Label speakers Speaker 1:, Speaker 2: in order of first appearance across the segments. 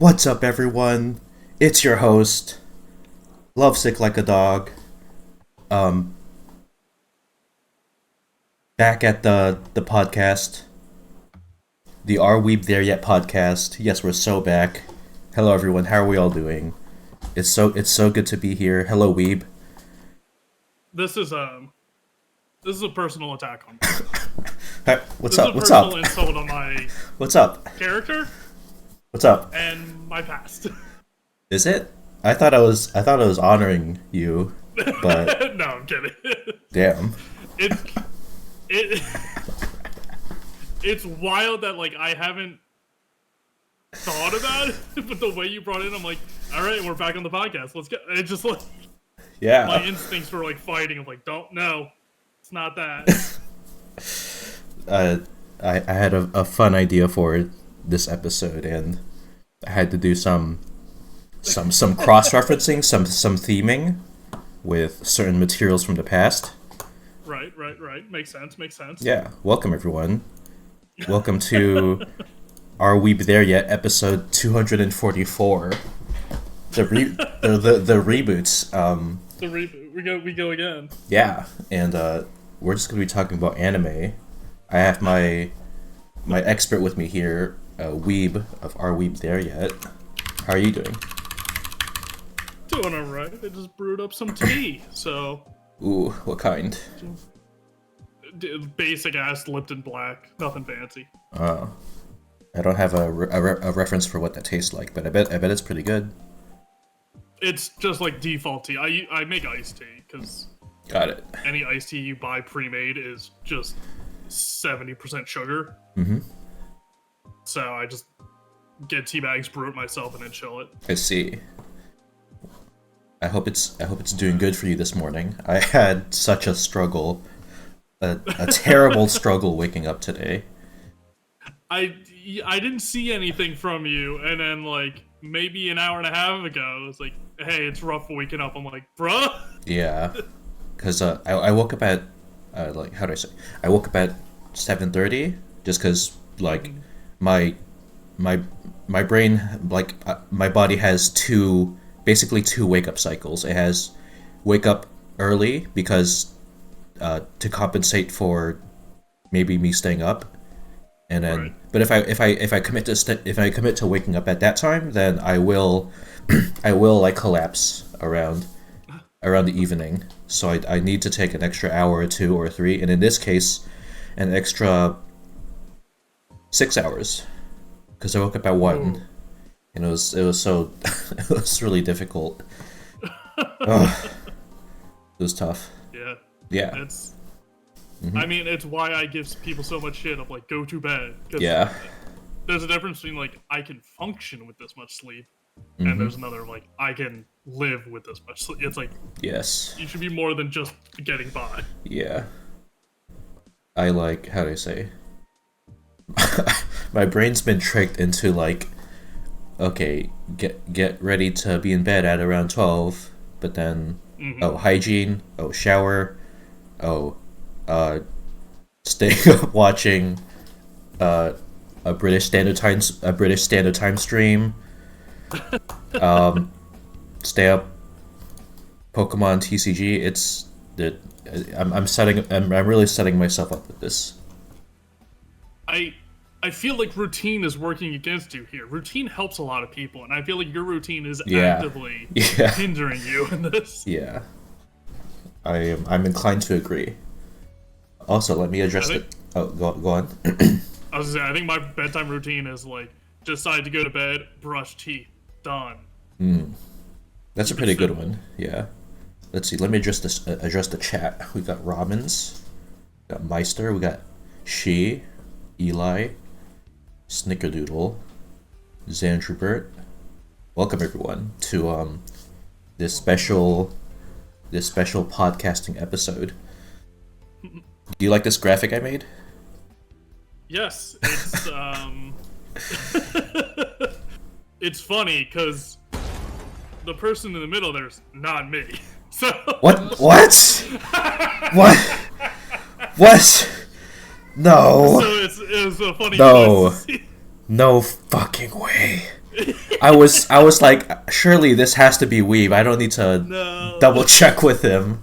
Speaker 1: What's up, everyone? It's your host, Lovesick Like a Dog. Um, Back at the podcast, the Are We There Yet podcast. Yes, we're so back. Hello, everyone. How are we all doing? It's so good to be here. Hello, Weeb.
Speaker 2: This is a personal attack on me.
Speaker 1: Hi, what's
Speaker 2: This
Speaker 1: up?
Speaker 2: is a
Speaker 1: What's
Speaker 2: personal
Speaker 1: up?
Speaker 2: insult on my
Speaker 1: What's up?
Speaker 2: character
Speaker 1: What's up?
Speaker 2: and my past.
Speaker 1: Is it? I thought I was honoring you, but
Speaker 2: No, I'm kidding.
Speaker 1: damn.
Speaker 2: It it it's wild that like I haven't thought about it, but the way you brought it in, I'm like, all right, we're back on the podcast. Let's get. It just like my
Speaker 1: Yeah.
Speaker 2: instincts were like fighting. I'm like, don't no, it's not that.
Speaker 1: I had a fun idea for this episode, and I had to do some cross referencing, some theming with certain materials from the past.
Speaker 2: Right. Makes sense.
Speaker 1: Yeah, welcome everyone. Welcome to Are We There Yet? Episode 244. The reboots.
Speaker 2: The reboot. We go again.
Speaker 1: Yeah, and we're just gonna be talking about anime. I have my expert with me here, Weeb of Are We There Yet? How are you doing?
Speaker 2: Doing alright. I just brewed up some tea, so
Speaker 1: Ooh, what kind?
Speaker 2: basic ass Lipton Black, nothing fancy.
Speaker 1: Oh, I don't have a reference for what that tastes like, but I bet it's pretty good.
Speaker 2: It's just like default tea. I make iced tea because
Speaker 1: Got it.
Speaker 2: any iced tea you buy pre-made is just 70% sugar.
Speaker 1: Mm-hmm.
Speaker 2: So I just get tea bags, brew it myself, and then chill it.
Speaker 1: I see. I hope it's doing good for you this morning. I had such a struggle, a terrible struggle waking up today.
Speaker 2: I didn't see anything from you, and then like maybe an hour and a half ago, it's like, hey, it's rough waking up. I'm like, bruh.
Speaker 1: Yeah, because I woke up at like, how do I say? I woke up at 7:30 just because like my brain, like my body has basically two wake up cycles. It has wake up early because to compensate for maybe me staying up, and then
Speaker 2: Right.
Speaker 1: but if I commit to waking up at that time, then I will I will like collapse around the evening. So I need to take an extra hour or two or three, and in this case, an extra 6 hours because I woke up at 1.
Speaker 2: Ooh.
Speaker 1: And it was so it was really difficult. Ugh. It was tough.
Speaker 2: Yeah.
Speaker 1: Yeah.
Speaker 2: It's. I mean, it's why I give people so much shit of like, go to bed. 'Cause
Speaker 1: Yeah.
Speaker 2: there's a difference between like I can function with this much sleep,
Speaker 1: Mhm.
Speaker 2: and there's another like I can live with this much sleep. It's like
Speaker 1: Yes.
Speaker 2: you should be more than just getting by.
Speaker 1: Yeah. I like, how do I say? My brain's been tricked into like, okay, get ready to be in bed at around 12, but then oh, hygiene, oh, shower, oh, stay up watching a British Standard Time stream, stay up Pokemon TCG. It's the I'm really setting myself up with this.
Speaker 2: I feel like routine is working against you here. Routine helps a lot of people, and I feel like your routine is
Speaker 1: Yeah.
Speaker 2: actively
Speaker 1: Yeah.
Speaker 2: hindering you in this.
Speaker 1: Yeah, I'm inclined to agree. Also, let me address
Speaker 2: I
Speaker 1: it.
Speaker 2: think-
Speaker 1: Oh, go on.
Speaker 2: I was gonna say, I think my bedtime routine is like decide to go to bed, brush teeth, done.
Speaker 1: That's a pretty good one. Yeah. Let's see. Let me address the chat. We got Robins, we got Meister, we got She, Eli, Snickerdoodle, Xandrubert. Welcome everyone to this special podcasting episode. Do you like this graphic I made?
Speaker 2: Yes, it's it's funny because the person in the middle there's not me. So
Speaker 1: What? What? No.
Speaker 2: So it's a funny
Speaker 1: No.
Speaker 2: choice.
Speaker 1: No fucking way. I was like, surely this has to be Weeb. I don't need to
Speaker 2: No.
Speaker 1: double check with him.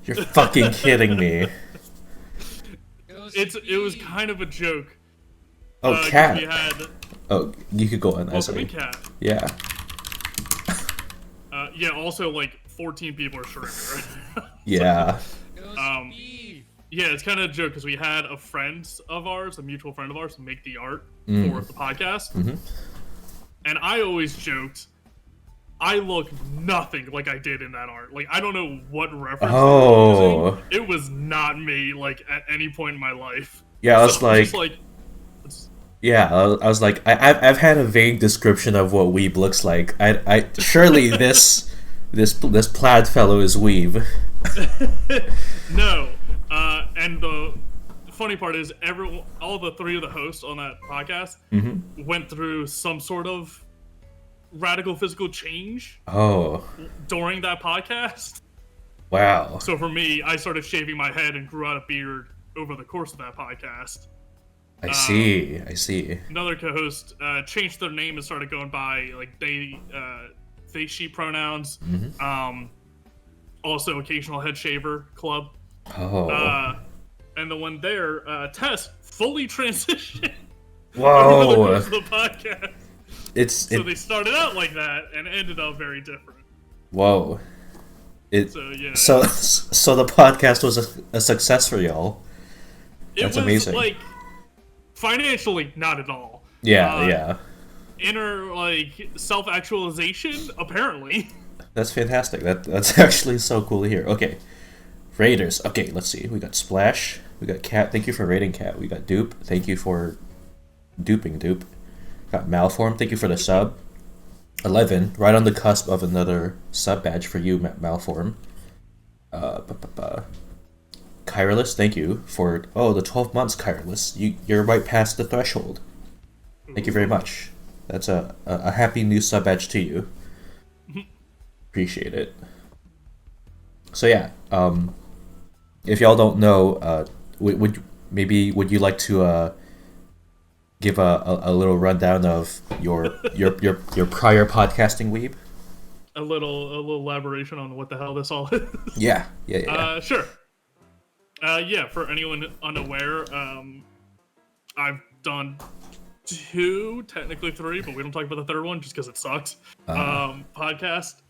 Speaker 1: You're fucking kidding me.
Speaker 2: It was kind of a joke.
Speaker 1: Oh,
Speaker 2: 'Cause
Speaker 1: Cat.
Speaker 2: we had
Speaker 1: Oh, you could go on.
Speaker 2: welcome in Cat.
Speaker 1: Yeah.
Speaker 2: Yeah. Also, like 14 people are streaming right now.
Speaker 1: Yeah.
Speaker 2: Yeah, it's kind of a joke because we had a friend of ours, a mutual friend of ours, make the art for the podcast. And I always joked, I look nothing like I did in that art. Like, I don't know what reference they were using. It was not me, like, at any point in my life.
Speaker 1: Yeah, I was
Speaker 2: So, just like
Speaker 1: yeah, I was like, I've had a vague description of what Weeb looks like. I surely this plaid fellow is Weeb.
Speaker 2: no. And the funny part is, all the three of the hosts on that podcast went through some sort of radical physical change during that podcast.
Speaker 1: Wow.
Speaker 2: So for me, I started shaving my head and grew out a beard over the course of that podcast.
Speaker 1: I see.
Speaker 2: Another co-host changed their name and started going by like they she pronouns. Also occasional head shaver club. And the one there, Tess, fully transitioned.
Speaker 1: Whoa.
Speaker 2: Over the course of the podcast.
Speaker 1: So
Speaker 2: they started out like that and ended up very different.
Speaker 1: Whoa.
Speaker 2: So yeah.
Speaker 1: So the podcast was a success for y'all. That's amazing.
Speaker 2: Like financially, not at all.
Speaker 1: Yeah.
Speaker 2: Inner like self-actualization, apparently.
Speaker 1: That's fantastic. That's actually so cool to hear. Okay. Raiders. Okay, let's see. We got Splash. We got Cat. Thank you for raiding Cat. We got Dupe. Thank you for duping Dupe. Got Malform. Thank you for the sub. 11. Right on the cusp of another sub badge for you, Malform. Kyrillus. Thank you for the 12 months, Kyrillus. You're right past the threshold. Thank you very much. That's a happy new sub badge to you. Appreciate it. So yeah, if y'all don't know, would you like to give a little rundown of your prior podcasting, Weeb?
Speaker 2: A little elaboration on what the hell this all is.
Speaker 1: Yeah.
Speaker 2: Sure. Yeah, for anyone unaware, I've done 2, technically 3, but we don't talk about the third one just because it sucked. Podcast.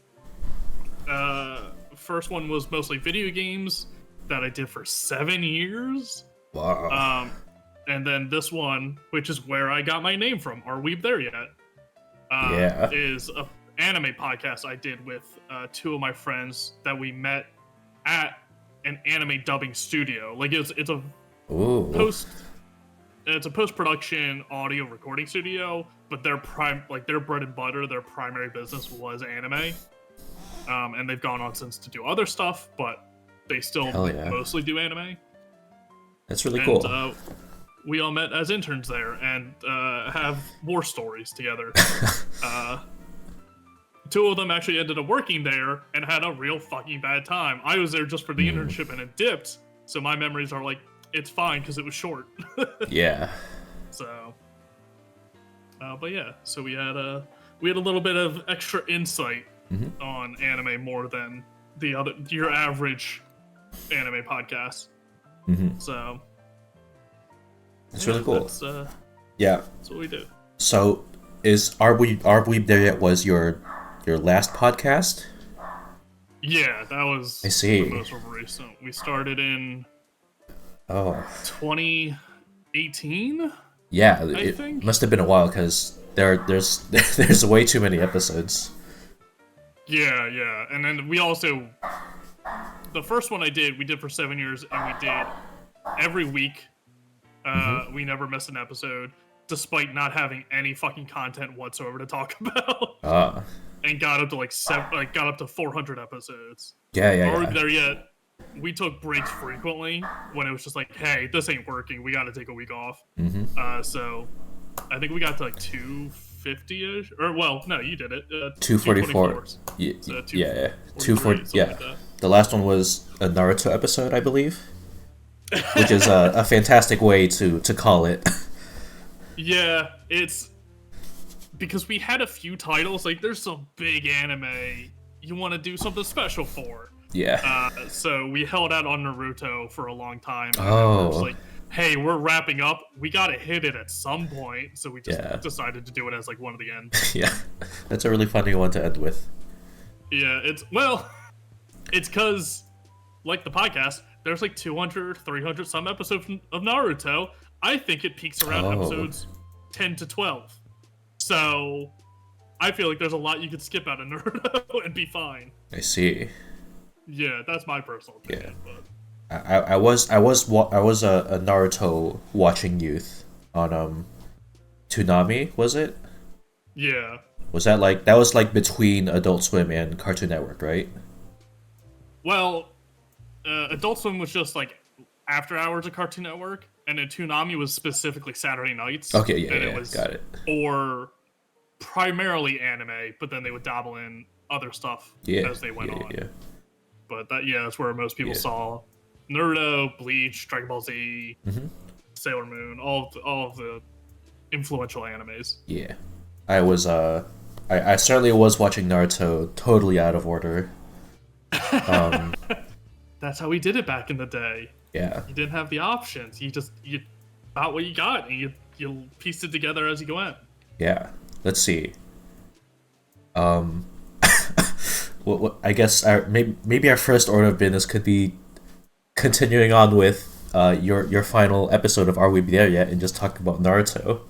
Speaker 2: First one was mostly video games that I did for 7 years.
Speaker 1: Wow.
Speaker 2: And then this one, which is where I got my name from, Are We There Yet? Is a anime podcast I did with 2 of my friends that we met at an anime dubbing studio. Like it's a post-production audio recording studio, but their bread and butter, their primary business was anime. And they've gone on since to do other stuff, but they still mostly do anime.
Speaker 1: That's really cool.
Speaker 2: We all met as interns there and have war stories together. 2 of them actually ended up working there and had a real fucking bad time. I was there just for the internship and it dipped, so my memories are like, it's fine because it was short.
Speaker 1: Yeah.
Speaker 2: So, but yeah, so we had a little bit of extra insight on anime more than your average anime podcast. So
Speaker 1: it's really cool.
Speaker 2: That's what we do.
Speaker 1: So is Are We There Yet was your last podcast?
Speaker 2: Yeah, that was
Speaker 1: the
Speaker 2: most recent. We started in 2018.
Speaker 1: Yeah,
Speaker 2: I think
Speaker 1: must have been a while because there's way too many episodes.
Speaker 2: Yeah, and then we also, the first one we did for 7 years, and we did every week. We never missed an episode, despite not having any fucking content whatsoever to talk about. And got up to got up to 400 episodes.
Speaker 1: Yeah.
Speaker 2: Are We There Yet? We took breaks frequently when it was just like, hey, this ain't working. We got to take a week off. So I think we got to like 250-ish, or well, no, you did it.
Speaker 1: 244. Yeah. 240. Yeah. Like the last one was a Naruto episode, I believe, which is a fantastic way to call it.
Speaker 2: Yeah, it's because we had a few titles, like there's some big anime you want to do something special for.
Speaker 1: Yeah.
Speaker 2: So we held out on Naruto for a long time, and then we're just
Speaker 1: Oh.
Speaker 2: like, hey, we're wrapping up. We gotta hit it at some point, so we just
Speaker 1: Yeah.
Speaker 2: decided to do it as like one of the ends.
Speaker 1: Yeah. That's a really funny one to end with.
Speaker 2: Yeah, it's because like the podcast, there's like 200, 300 some episodes of Naruto. I think it peaks around
Speaker 1: Oh.
Speaker 2: episodes 10 to 12. So I feel like there's a lot you could skip out of Naruto and be fine.
Speaker 1: I see.
Speaker 2: Yeah, that's my personal opinion. But
Speaker 1: I was a Naruto watching youth on Toonami, was it?
Speaker 2: yeah.
Speaker 1: Was that like that was like between Adult Swim and Cartoon Network, right?
Speaker 2: Well, Adult Swim was just like after hours of Cartoon Network, and then Toonami was specifically Saturday nights.
Speaker 1: Okay, yeah,
Speaker 2: and
Speaker 1: yeah,
Speaker 2: it was
Speaker 1: got it.
Speaker 2: or primarily anime, but then they would dabble in other stuff
Speaker 1: Yeah,
Speaker 2: as they went on.
Speaker 1: yeah.
Speaker 2: But that's where most people
Speaker 1: Yeah.
Speaker 2: saw Naruto, Bleach, Dragon Ball Z,
Speaker 1: Mhm.
Speaker 2: Sailor Moon, all of the influential animes.
Speaker 1: Yeah. I was I certainly was watching Naruto totally out of order.
Speaker 2: That's how we did it back in the day.
Speaker 1: Yeah.
Speaker 2: You didn't have the options. You bought what you got, and you pieced it together as you went.
Speaker 1: Yeah. Let's see. What I guess maybe our first order of business could be continuing on with your final episode of Are We There Yet and just talk about Naruto.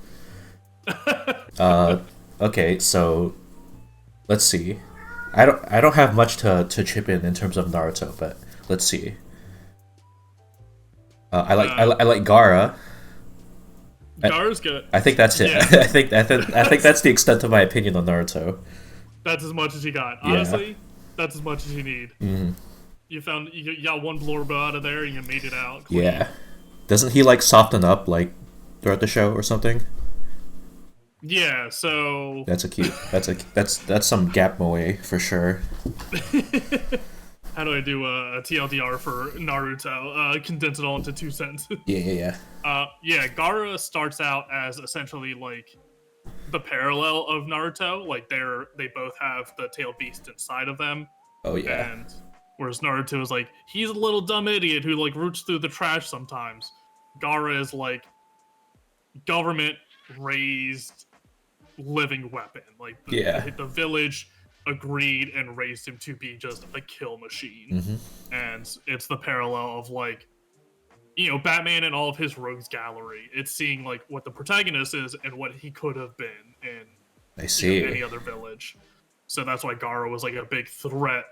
Speaker 1: Okay, so let's see. I don't have much to chip in terms of Naruto, but let's see. I like Gaara.
Speaker 2: Gaara's good.
Speaker 1: I think that's it.
Speaker 2: Yeah.
Speaker 1: I think that's the extent of my opinion on Naruto.
Speaker 2: That's as much as you got.
Speaker 1: Yeah.
Speaker 2: Honestly, that's as much as you need.
Speaker 1: Mm-hmm.
Speaker 2: You got one blurb out of there, and you made it out. Clean.
Speaker 1: Yeah. Doesn't he like soften up like throughout the show or something?
Speaker 2: Yeah. So
Speaker 1: That's some gap moe for sure.
Speaker 2: how do I do a TLDR for Naruto? Condense it all into 2 sentences.
Speaker 1: Yeah.
Speaker 2: Yeah, Gaara starts out as essentially like the parallel of Naruto. Like they both have the tail beast inside of them.
Speaker 1: Oh yeah.
Speaker 2: And whereas Naruto is like, he's a little dumb idiot who like roots through the trash sometimes. Gaara is like government raised living weapon. Like the village agreed and raised him to be just a kill machine.
Speaker 1: Mm-hmm.
Speaker 2: And it's the parallel of like, you know, Batman and all of his rogues gallery. It's seeing like what the protagonist is and what he could have been in
Speaker 1: I see.
Speaker 2: any other village. So that's why Gaara was like a big threat.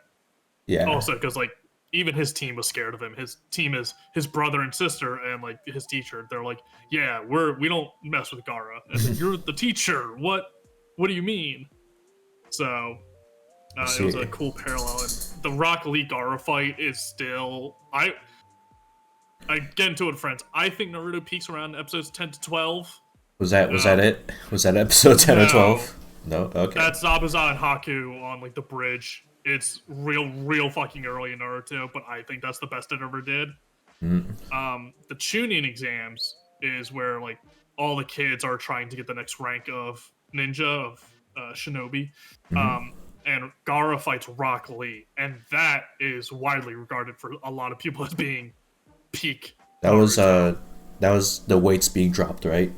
Speaker 1: Yeah.
Speaker 2: Also, because like even his team was scared of him. His team is his brother and sister and like his teacher. They're like, yeah, we don't mess with Gaara. And then, you're the teacher. What do you mean? So it was a cool parallel. And the Rock Lee Gaara fight is still I get into it with friends. I think Naruto peaks around episodes 10 to 12.
Speaker 1: Was that it? Was that episode 10 or
Speaker 2: No.
Speaker 1: 12? No. Okay.
Speaker 2: That's Zabuza and Haku on like the bridge. It's real fucking early in Naruto, but I think that's the best it ever did. The Chunin exams is where like all the kids are trying to get the next rank of ninja, of shinobi. And Gaara fights Rock Lee, and that is widely regarded for a lot of people as being peak.
Speaker 1: That
Speaker 2: Naruto.
Speaker 1: was the weights being dropped, right?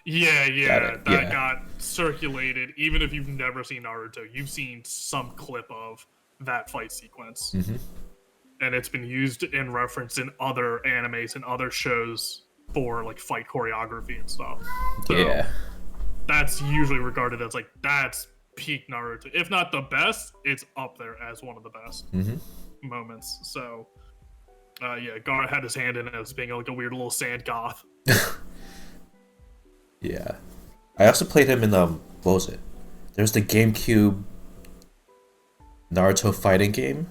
Speaker 2: Yeah,
Speaker 1: it,
Speaker 2: that
Speaker 1: yeah.
Speaker 2: got circulated. Even if you've never seen Naruto, you've seen some clip of that fight sequence. And it's been used in reference in other animes and other shows for like fight choreography and stuff. So
Speaker 1: Yeah.
Speaker 2: that's usually regarded as like, that's peak Naruto. If not the best, it's up there as one of the best moments. So yeah, Gaara had his hand in it as being like a weird little sand goth.
Speaker 1: Yeah. I also played him in what was it? There's the GameCube Naruto fighting game.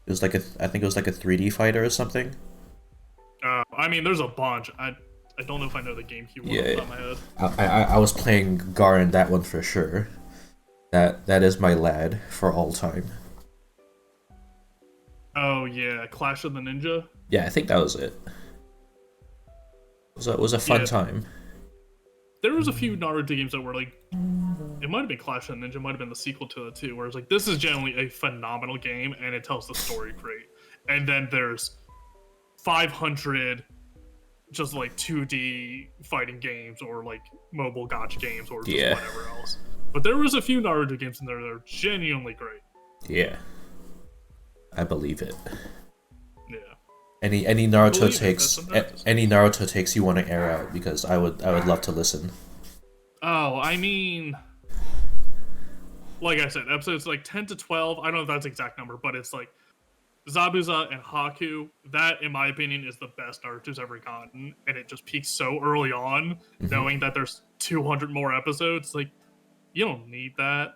Speaker 1: It was like I think it was like a 3D fighter or something.
Speaker 2: I mean, there's a bunch. I don't know if I know the GameCube one off the top of my head.
Speaker 1: I was playing Gaara in that one for sure. That is my lad for all time.
Speaker 2: Oh yeah, Clash of the Ninja.
Speaker 1: Yeah, I think that was it. It was a fun
Speaker 2: Yeah.
Speaker 1: time.
Speaker 2: there was a few Naruto games that were like, it might have been Clash of Ninja, might have been the sequel to it too, where it's like, this is generally a phenomenal game and it tells the story great. And then there's 500 just like 2D fighting games or like mobile gacha games or just whatever else. But there was a few Naruto games in there that are genuinely great.
Speaker 1: Yeah, I believe it.
Speaker 2: Yeah.
Speaker 1: Any Naruto takes you want to air out, because I would love to listen.
Speaker 2: Oh, I mean, like I said, episodes like 10 to 12. I don't know if that's the exact number, but it's like Zabuza and Haku. That, in my opinion, is the best Naruto's ever gotten, and it just peaks so early on, knowing that there's 200 more episodes. Like, you don't need that.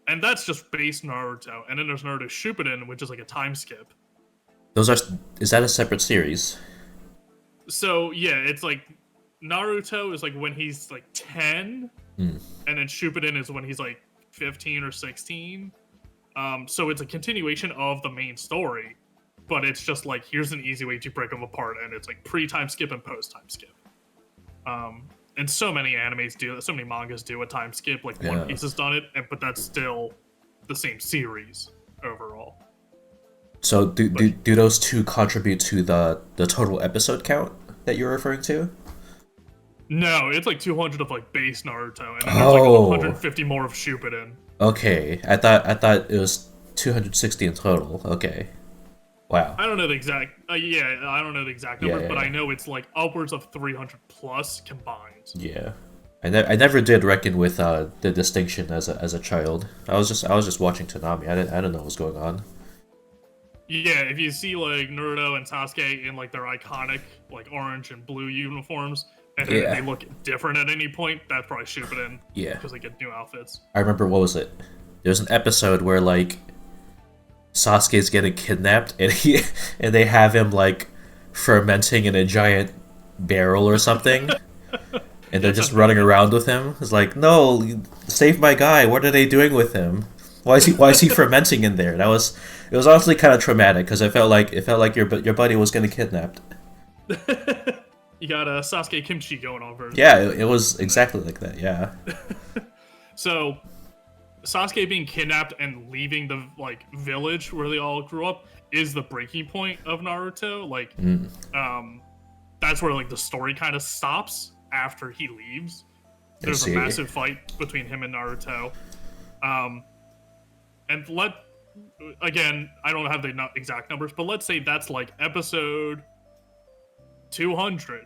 Speaker 2: And that's just base Naruto. And then there's Naruto Shippuden, which is like a time skip.
Speaker 1: Is that a separate series?
Speaker 2: So yeah, it's like Naruto is like when he's like 10, and then Shippuden is when he's like 15 or 16. So it's a continuation of the main story, but it's just like, here's an easy way to break them apart, and it's like pre-time skip and post-time skip. And so many animes do that, so many mangas do a time skip, like One Piece has done it, but that's still the same series overall.
Speaker 1: So do those two contribute to the total episode count that you're referring to?
Speaker 2: No, it's like 200 of like base Naruto, and then there's like 150 more of Shippuden.
Speaker 1: Okay, I thought it was 260 in total. Okay, wow.
Speaker 2: I don't know the exact. I don't know the exact number, but I know it's like upwards of 300 plus combined.
Speaker 1: Yeah, I never did reckon with the distinction as a child. I was just watching Toonami. I didn't know what was going on.
Speaker 2: Yeah, if you see like Naruto and Sasuke in like their iconic like orange and blue uniforms, and they look different at any point, that's probably Shippuden.
Speaker 1: Yeah,
Speaker 2: because they get new outfits.
Speaker 1: I remember, what was it? There's an episode where like Sasuke's getting kidnapped, and they have him like fermenting in a giant barrel or something, and they're just running around with him. It's like, no, save my guy! What are they doing with him? Why is he fermenting in there? It was honestly kind of traumatic, because it felt like your buddy was getting kidnapped.
Speaker 2: You got a Sasuke kimchi going on first.
Speaker 1: Yeah, it was exactly like that. Yeah.
Speaker 2: So, Sasuke being kidnapped and leaving the like village where they all grew up is the breaking point of Naruto. Like, that's where like the story kind of stops after he leaves. There's a massive fight between him and Naruto. And again, I don't have the exact numbers, but let's say that's like episode 200.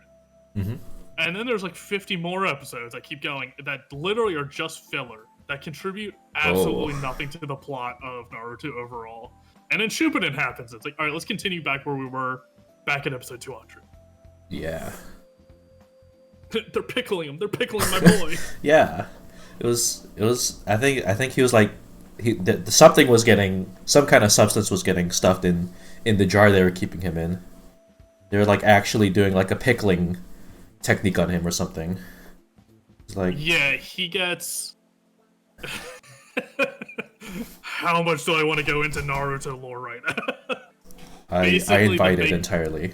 Speaker 2: And then there's like 50 more episodes that keep going that literally are just filler, that contribute absolutely nothing to the plot of Naruto overall. And then Shippuden happens. It's like, all right, let's continue back where we were back at episode 200.
Speaker 1: Yeah.
Speaker 2: They're pickling him. They're pickling my boy.
Speaker 1: Yeah. It was. I think he was like, something was getting, some kind of substance was getting stuffed in the jar they were keeping him in. They were like actually doing like a pickling technique on him or something. It's like,
Speaker 2: yeah, he gets. How much do I want to go into Naruto lore right now?
Speaker 1: I invite it entirely.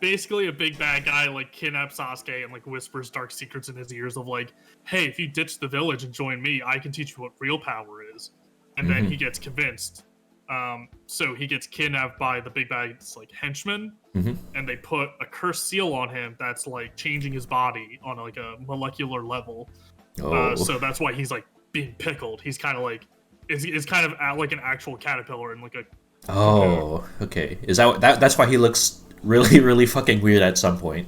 Speaker 2: Basically, a big bad guy like kidnaps Sasuke and like whispers dark secrets in his ears of like, "Hey, if you ditch the village and join me, I can teach you what real power is." And then he gets convinced. So he gets kidnapped by the big bad's like henchmen, and they put a cursed seal on him that's like changing his body on like a molecular level. So that's why he's like being pickled. He's kind of like is kind of like an actual caterpillar and like a.
Speaker 1: Oh, okay. Is that's why he looks really, really fucking weird at some point?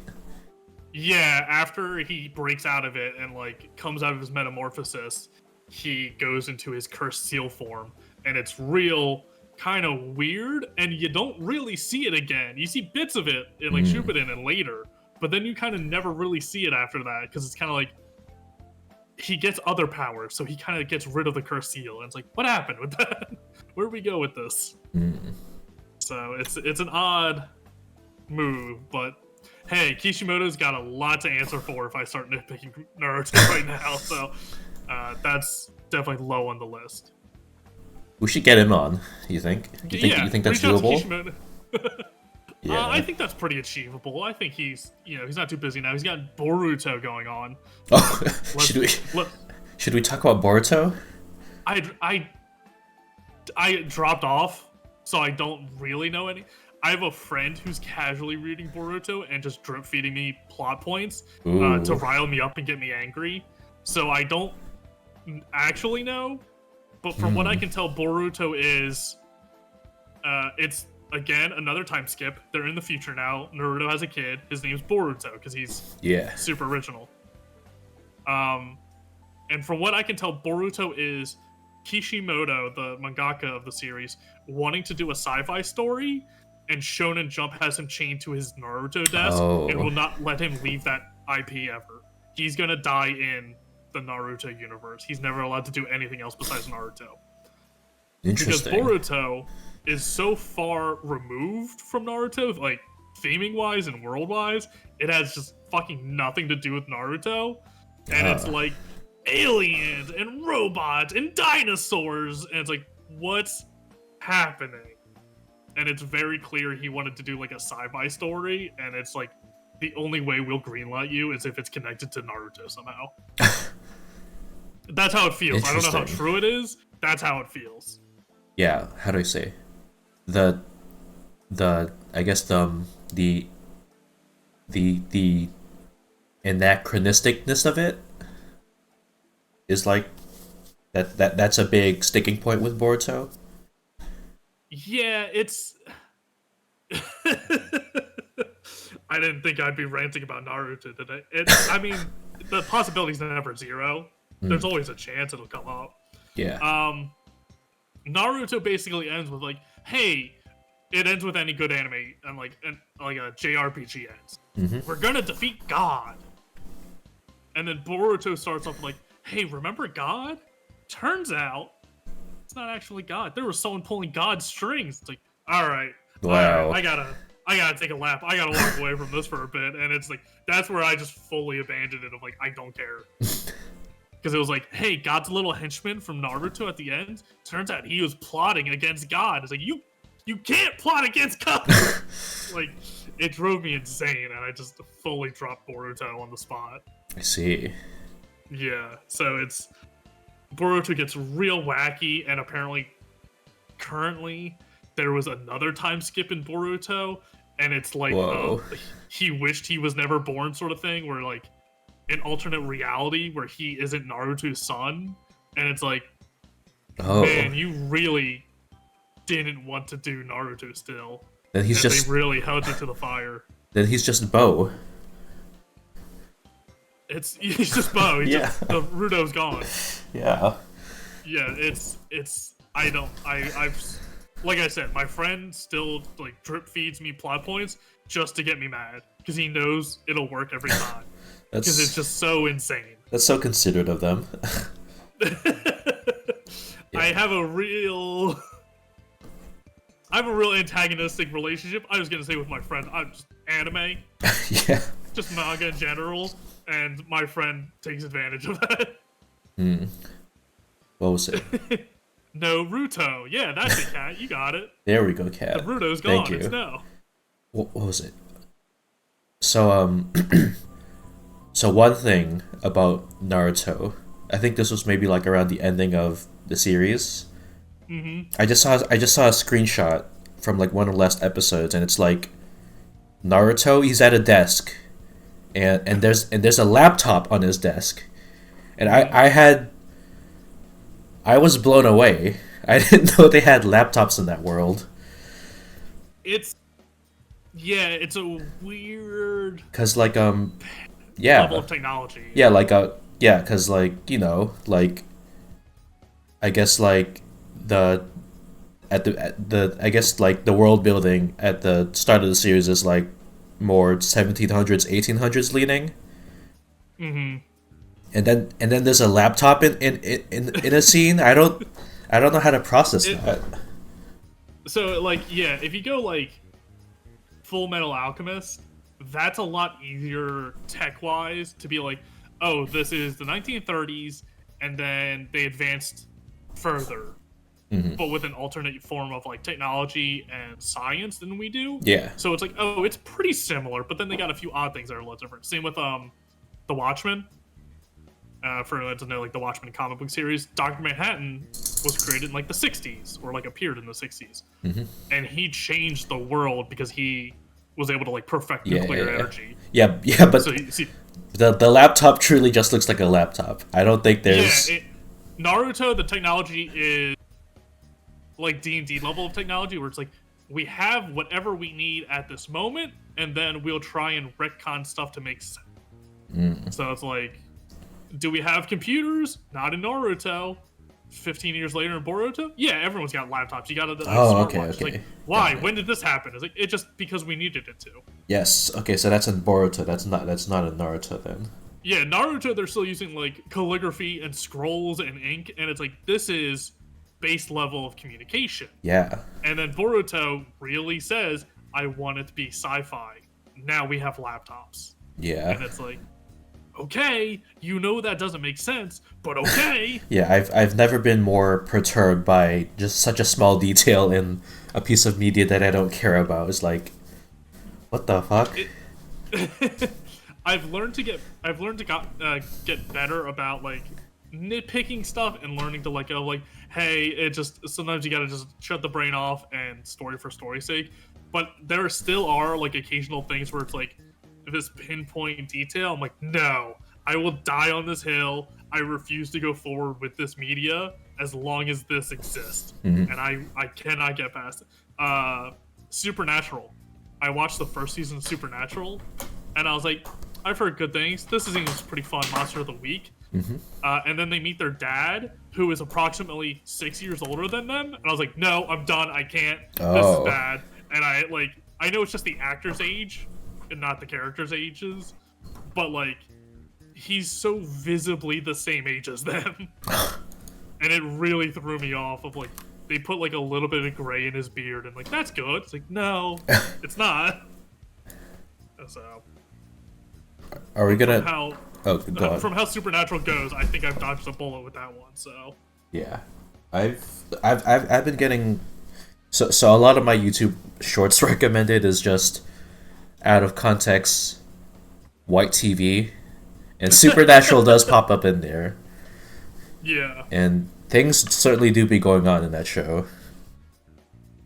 Speaker 2: Yeah, after he breaks out of it and like comes out of his metamorphosis, he goes into his cursed seal form, and it's real kind of weird, and you don't really see it again. You see bits of it in like Shippuden and later, but then you kind of never really see it after that, because it's kind of like he gets other powers, so he kind of gets rid of the cursed seal, and it's like, what happened with that? Where do we go with this? So it's an odd move, but hey, Kishimoto's got a lot to answer for if I start nitpicking Naruto right now, so that's definitely low on the list.
Speaker 1: We should get him on. You think? You think that's doable?
Speaker 2: I
Speaker 1: Yeah.
Speaker 2: think that's pretty achievable. I think he's not too busy now. He's got Boruto going on.
Speaker 1: Oh,
Speaker 2: Let's let
Speaker 1: should we talk about Boruto?
Speaker 2: I I I dropped off, so I don't really know any. I have a friend who's casually reading Boruto and just drip feeding me plot points to
Speaker 1: Ooh.
Speaker 2: rile me up and get me angry. So I don't actually know, but from what I
Speaker 1: Hmm.
Speaker 2: can tell, Boruto is it's again another time skip. They're in the future now. Naruto has a kid. His name's Boruto because he's
Speaker 1: Yeah.
Speaker 2: super original. Um, and from what I can tell, Boruto is Kishimoto, the mangaka of the series, wanting to do a sci-fi story, and Shonen Jump has him chained to his Naruto desk and
Speaker 1: Oh,
Speaker 2: will not let him leave that IP ever. He's gonna die in the Naruto universe. He's never allowed to do anything else besides Naruto. Because
Speaker 1: interesting.
Speaker 2: Boruto is so far removed from Naruto, like theming wise and world wise, it has just fucking nothing to do with Naruto. And it's
Speaker 1: Huh.
Speaker 2: like aliens and robots and dinosaurs, and it's like, what's happening? And it's very clear he wanted to do like a sci-fi story, and it's like the only way we'll greenlight you is if it's connected to Naruto somehow. That's how it feels. I don't know how
Speaker 1: Interesting.
Speaker 2: true it is. That's how it feels.
Speaker 1: Yeah. How do I say? The I guess the the anachronisticness of it is like that's a big sticking point with Boruto.
Speaker 2: Yeah, it's. I didn't think I'd be ranting about Naruto today. I mean, the possibility's never zero. There's always a chance it'll come up.
Speaker 1: Yeah.
Speaker 2: Naruto basically ends with like, hey, it ends with any good anime and like a JRPG ends. We're gonna defeat God, and then Boruto starts off like, hey, remember God? Turns out it's not actually God. There was someone pulling God's strings. It's like, all right,
Speaker 1: Wow.
Speaker 2: I gotta take a lap. I gotta walk away from this for a bit. And it's like that's where I just fully abandoned it. Of like, I don't care. Because it was like, hey, God's little henchman from Naruto at the end. Turns out he was plotting against God. It's like you can't plot against God. Like it drove me insane, and I just fully dropped Boruto on the spot.
Speaker 1: I see.
Speaker 2: Yeah, so it's Boruto gets real wacky, and apparently, currently, there was another time skip in Boruto, and it's like
Speaker 1: Whoa.
Speaker 2: he wished he was never born, sort of thing, where like an alternate reality where he isn't Naruto's son, and it's like,
Speaker 1: Oh.
Speaker 2: man, you really didn't want to do Naruto still,
Speaker 1: Then he's
Speaker 2: and they
Speaker 1: just
Speaker 2: really held you to the fire.
Speaker 1: Bo.
Speaker 2: It's he's just Bo.
Speaker 1: Yeah.
Speaker 2: The Rudo's gone.
Speaker 1: Yeah.
Speaker 2: Yeah, it's I've like I said, my friend still like drip feeds me plot points just to get me mad because he knows it'll work every time because it's
Speaker 1: That's
Speaker 2: just so insane.
Speaker 1: that's so considerate of them.
Speaker 2: I
Speaker 1: Yeah.
Speaker 2: have a real I have a real antagonistic relationship. I was gonna say with my friend, I'm just anime,
Speaker 1: Yeah.
Speaker 2: just manga in general, and my friend takes advantage of that.
Speaker 1: What was it?
Speaker 2: No Ruto, yeah, that's it, cat. You got it.
Speaker 1: There we go,
Speaker 2: The
Speaker 1: Cat.
Speaker 2: Ruto's
Speaker 1: Thank
Speaker 2: gone. It's
Speaker 1: you.
Speaker 2: no.
Speaker 1: What was it? So so one thing about Naruto, I think this was maybe like around the ending of the series. I just saw a screenshot from like one of the last episodes, and it's like Naruto. He's at a desk, and there's a laptop on his desk, and I was blown away. I didn't know they had laptops in that world.
Speaker 2: It's yeah, it's a weird
Speaker 1: Cause like
Speaker 2: level
Speaker 1: yeah,
Speaker 2: of technology.
Speaker 1: yeah, like yeah, cause like like I guess like the at the I guess like the world building at the start of the series is like more 1700s 1800s leaning, and then there's a laptop in a scene. I don't know how to process
Speaker 2: It
Speaker 1: that.
Speaker 2: so like yeah, if you go like Full Metal Alchemist, that's a lot easier tech wise to be like, oh, this is the 1930s, and then they advanced further. but with an alternate form of like technology and science than we do.
Speaker 1: Yeah.
Speaker 2: So it's like, oh, it's pretty similar, but then they got a few odd things that are a little different. Same with the Watchmen. For anyone to know, like the Watchmen comic book series, Dr. Manhattan was created in like the 60s, or like appeared in the 60s. And he changed the world because he was able to like perfect nuclear energy.
Speaker 1: Yeah, but
Speaker 2: So you see,
Speaker 1: the laptop truly just looks like a laptop. I don't think there's...
Speaker 2: Naruto, the technology is like D&D level of technology, where it's like, we have whatever we need at this moment, and then we'll try and retcon stuff to make sense. So it's like, do we have computers? Not in Naruto. 15 years later in Boruto? Yeah, everyone's got laptops. You got a smartwatch. Like, why? When did this happen? It's like, it just because we needed it to.
Speaker 1: Yes. Okay, so that's in Boruto. That's not in Naruto then.
Speaker 2: Yeah, Naruto, they're still using like calligraphy and scrolls and ink, and it's like, this is base level of communication.
Speaker 1: Yeah.
Speaker 2: And then Boruto really says, I want it to be sci-fi. Now we have laptops.
Speaker 1: Yeah.
Speaker 2: And it's like, okay, you know that doesn't make sense, but okay.
Speaker 1: Yeah, I've never been more perturbed by just such a small detail in a piece of media that I don't care about. It's like, what the fuck?
Speaker 2: I've learned to get better about like nitpicking stuff and learning to let go. Like, hey, it just sometimes you gotta just shut the brain off and story for story's sake. But there still are like occasional things where it's like, this pinpoint detail, I'm like, no, I will die on this hill. I refuse to go forward with this media as long as this exists. And I cannot get past it. Supernatural. I watched the first season of Supernatural, and I was like, I've heard good things. This is pretty fun. Monster of the Week. And then they meet their dad, who is approximately 6 years older than them. And I was like, no, I'm done. I can't. This is bad. And I know it's just the actor's age and not the character's ages, but like, he's so visibly the same age as them. And it really threw me off of like, they put like a little bit of gray in his beard and like, that's good. It's like, no, it's not. So
Speaker 1: are we gonna
Speaker 2: from how Supernatural goes, I think I've dodged a bullet with that one. So
Speaker 1: yeah, I've been getting so a lot of my YouTube shorts recommended is just out of context white TV, and Supernatural does pop up in there.
Speaker 2: Yeah.
Speaker 1: And things certainly do be going on in that show.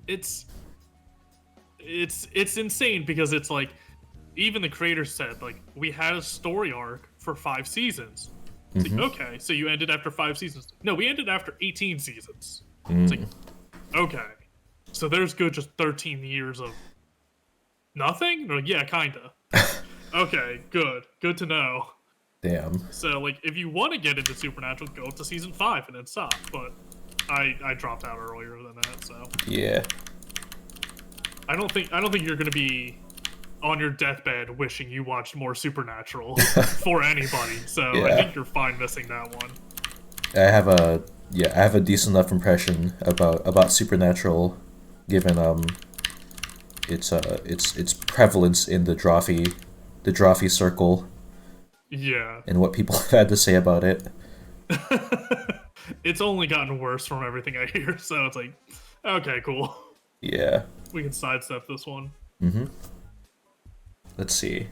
Speaker 2: It's insane because it's like, even the creator said, like, we had a story arc for 5 seasons. It's like, okay, so you ended after 5 seasons. No, we ended after 18 seasons. It's like, okay. So there's good just 13 years of nothing? They're like, yeah, kinda. Okay, good to know.
Speaker 1: Damn.
Speaker 2: So like, if you want to get into Supernatural, go up to season 5 and then stop. But I dropped out earlier than that. So
Speaker 1: yeah,
Speaker 2: I don't think you're gonna be on your deathbed wishing you watched more Supernatural for anybody. So yeah. I think you're fine missing that one.
Speaker 1: I have a decent enough impression about Supernatural, given its prevalence in the Drawfee circle.
Speaker 2: Yeah.
Speaker 1: And what people have had to say about it.
Speaker 2: It's only gotten worse from everything I hear, so it's like, okay, cool.
Speaker 1: Yeah.
Speaker 2: We can sidestep this one.
Speaker 1: Let's see.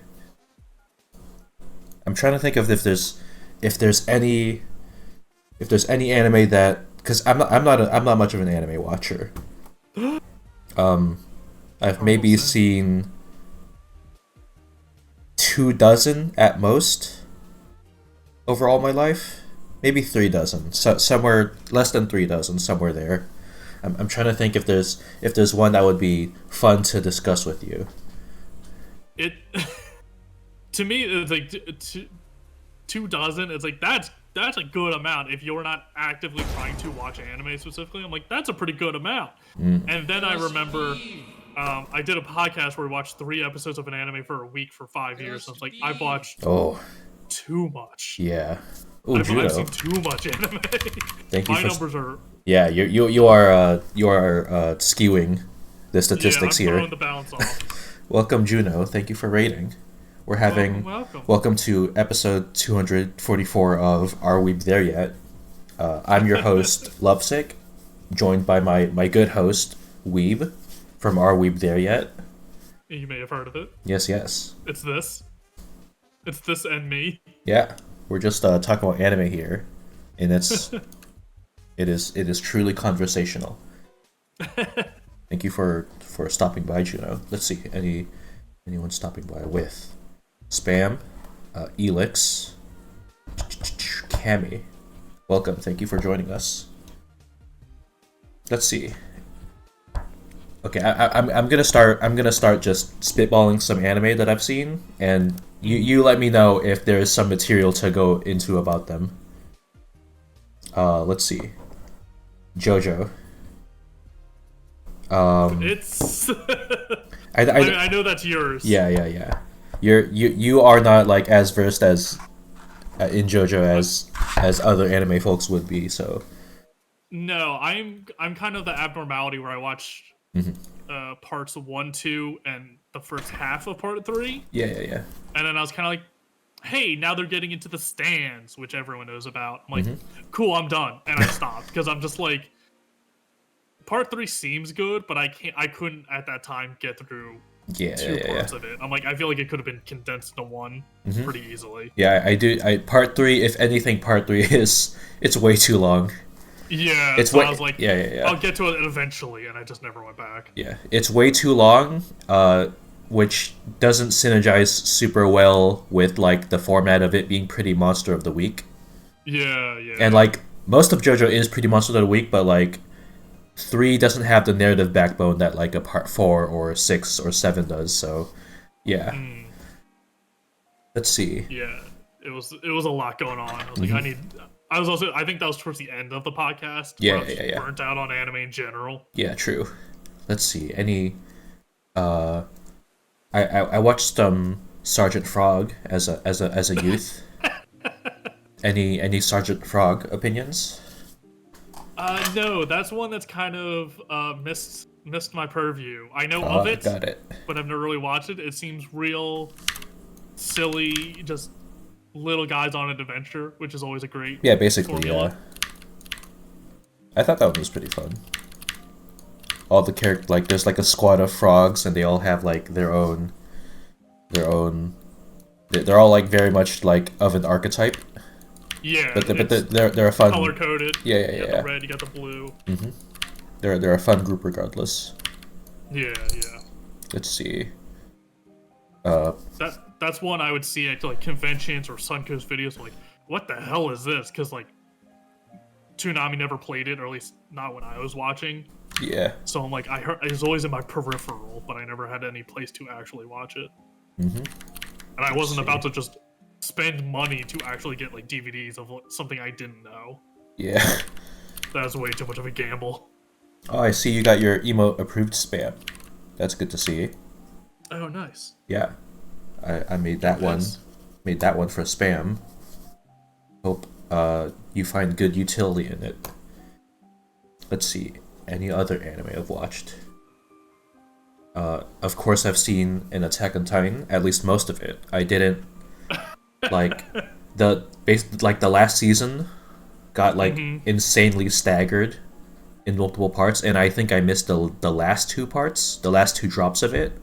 Speaker 1: I'm trying to think of if there's any anime that, because I'm not much of an anime watcher. I've maybe seen 24 at most over all my life, maybe 30, so somewhere less than 30, somewhere there. I'm trying to think if there's one that would be fun to discuss with you.
Speaker 2: It to me, it's like 24. It's like that's a good amount if you're not actively trying to watch anime specifically. I'm like, that's a pretty good amount. And then I remember I did a podcast where we watched 3 episodes of an anime for a week for 5 years. So it's like, I've watched too much.
Speaker 1: Yeah.
Speaker 2: Ooh, I've seen too much anime.
Speaker 1: Thank you.
Speaker 2: My numbers are.
Speaker 1: Yeah, you are skewing the statistics
Speaker 2: here.
Speaker 1: I'm
Speaker 2: throwing the balance off.
Speaker 1: Welcome, Juno. Thank you for rating. We're having welcome to episode 244 of Are We There Yet? I'm your host, Lovesick. joined by my good host Weeb from Are Weeb There Yet?
Speaker 2: You may have heard of it.
Speaker 1: Yes, yes,
Speaker 2: It's this. It's this and me.
Speaker 1: yeah. We're just talking about anime here, and it is truly conversational. Thank you for stopping by, Juno. Let's see anyone stopping by with spam, Elix, Cami. Welcome. Thank you for joining us. Let's see. Okay, I'm gonna start just spitballing some anime that I've seen, and you let me know if there's some material to go into about them. Let's see. JoJo.
Speaker 2: It's.
Speaker 1: I
Speaker 2: I know that's yours.
Speaker 1: yeah. You are not like as versed as in JoJo as other anime folks would be. So
Speaker 2: No, I'm kind of the abnormality where I watch parts 1, 2, and the first half of part 3,
Speaker 1: yeah.
Speaker 2: and then I was kind of like, hey, now they're getting into the stands, which everyone knows about. I'm like, cool, I'm done, and I stopped because I'm just like, part 3 seems good, but I couldn't at that time get through two parts of it. I'm like, I feel like it could have been condensed into one pretty easily.
Speaker 1: Yeah, I do. Part 3, if anything, part 3 it's way too long.
Speaker 2: Yeah,
Speaker 1: It's
Speaker 2: so
Speaker 1: way,
Speaker 2: I was like,
Speaker 1: yeah.
Speaker 2: I'll get to it eventually, and I just never went back.
Speaker 1: Yeah, it's way too long, which doesn't synergize super well with like the format of it being pretty Monster of the Week.
Speaker 2: Yeah.
Speaker 1: And like most of JoJo is pretty Monster of the Week, but like 3 doesn't have the narrative backbone that like a part 4 or 6 or 7 does. So, yeah. Let's see.
Speaker 2: Yeah, it was a lot going on. I was like, I think that was towards the end of the podcast.
Speaker 1: Yeah,
Speaker 2: where I was
Speaker 1: yeah.
Speaker 2: burnt out on anime in general.
Speaker 1: Yeah, true. Let's see. I watched Sergeant Frog as a youth. Any Sergeant Frog opinions?
Speaker 2: No, that's one that's kind of missed my purview. I know of it,
Speaker 1: Got it.
Speaker 2: but I've never really watched it. It seems real silly, just little guys on an adventure, which is always a great
Speaker 1: Basically,
Speaker 2: formula.
Speaker 1: I thought that one was pretty fun. All the characters, like, there's like a squad of frogs, and they all have like their own. They're all like very much like of an archetype.
Speaker 2: Yeah,
Speaker 1: but they're a fun.
Speaker 2: Color coded.
Speaker 1: Yeah.
Speaker 2: You got the red, you got the blue.
Speaker 1: They're a fun group regardless.
Speaker 2: Yeah.
Speaker 1: Let's see.
Speaker 2: That's one I would see at like conventions or Suncoast videos. Like, what the hell is this? Because like, Toonami never played it, or at least not when I was watching.
Speaker 1: Yeah.
Speaker 2: So I'm like, I heard it was always in my peripheral, but I never had any place to actually watch it. And I wasn't about to just spend money to actually get like DVDs of something I didn't know.
Speaker 1: Yeah.
Speaker 2: That was way too much of a gamble.
Speaker 1: Oh, I see you got your emote approved spam. That's good to see.
Speaker 2: Oh, nice.
Speaker 1: Yeah. I made that one. Made that one for spam. Hope you find good utility in it. Let's see. Any other anime I've watched? Of course I've seen an Attack on Titan, at least most of it. I didn't like the last season got like insanely staggered in multiple parts, and I think I missed the last 2 parts, the last 2 drops of it.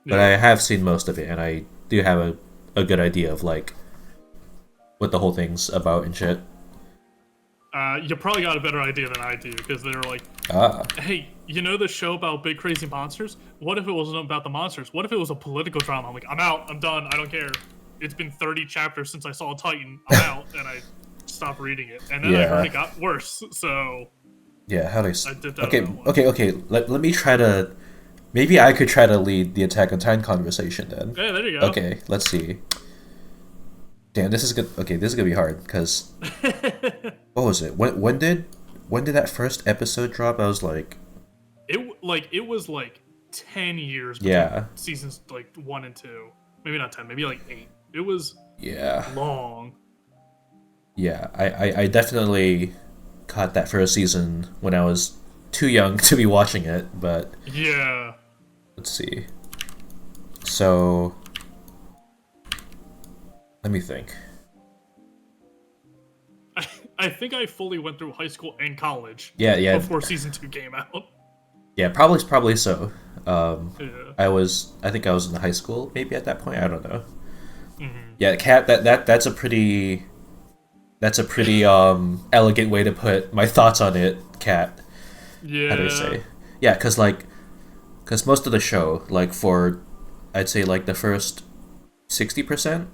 Speaker 1: But I have seen most of it, and I do have a good idea of like what the whole thing's about and shit.
Speaker 2: You probably got a better idea than I do, because they were like, hey, you know the show about big crazy monsters? What if it wasn't about the monsters? What if it was a political drama? I'm like, I'm out, I'm done, I don't care. It's been 30 chapters since I saw Titan, I'm out, and I stopped reading it. And then I heard it got worse, so...
Speaker 1: Yeah, how do
Speaker 2: I did that
Speaker 1: okay. Let me try to... Maybe I could try to lead the Attack on Titan conversation then.
Speaker 2: Yeah, there you go.
Speaker 1: Okay, let's see. Damn, this is good. Okay, this is gonna be hard because what was it? When did that first episode drop? I was like,
Speaker 2: it was like 10 years. Seasons like 1 and 2, maybe not 10, maybe like 8. It was long.
Speaker 1: Yeah, I definitely caught that first season when I was too young to be watching it, but
Speaker 2: yeah.
Speaker 1: Let's see. So let me think.
Speaker 2: I think I fully went through high school and college.
Speaker 1: Yeah.
Speaker 2: Before season 2 came out.
Speaker 1: Yeah, probably so.
Speaker 2: Yeah.
Speaker 1: I think I was in high school maybe at that point. I don't know.
Speaker 2: Mm-hmm.
Speaker 1: Yeah, cat. That's a pretty elegant way to put my thoughts on it, cat. How do I
Speaker 2: Yeah.
Speaker 1: say? Yeah, cause most of the show, like for, I'd say like the first 60%,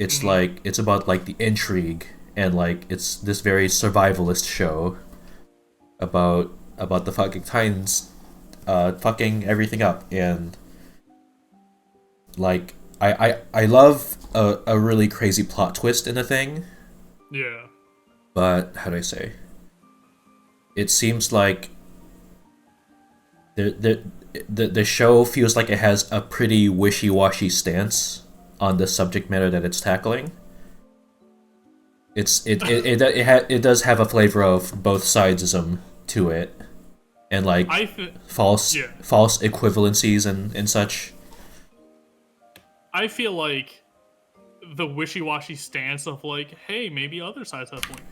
Speaker 1: it's
Speaker 2: Mm-hmm.
Speaker 1: like it's about like the intrigue and like it's this very survivalist show about the fucking Titans, fucking everything up and like I love a really crazy plot twist in a thing,
Speaker 2: Yeah.
Speaker 1: but how do I say? It seems like the show feels like it has a pretty wishy washy stance on the subject matter that it's tackling. It does have a flavor of both sidesism to it, and like
Speaker 2: I th-
Speaker 1: false
Speaker 2: yeah.
Speaker 1: false equivalencies and such.
Speaker 2: I feel like the wishy-washy stance of like, hey, maybe other sides have a point,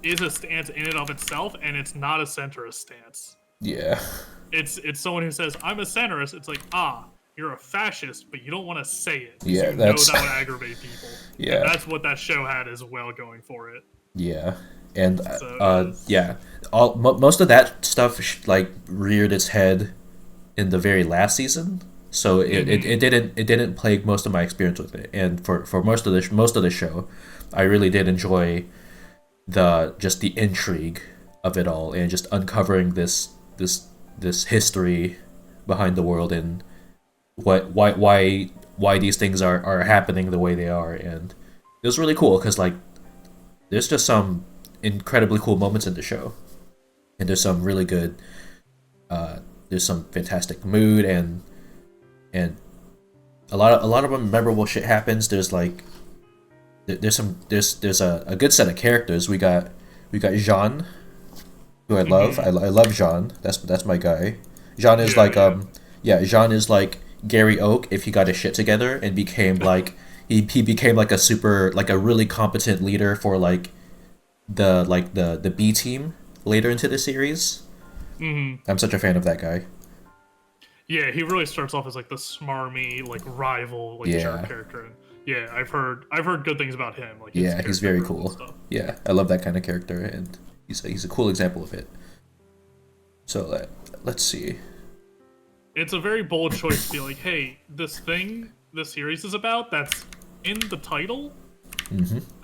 Speaker 2: is a stance in and of itself, and it's not a centrist stance.
Speaker 1: Yeah,
Speaker 2: It's someone who says, I'm a centrist. It's like, you're a fascist, but you don't want to say it because
Speaker 1: yeah,
Speaker 2: you know
Speaker 1: that's
Speaker 2: that would aggravate people. And
Speaker 1: yeah,
Speaker 2: that's what that show had as well going for it.
Speaker 1: yeah, and
Speaker 2: So it's,
Speaker 1: yeah, most of that stuff like reared its head in the very last season. So it didn't plague most of my experience with it, and for most of the show, I really did enjoy the just the intrigue of it all and just uncovering this history behind the world and why these things are happening the way they are, and it was really cool because like there's just some incredibly cool moments in the show, and there's some really good there's some fantastic mood and a lot of memorable shit happens. There's like there's a good set of characters. We got Jean, who I love. I love Jean. That's my guy. Jean is
Speaker 2: Yeah,
Speaker 1: like
Speaker 2: yeah.
Speaker 1: Jean is like Gary Oak if he got his shit together and became like he became like a super like a really competent leader for like the B team later into the series. I'm such a fan of that guy.
Speaker 2: Yeah, he really starts off as like the smarmy, like rival, like
Speaker 1: Yeah.
Speaker 2: jerk character. And yeah, I've heard good things about him. Like his
Speaker 1: Yeah, he's
Speaker 2: character
Speaker 1: very
Speaker 2: growth and
Speaker 1: cool.
Speaker 2: stuff.
Speaker 1: Yeah, I love that kind of character, and he's a cool example of it. So let's see.
Speaker 2: It's a very bold choice to be like, hey, this thing this series is about that's in the title.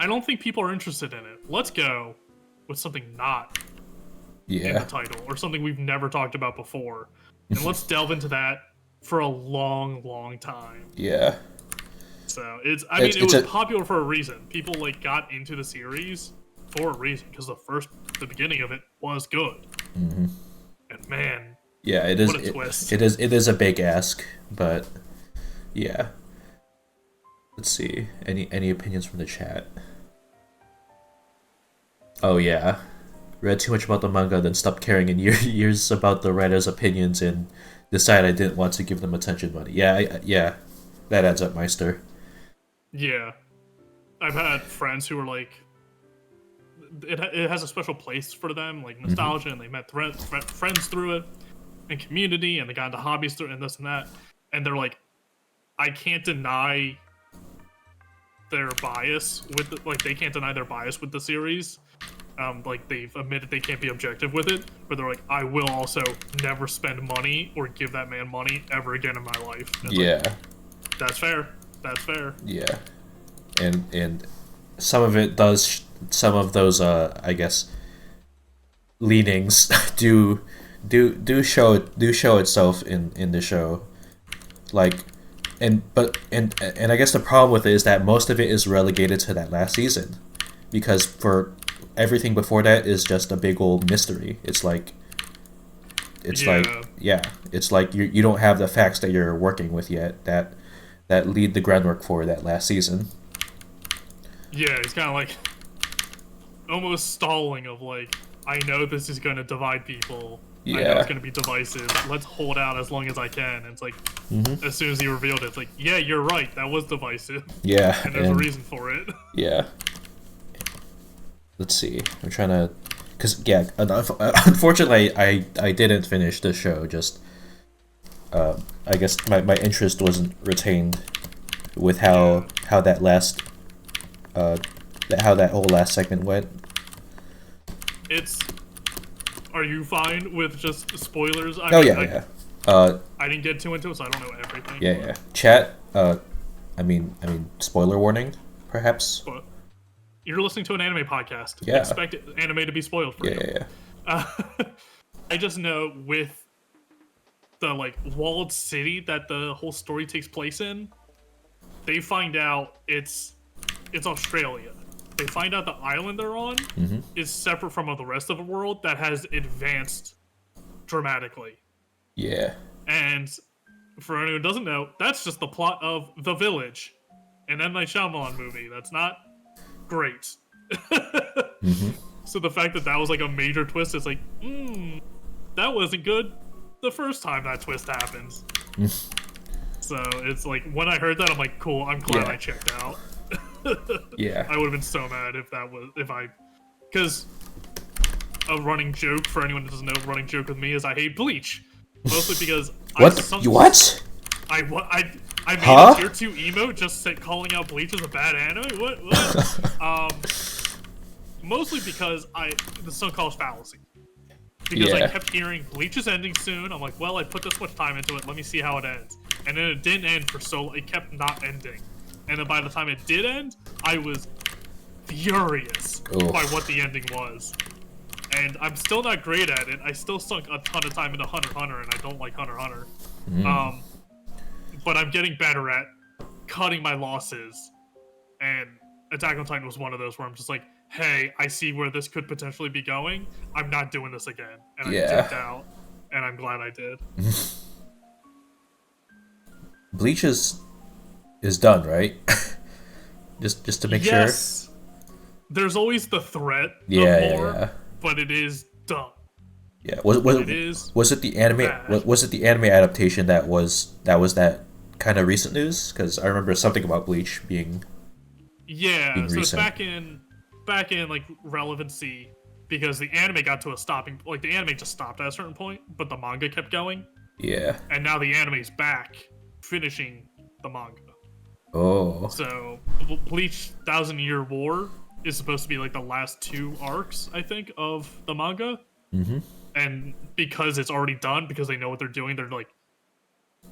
Speaker 2: I don't think people are interested in it. Let's go with something not in the
Speaker 1: Yeah,
Speaker 2: title or something we've never talked about before, and let's delve into that for a long, long time.
Speaker 1: yeah,
Speaker 2: So I mean, it
Speaker 1: it's
Speaker 2: was
Speaker 1: a
Speaker 2: popular for a reason. People like got into the series for a reason because the beginning of it was good. And man,
Speaker 1: yeah. It is
Speaker 2: what a twist!
Speaker 1: it is a big ask, but yeah. Let's see. Any opinions from the chat? Oh yeah, read too much about the manga, then stopped caring in years about the writer's opinions, and decided I didn't want to give them attention money. Yeah, yeah, that adds up, Meister.
Speaker 2: Yeah, I've had friends who were like, it has a special place for them, like nostalgia, and they met friends through it, and community, and they got into hobbies through it, and this and that, and they're like, I can't deny their bias with like they can't deny their bias with the series. Like they've admitted they can't be objective with it, but they're like, I will also never spend money or give that man money ever again in my life. And it's
Speaker 1: Yeah,
Speaker 2: like, that's fair. That's fair.
Speaker 1: yeah, and some of it does. Some of those, I guess, leanings do show itself in the show, like, and I guess the problem with it is that most of it is relegated to that last season, because for everything before that is just a big old mystery. It's like
Speaker 2: Yeah.
Speaker 1: yeah, it's like you don't have the facts that you're working with yet that lead the groundwork for that last season.
Speaker 2: Yeah, it's kind of like almost stalling of like, I know this is going to divide people. I know
Speaker 1: Yeah.
Speaker 2: it's going to be divisive. Let's hold out as long as I can. And it's like, as soon as he revealed it, it's like, yeah, you're right. That was divisive.
Speaker 1: Yeah,
Speaker 2: And there's a reason for it.
Speaker 1: yeah. let's see. I'm trying to, cause yeah, unfortunately, I didn't finish the show. Just I guess my interest wasn't retained with how that last how that whole last segment went.
Speaker 2: It's. Are you fine with just spoilers?
Speaker 1: Oh yeah.
Speaker 2: I didn't get too into it, so I don't know everything.
Speaker 1: Yeah. Chat. I mean, spoiler warning, perhaps.
Speaker 2: But you're listening to an anime podcast.
Speaker 1: Yeah.
Speaker 2: Expect anime to be spoiled for you.
Speaker 1: Yeah.
Speaker 2: I just know with the like walled city that the whole story takes place in, they find out it's Australia. They find out the island they're on is separate from the rest of the world that has advanced dramatically.
Speaker 1: Yeah.
Speaker 2: And for anyone who doesn't know, that's just the plot of The Village, an M. Night Shyamalan movie. That's not great. So the fact that was like a major twist is like, that wasn't good the first time that twist happens. So it's like, when I heard that, I'm like, cool, I'm glad I checked out.
Speaker 1: Yeah.
Speaker 2: I would have been so mad because a running joke for anyone who doesn't know, running joke with me is I hate Bleach. Mostly because
Speaker 1: what? What?
Speaker 2: I made a tier 2 emote just calling out Bleach as a bad anime? What? Mostly because the sunk cost fallacy. Because I kept hearing Bleach is ending soon. I'm like, well, I put this much time into it. Let me see how it ends. And then it didn't end it kept not ending. And then by the time it did end, I was furious by what the ending was. And I'm still not great at it. I still sunk a ton of time into Hunter x Hunter, and I don't like Hunter x Hunter. But I'm getting better at cutting my losses. And Attack on Titan was one of those where I'm just like, hey, I see where this could potentially be going. I'm not doing this again. And I dipped out, and I'm glad I did.
Speaker 1: Bleach is done, right? just to make sure.
Speaker 2: Yes. There's always the threat of more, but it is done.
Speaker 1: Yeah. Was it the anime? Was it the anime adaptation that was that kind of recent news? Because I remember something about Bleach being.
Speaker 2: Yeah.
Speaker 1: Being
Speaker 2: so
Speaker 1: recent.
Speaker 2: It's back in like relevancy because the anime got to a stopping. Like the anime just stopped at a certain point, but the manga kept going.
Speaker 1: Yeah.
Speaker 2: And now the anime's back, finishing the manga.
Speaker 1: Oh.
Speaker 2: So Bleach 1,000-Year War is supposed to be like the last 2 arcs, I think, of the manga. And because it's already done, because they know what they're doing, they're like,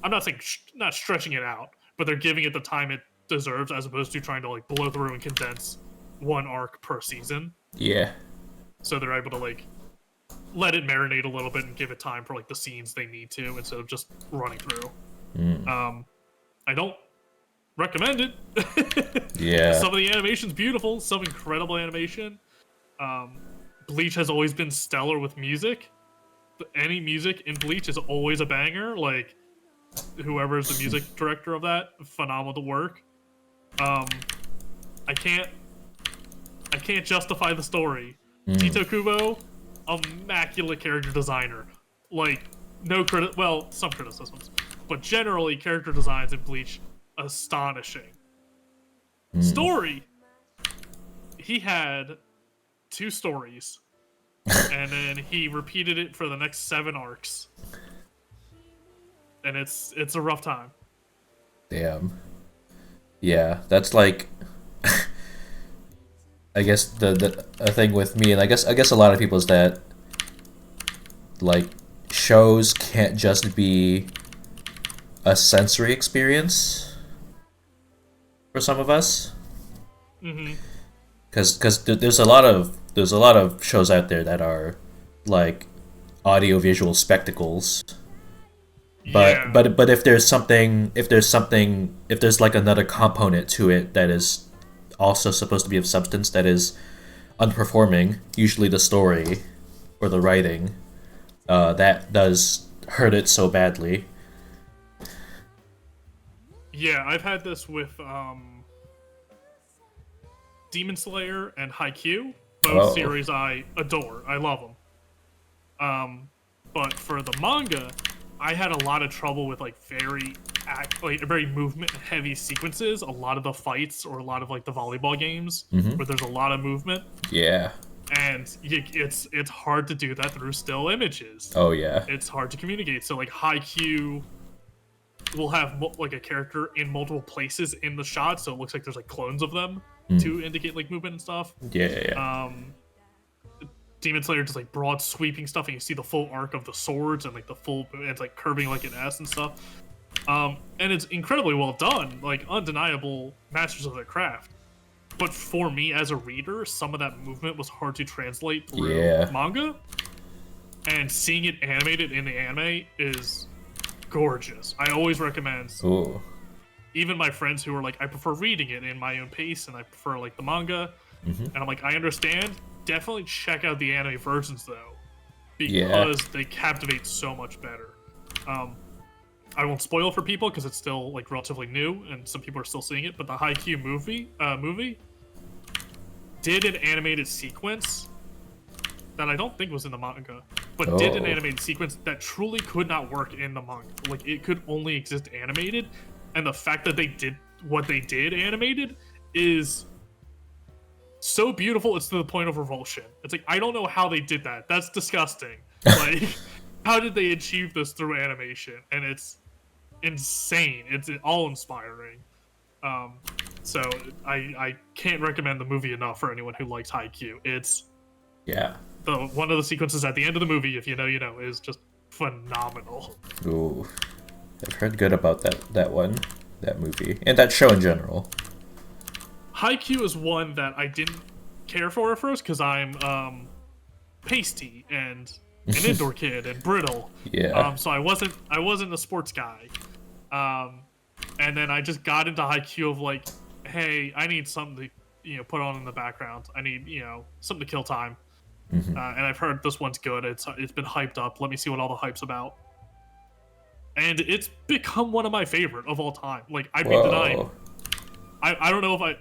Speaker 2: I'm not saying not stretching it out, but they're giving it the time it deserves, as opposed to trying to like blow through and condense 1 arc per season.
Speaker 1: Yeah.
Speaker 2: So they're able to like let it marinate a little bit and give it time for like the scenes they need to, instead of just running through. I don't recommend it.
Speaker 1: Yeah.
Speaker 2: Some of the animation's beautiful, some incredible animation. Bleach has always been stellar with music. Any music in Bleach is always a banger. Like, whoever's the music director of that, phenomenal work. I can't justify the story. Tito Kubo, immaculate character designer. Like, some criticisms, but generally character designs in Bleach astonishing. Story, he had 2 stories, and then he repeated it for the next 7 arcs, and it's a rough time.
Speaker 1: Damn. Yeah, that's like. I guess the thing with me, and I guess a lot of people, is that like shows can't just be a sensory experience for some of us. Because there's a lot of shows out there that are like audiovisual spectacles. But if there's like another component to it that is also supposed to be of substance, that is underperforming, usually the story or the writing, that does hurt it so badly.
Speaker 2: Yeah, I've had this with Demon Slayer and Haikyuu, both series I adore. I love them. But for the manga, I had a lot of trouble with like very very movement heavy sequences. A lot of the fights or a lot of like the volleyball games
Speaker 1: Mm-hmm.
Speaker 2: where there's a lot of movement,
Speaker 1: Yeah.
Speaker 2: and it's hard to do that through still images.
Speaker 1: Oh yeah.
Speaker 2: It's hard to communicate. So like Haikyuu will have like a character in multiple places in the shot, so it looks like there's like clones of them to indicate like movement and stuff.
Speaker 1: Yeah. Yeah.
Speaker 2: Demon Slayer just like broad sweeping stuff, and you see the full arc of the swords and like the full, it's like curving like an S and stuff. And it's incredibly well done, like undeniable masters of their craft. But for me as a reader, some of that movement was hard to translate through manga, and seeing it animated in the anime is gorgeous. I always recommend.
Speaker 1: Ooh.
Speaker 2: Even my friends who are like, I prefer reading it in my own pace, and I prefer like the manga, and I'm like, I understand. Definitely check out the anime versions though, because they captivate so much better. I won't spoil for people because it's still like relatively new and some people are still seeing it. But the Haikyuu movie did an animated sequence that I don't think was in the manga, but did an animated sequence that truly could not work in the manga. Like it could only exist animated, and the fact that they did what they did animated is so beautiful, it's to the point of revulsion. It's like, I don't know how they did that. That's disgusting. Like, how did they achieve this through animation? And it's insane. It's all inspiring. So I can't recommend the movie enough for anyone who likes Haikyuu. It's one of the sequences at the end of the movie, if you know, you know, is just phenomenal.
Speaker 1: Ooh, I've heard good about that movie, and that show in general.
Speaker 2: Haikyuu is one that I didn't care for at first because I'm pasty and an indoor kid and brittle.
Speaker 1: Yeah.
Speaker 2: So I wasn't a sports guy. And then I just got into Haikyuu of like, hey, I need something to put on in the background. I need something to kill time. And I've heard this one's good. It's been hyped up. Let me see what all the hype's about. And it's become one of my favorite of all time. Like I'd be denying. I don't know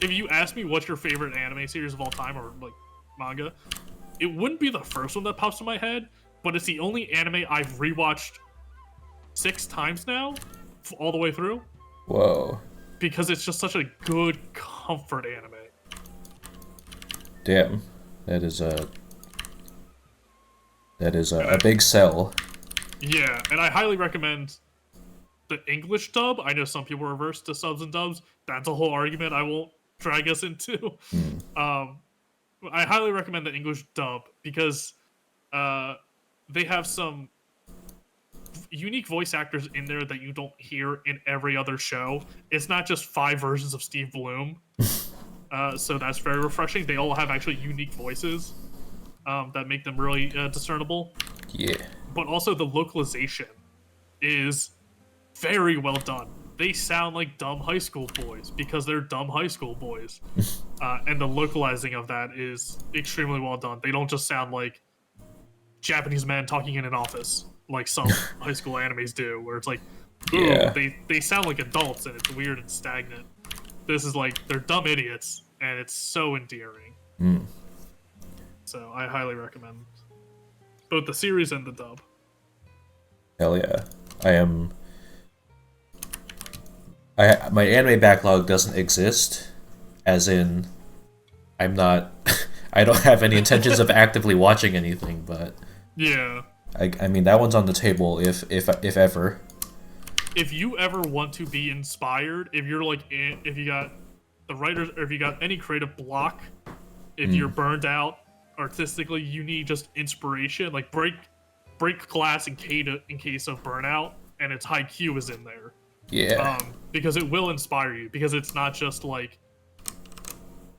Speaker 2: if you ask me what's your favorite anime series of all time or like manga, it wouldn't be the first one that pops in my head, but it's the only anime I've rewatched 6 times now, all the way through.
Speaker 1: Whoa.
Speaker 2: Because it's just such a good comfort anime.
Speaker 1: Damn. That is a big sell.
Speaker 2: Yeah, and I highly recommend the English dub. I know some people are averse to subs and dubs. That's a whole argument I won't drag us into. I highly recommend the English dub because they have some unique voice actors in there that you don't hear in every other show. It's not just 5 versions of Steve Bloom. So that's very refreshing. They all have actually unique voices that make them really discernible.
Speaker 1: Yeah.
Speaker 2: But also the localization is very well done. They sound like dumb high school boys because they're dumb high school boys. And the localizing of that is extremely well done. They don't just sound like Japanese men talking in an office like some high school animes do, where it's like, ooh, they sound like adults and it's weird and stagnant. This is like, they're dumb idiots, and it's so endearing. So I highly recommend both the series and the dub.
Speaker 1: Hell yeah. My anime backlog doesn't exist, as in, I'm not, I don't have any intentions of actively watching anything, but
Speaker 2: yeah.
Speaker 1: I mean, that one's on the table if ever.
Speaker 2: If you ever want to be inspired, if you're like, if you got the writers, or if you got any creative block, if you're burned out artistically, you need just inspiration. Like break glass in case of burnout, and it's Haikyuu is in there.
Speaker 1: Yeah.
Speaker 2: Because it will inspire you. Because it's not just like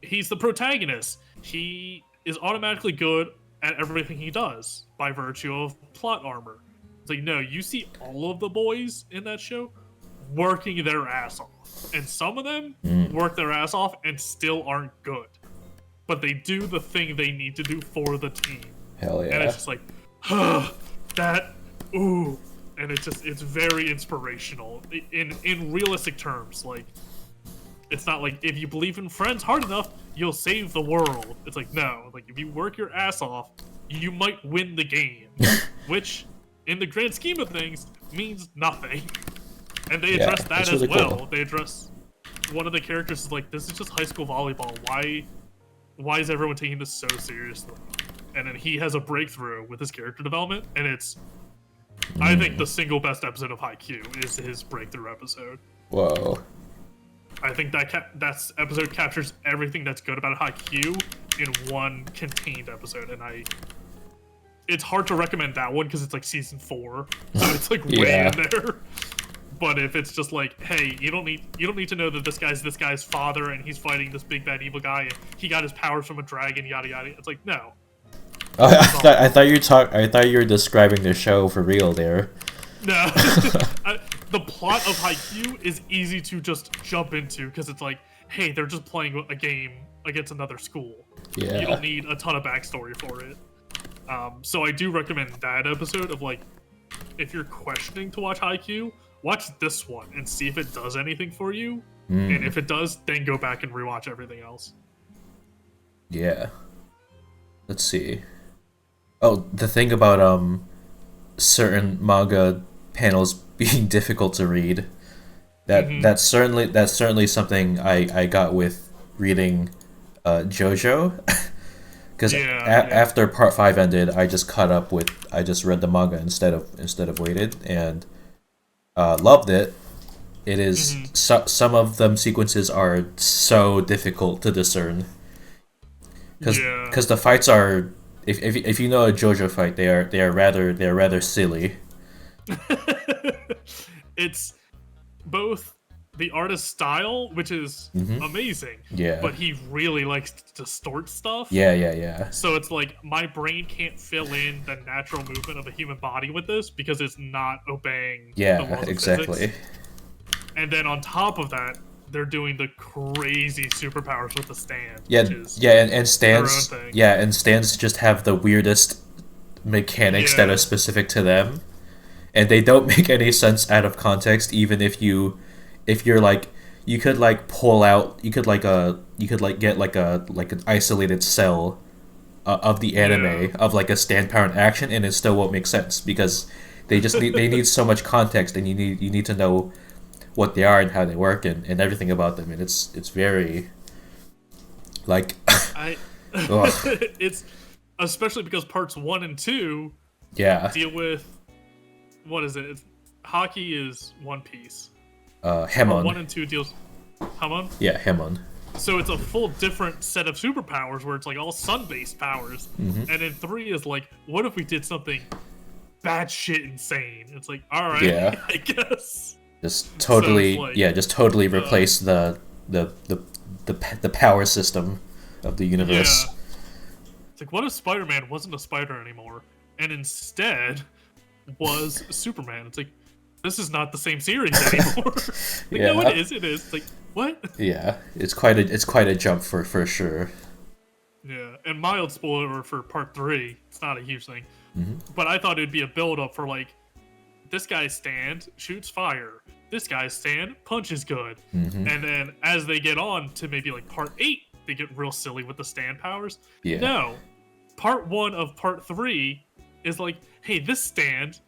Speaker 2: he's the protagonist. He is automatically good at everything he does by virtue of plot armor. It's like, no, you see all of the boys in that show working their ass off. And some of them work their ass off and still aren't good. But they do the thing they need to do for the team.
Speaker 1: Hell yeah.
Speaker 2: And it's just like, ooh. And it's very inspirational. In realistic terms, like, it's not like, if you believe in friends hard enough, you'll save the world. It's like, no. Like, if you work your ass off, you might win the game. Which, in the grand scheme of things, means nothing. And they
Speaker 1: Yeah,
Speaker 2: address that
Speaker 1: that's
Speaker 2: as
Speaker 1: really
Speaker 2: well.
Speaker 1: cool.
Speaker 2: They address one of the characters is like, this is just high school volleyball. Why is everyone taking this so seriously? And then he has a breakthrough with his character development, and it's, I think, the single best episode of Haikyuu is his breakthrough episode.
Speaker 1: Whoa.
Speaker 2: I think that episode captures everything that's good about Haikyuu in one contained episode, and it's hard to recommend that one because it's like season 4, so it's like way
Speaker 1: Yeah.
Speaker 2: in there. But if it's just like, hey, you don't need to know that this guy's father and he's fighting this big bad evil guy and he got his powers from a dragon, yada yada. It's like, no.
Speaker 1: Oh, I thought you were describing the show for real there.
Speaker 2: No. The plot of Haikyuu is easy to just jump into because it's like, hey, they're just playing a game against another school.
Speaker 1: Yeah.
Speaker 2: You don't need a ton of backstory for it. So I do recommend that episode of like, if you're questioning to watch Haikyuu, watch this one and see if it does anything for you. And if it does, then go back and rewatch everything else.
Speaker 1: Yeah. Let's see. Oh, the thing about certain manga panels being difficult to read. That's certainly something I got with reading JoJo. Because after part 5 ended, I just read the manga instead of waited, and loved it. It is some of them sequences are so difficult to discern because the fights are, if you know a JoJo fight, they are rather silly.
Speaker 2: It's both the artist's style, which is amazing, but he really likes to distort stuff.
Speaker 1: Yeah.
Speaker 2: So it's like, my brain can't fill in the natural movement of a human body with this because it's not obeying the laws of
Speaker 1: exactly.
Speaker 2: physics. And then on top of that, they're doing the crazy superpowers with the stand. Which is
Speaker 1: and stands.
Speaker 2: their own thing.
Speaker 1: Yeah, and stands just have the weirdest mechanics that are specific to them, and they don't make any sense out of context. Even if you're like, you could like pull out, you could get like an isolated cell of the anime of like a stand power in action, and it still won't make sense because they need so much context, and you need to know what they are and how they work and everything about them, and it's very like
Speaker 2: it's especially because parts 1 and 2 deal with, what is it? Hockey is One Piece.
Speaker 1: Hemon.
Speaker 2: 1 and 2 deals Hamon?
Speaker 1: Yeah, Hemon.
Speaker 2: So it's a full different set of superpowers where it's like all sun-based powers, and then 3 is like, what if we did something batshit insane? It's like, all right, I guess.
Speaker 1: Just totally,
Speaker 2: so
Speaker 1: just totally replace the power system of the universe.
Speaker 2: Yeah. It's like, what if Spider-Man wasn't a spider anymore, and instead was Superman? It's like, this is not the same series anymore. No, it is. It's like, what?
Speaker 1: Yeah, it's quite a jump for sure.
Speaker 2: Yeah, and mild spoiler for part 3. It's not a huge thing, but I thought it'd be a build-up for like, this guy's stand shoots fire. This guy's stand punches good. And then as they get on to maybe like part 8, they get real silly with the stand powers.
Speaker 1: Yeah.
Speaker 2: No, part 1 of part 3 is like, hey, this stand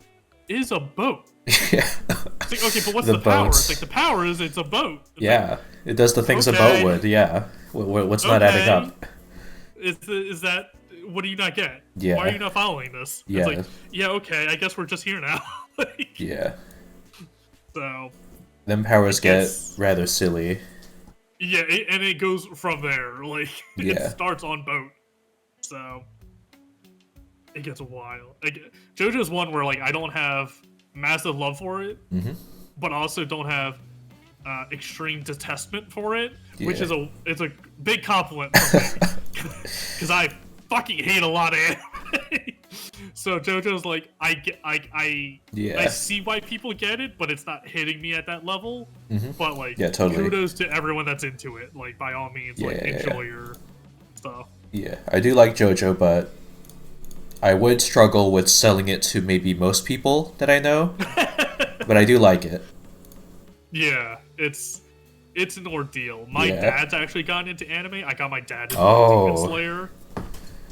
Speaker 2: is a boat. It's like, okay, but what's the power? It's like, the power is it's a boat. It's
Speaker 1: it does the things a boat would. Yeah, what's not adding up?
Speaker 2: Is that, what do you not get?
Speaker 1: Yeah.
Speaker 2: Why are you not following this?
Speaker 1: Yeah.
Speaker 2: It's like, okay, I guess we're just here now. So
Speaker 1: them powers get rather silly.
Speaker 2: Yeah, and it goes from there. Like, it starts on boat, so it gets wild. Like, JoJo's one where like I don't have massive love for it, but also don't have extreme detestment for it, which is it's a big compliment for me because I fucking hate a lot of anime. So JoJo's like, I see why people get it, but it's not hitting me at that level. But like,
Speaker 1: totally.
Speaker 2: Kudos to everyone that's into it. Like, by all means, enjoy your stuff.
Speaker 1: Yeah, I do like JoJo, but I would struggle with selling it to maybe most people that I know. But I do like it.
Speaker 2: Yeah, it's an ordeal. My dad's actually gotten into anime. I got my dad into Demon Slayer,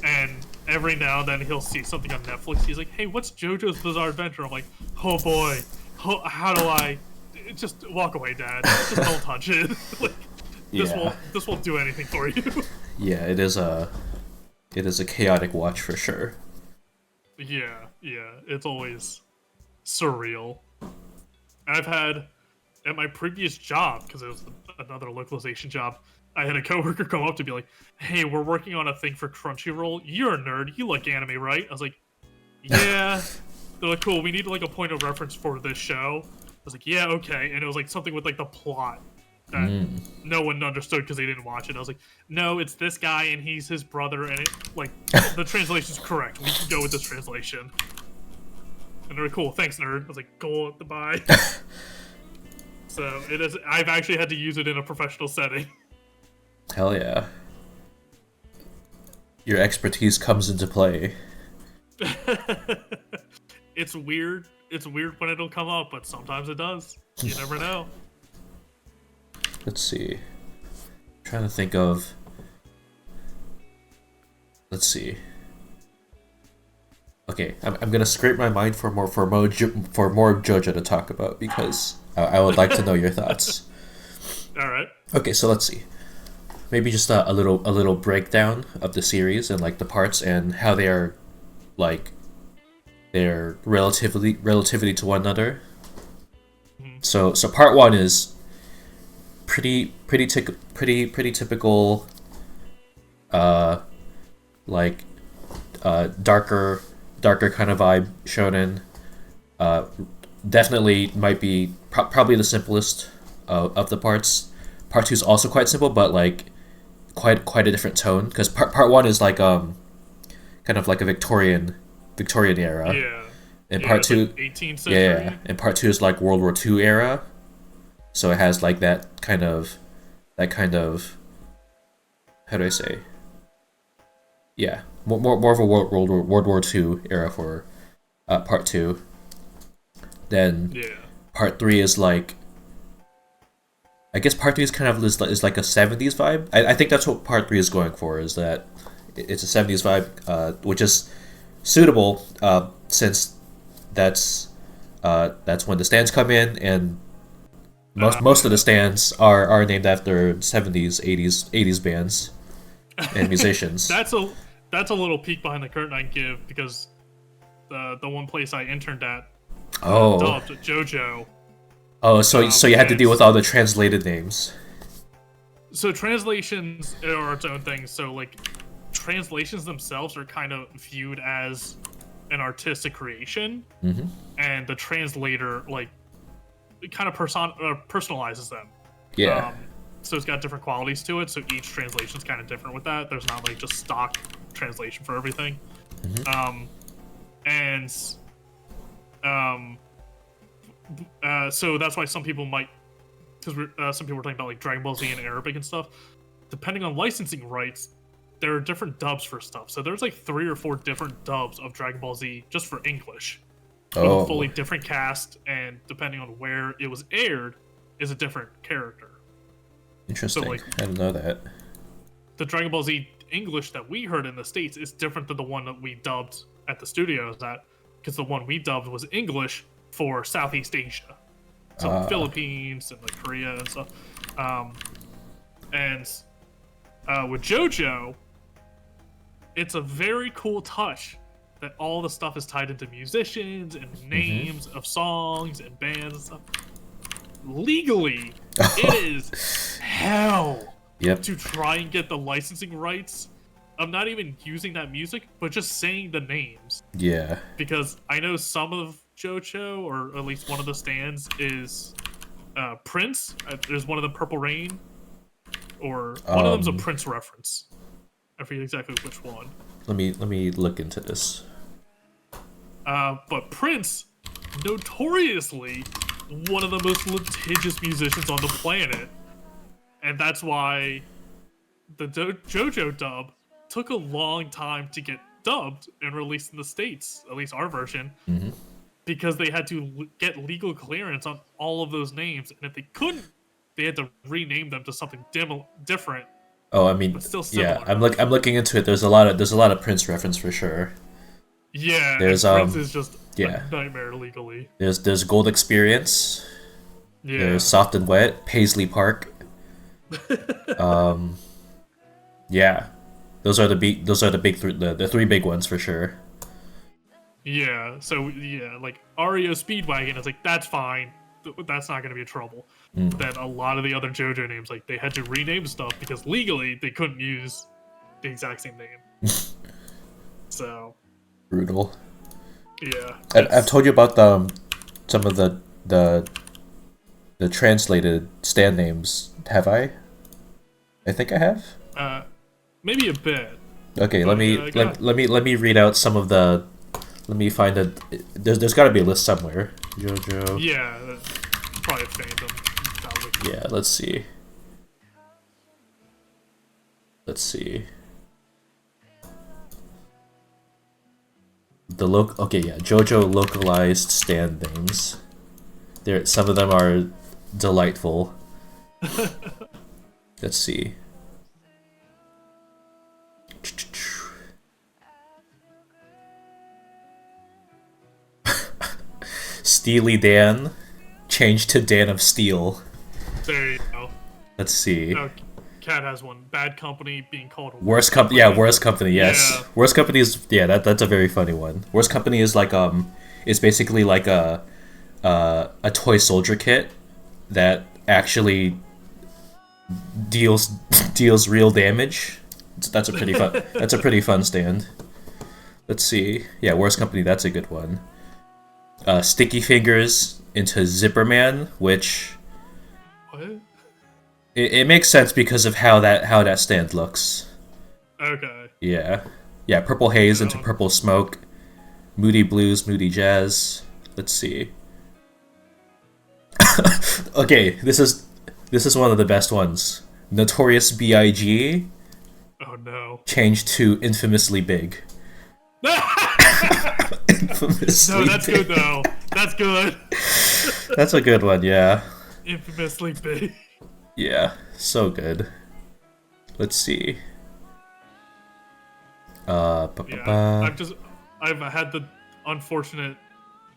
Speaker 2: and every now and then he'll see something on Netflix. He's like, "Hey, what's JoJo's Bizarre Adventure?" I'm like, "Oh boy, how do I just walk away, Dad. Just don't touch it. Like,
Speaker 1: Yeah.
Speaker 2: this won't do anything for you.
Speaker 1: Yeah, it is a chaotic watch for sure.
Speaker 2: Yeah, it's always surreal. I've had at my previous job, because it was another localization job, I had a coworker come up to be like, "Hey, we're working on a thing for Crunchyroll. You're a nerd. You like anime, right?" I was like, "Yeah." They're like, "Cool. We need like a point of reference for this show." I was like, "Yeah, okay." And it was like something with like the plot that no one understood because they didn't watch it. I was like, "No, it's this guy and he's his brother, and it like the translation's correct. We can go with this translation." And they're like, "Cool, thanks, nerd." I was like, "Cool, goodbye." So it is. I've actually had to use it in a professional setting.
Speaker 1: Hell yeah. Your expertise comes into play.
Speaker 2: It's weird. It's weird when it'll come up, but sometimes it does. You never know.
Speaker 1: Let's see. Trying to think of. Let's see. Okay, I'm gonna scrape my mind for more JoJo to talk about because I would like to know your thoughts.
Speaker 2: All right.
Speaker 1: Okay, so let's see. Maybe just a little breakdown of the series and like the parts and how they are, like, their relativity to one another. So part one is pretty typical, like, darker kind of vibe shonen. Definitely might be probably the simplest of the parts. Part two is also quite simple, but like quite a different tone because part one is like kind of like a Victorian era.
Speaker 2: Yeah.
Speaker 1: And
Speaker 2: Yeah,
Speaker 1: part
Speaker 2: it's
Speaker 1: two,
Speaker 2: like 18th century.
Speaker 1: yeah, and part two is like World War II era. So it has like that kind of how do I say? Yeah, more of a World War II era for part two. Then
Speaker 2: Yeah.
Speaker 1: part three is like, I guess part three is kind of is like a 70s vibe. I think that's what part three is going for, is that it's a 70s vibe, which is suitable since that's when the stands come in, and most of the stands are named after 70s, 80s bands and musicians.
Speaker 2: That's a little peek behind the curtain I give because the one place I interned at dubbed JoJo.
Speaker 1: Oh, so you had to deal with all the translated names.
Speaker 2: So translations are its own thing. So like translations themselves are kind of viewed as an artistic creation, and the translator like kind of personalizes them.
Speaker 1: Yeah.
Speaker 2: So it's got different qualities to it. So each translation is kind of different with that. There's not like just stock translation for everything. So that's why some people might, because some people were talking about like Dragon Ball Z in Arabic and stuff. Depending on licensing rights, there are different dubs for stuff. So there's like 3 or 4 different dubs of Dragon Ball Z just for English. With a fully different cast, and depending on where it was aired, is a different character.
Speaker 1: Interesting.
Speaker 2: So, like,
Speaker 1: I didn't know that.
Speaker 2: The Dragon Ball Z English that we heard in the States is different than the one that we dubbed at the studios, because the one we dubbed was English for Southeast Asia. So the Philippines and like Korea and stuff. With JoJo, it's a very cool touch that all the stuff is tied into musicians and names of songs and bands and stuff. Legally, it is hell to try and get the licensing rights of not even using that music, but just saying the names.
Speaker 1: Yeah.
Speaker 2: Because I know some of JoJo, or at least one of the stands, is Prince. There's one of them, Purple Rain, or one of them's a Prince reference. I forget exactly which one.
Speaker 1: Let me look into this.
Speaker 2: But Prince, notoriously one of the most litigious musicians on the planet, and that's why the JoJo dub took a long time to get dubbed and released in the States, at least our version, because they had to get legal clearance on all of those names, and if they couldn't, they had to rename them to something different.
Speaker 1: Oh, I mean,
Speaker 2: but still similar.
Speaker 1: Yeah, I'm looking into it. There's a lot of Prince reference for sure.
Speaker 2: Yeah,
Speaker 1: there's
Speaker 2: Prince is just a nightmare legally.
Speaker 1: There's Gold Experience. There's
Speaker 2: Yeah.
Speaker 1: Soft and Wet, Paisley Park. Yeah, those are the the three big ones for sure.
Speaker 2: Yeah. So yeah, like REO Speedwagon is like that's fine. That's not gonna be a trouble. But then a lot of the other JoJo names, like they had to rename stuff because legally they couldn't use the exact same name. So
Speaker 1: Brutal.
Speaker 2: yeah,
Speaker 1: I've
Speaker 2: it's
Speaker 1: told you about some of the translated stand names. Have I? I think I have.
Speaker 2: uh maybe a bit,
Speaker 1: Okay,
Speaker 2: but God,
Speaker 1: let me read out some of the. Let me find a. There's got to be a list somewhere. JoJo.
Speaker 2: yeah, probably a fandom. Probably.
Speaker 1: Yeah, let's see. Let's see. Okay, yeah, JoJo localized stand names. There, some of them are delightful. Let's see. Steely Dan, changed to Dan of Steel.
Speaker 2: There you go.
Speaker 1: Let's see.
Speaker 2: Oh, Cat has one. Bad Company being called
Speaker 1: Worst company, yeah, worst company, yes.
Speaker 2: Yeah.
Speaker 1: Worst company is that's a very funny one. Worst company is like is basically like a toy soldier kit that actually deals deals real damage. That's a pretty fun. That's a pretty fun stand. Let's see. Yeah, worst company. That's a good one. Sticky Fingers into Zipperman, which
Speaker 2: What?
Speaker 1: it makes sense because of how that stand looks.
Speaker 2: Okay.
Speaker 1: Yeah, yeah. Purple Haze
Speaker 2: Yeah,
Speaker 1: into Purple Smoke. Moody Blues, Moody Jazz. Let's see. Okay, this is one of the best ones. Notorious B.I.G.
Speaker 2: Oh no.
Speaker 1: changed to Infamously Big.
Speaker 2: No,
Speaker 1: Infamously
Speaker 2: that's
Speaker 1: Big.
Speaker 2: good though. That's good.
Speaker 1: That's a good one, yeah.
Speaker 2: Infamously big.
Speaker 1: Yeah, so good. Let's see. Ba, ba,
Speaker 2: Yeah,
Speaker 1: ba.
Speaker 2: I've had the unfortunate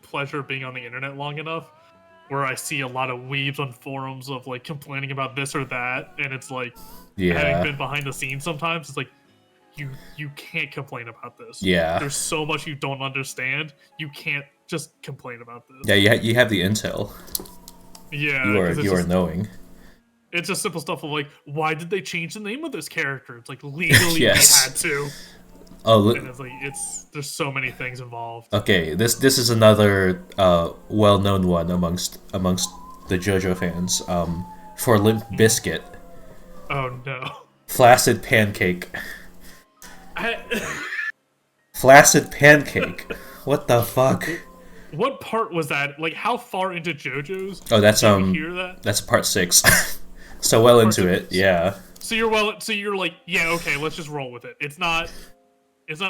Speaker 2: pleasure of being on the internet long enough where I see a lot of weebs on forums of like complaining about this or that, and it's like having
Speaker 1: Yeah,
Speaker 2: been behind the scenes sometimes, it's like you can't complain about this.
Speaker 1: yeah,
Speaker 2: There's so much you don't understand. You can't just complain about
Speaker 1: yeah.
Speaker 2: this.
Speaker 1: You have the intel.
Speaker 2: Yeah, because
Speaker 1: You are knowing.
Speaker 2: it's just simple stuff of like, why did they change the name of this character? It's like legally we
Speaker 1: Yes.
Speaker 2: had to,
Speaker 1: Oh,
Speaker 2: and it's like there's so many things involved.
Speaker 1: okay. This is another well-known one amongst the JoJo fans. For Limp Biscuit,
Speaker 2: Oh no.
Speaker 1: Flaccid Pancake.
Speaker 2: I,
Speaker 1: Flaccid Pancake. What the fuck?
Speaker 2: what part was that? Like, how far into JoJo's
Speaker 1: Oh, that's
Speaker 2: did we hear that?
Speaker 1: that's part 6. So well
Speaker 2: Part
Speaker 1: into it,
Speaker 2: six.
Speaker 1: yeah.
Speaker 2: So you're like, yeah, okay, let's just roll with it. It's not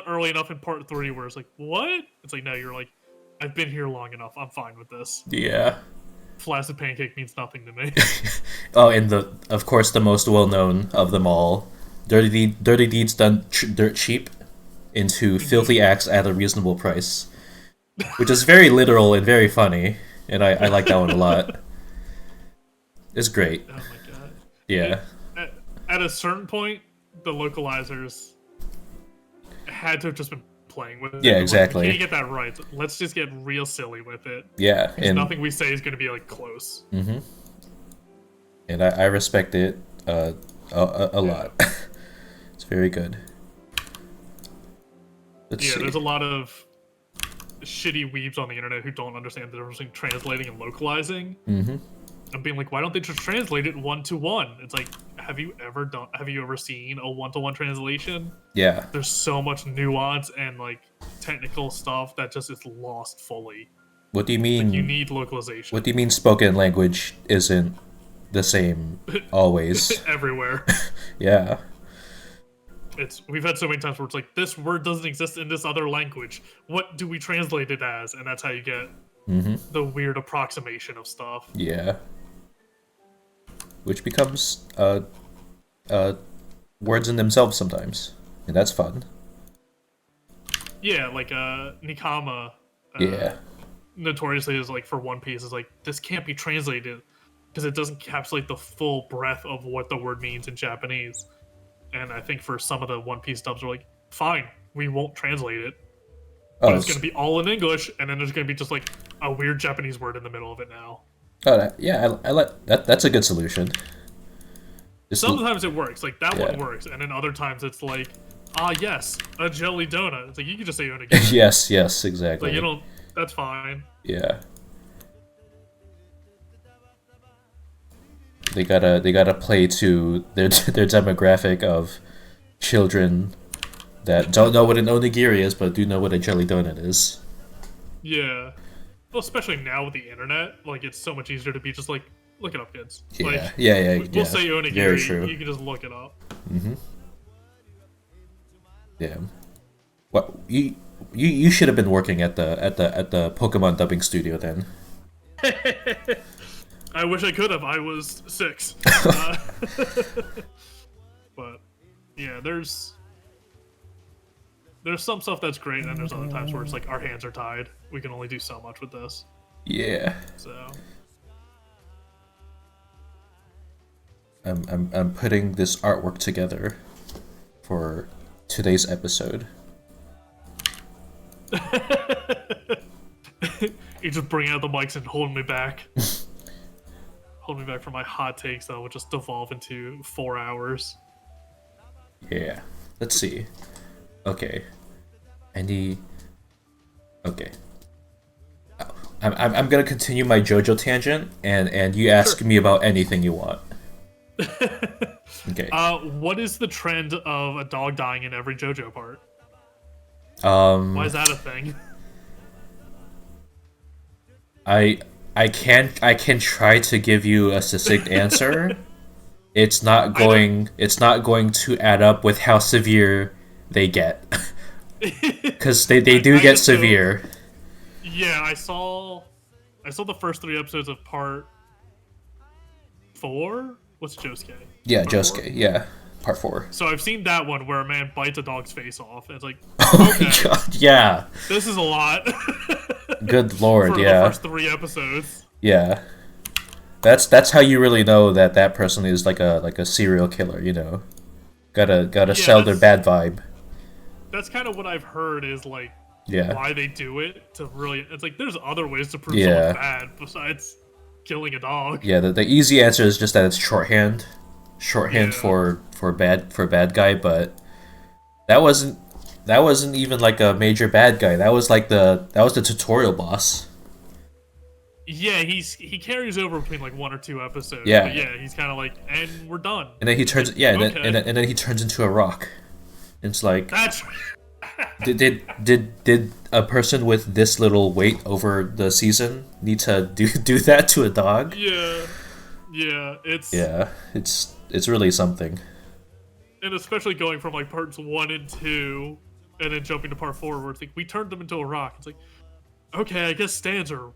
Speaker 2: early enough in part 3 where it's like, what? It's like, no, you're like, I've been here long enough. I'm fine with this.
Speaker 1: Yeah.
Speaker 2: Flaccid pancake means nothing to me.
Speaker 1: Oh, and of course the most well-known of them all, Dirty Deeds Done Dirt Cheap into Filthy Acts at a Reasonable Price, which is very literal and very funny, and I like that one a lot. It's great.
Speaker 2: Oh my god.
Speaker 1: Yeah.
Speaker 2: At a certain point, the localizers had to have just been playing with it.
Speaker 1: Yeah,
Speaker 2: Like,
Speaker 1: exactly.
Speaker 2: we can't get that right. Let's just get real silly with it.
Speaker 1: Yeah,
Speaker 2: Because
Speaker 1: and
Speaker 2: nothing we say is going to be like close.
Speaker 1: I respect it a lot. It's very good. Let's
Speaker 2: Yeah,
Speaker 1: see.
Speaker 2: there's a lot of shitty weebs on the internet who don't understand the difference between translating and localizing. And being like, why don't they just translate it 1-to-1? It's like, have you ever seen a 1-to-1 translation?
Speaker 1: Yeah.
Speaker 2: There's so much nuance and like technical stuff that just is lost fully.
Speaker 1: What do you mean?
Speaker 2: You need localization.
Speaker 1: What do you mean spoken language isn't the same always?
Speaker 2: Everywhere.
Speaker 1: Yeah.
Speaker 2: We've had so many times where it's like, this word doesn't exist in this other language. What do we translate it as? And that's how you get the weird approximation of stuff.
Speaker 1: Yeah. Which becomes words in themselves sometimes, and that's fun.
Speaker 2: Yeah, like Nikama
Speaker 1: Yeah.
Speaker 2: notoriously is like for One Piece is like, this can't be translated because it doesn't encapsulate the full breadth of what the word means in Japanese. And I think for some of the One Piece dubs are like, fine, we won't translate it, but
Speaker 1: Oh,
Speaker 2: it's going to be all in English, and then there's going to be just like a weird Japanese word in the middle of it now.
Speaker 1: yeah, I like that. That's a good solution.
Speaker 2: Sometimes it works, like that
Speaker 1: Yeah.
Speaker 2: one works, and then other times it's like, yes, a jelly donut. It's like you can just say onigiri.
Speaker 1: yes, exactly.
Speaker 2: Like you don't. That's fine.
Speaker 1: Yeah. They gotta play to their demographic of children that don't know what an onigiri is, but do know what a jelly donut is.
Speaker 2: Yeah. Well, especially now with the internet, like it's so much easier to be just like, look it up, kids.
Speaker 1: Yeah,
Speaker 2: Like,
Speaker 1: yeah.
Speaker 2: we'll say onigiri.
Speaker 1: Very true.
Speaker 2: You can just look it up.
Speaker 1: Yeah. What you should have been working at the Pokemon dubbing studio then.
Speaker 2: I wish I could have. I was 6. But yeah, there's some stuff that's great, and there's other times where it's like our hands are tied. We can only do so much with this.
Speaker 1: Yeah.
Speaker 2: So
Speaker 1: I'm putting this artwork together for today's episode.
Speaker 2: you just bring out the mics and hold me back. Hold me back from my hot takes that will just devolve into 4 hours.
Speaker 1: Yeah. Let's see. Okay. Okay. I'm gonna continue my JoJo tangent, and you ask me about anything you want. Okay.
Speaker 2: What is the trend of a dog dying in every JoJo part? Why is that a thing?
Speaker 1: I can try to give you a succinct answer. It's not going to add up with how severe they get. Because they do get severe.
Speaker 2: Yeah, I saw the first 3 episodes of part 4. What's Josuke?
Speaker 1: Yeah,
Speaker 2: Part
Speaker 1: Josuke.
Speaker 2: 4?
Speaker 1: Yeah, part 4.
Speaker 2: So I've seen that one where a man bites a dog's face off. And it's like,
Speaker 1: Oh
Speaker 2: okay,
Speaker 1: my god, yeah.
Speaker 2: this is a lot.
Speaker 1: Good lord,
Speaker 2: for
Speaker 1: yeah.
Speaker 2: the first 3 episodes.
Speaker 1: Yeah. That's how you really know that person is like a serial killer, you know. Gotta sell their bad vibe.
Speaker 2: That's kind of what I've heard is like
Speaker 1: Yeah.
Speaker 2: why they do it to really. It's like there's other ways to prove
Speaker 1: Yeah.
Speaker 2: someone's bad besides killing a dog.
Speaker 1: Yeah, the easy answer is just that it's shorthand. Shorthand
Speaker 2: Yeah.
Speaker 1: for bad guy, but that wasn't even like a major bad guy. That was the tutorial boss.
Speaker 2: Yeah, he carries over between like 1 or 2 episodes.
Speaker 1: Yeah.
Speaker 2: But yeah, he's kind of like, and we're done.
Speaker 1: And then he turns
Speaker 2: Like,
Speaker 1: yeah, and,
Speaker 2: okay.
Speaker 1: then he turns into a rock. It's like
Speaker 2: That's
Speaker 1: did a person with this little weight over the season need to do that to a dog?
Speaker 2: yeah, it's
Speaker 1: Yeah, it's really something.
Speaker 2: and especially going from like parts 1 and 2, and then jumping to part 4 where it's like we turned them into a rock. It's like, okay, I guess stands are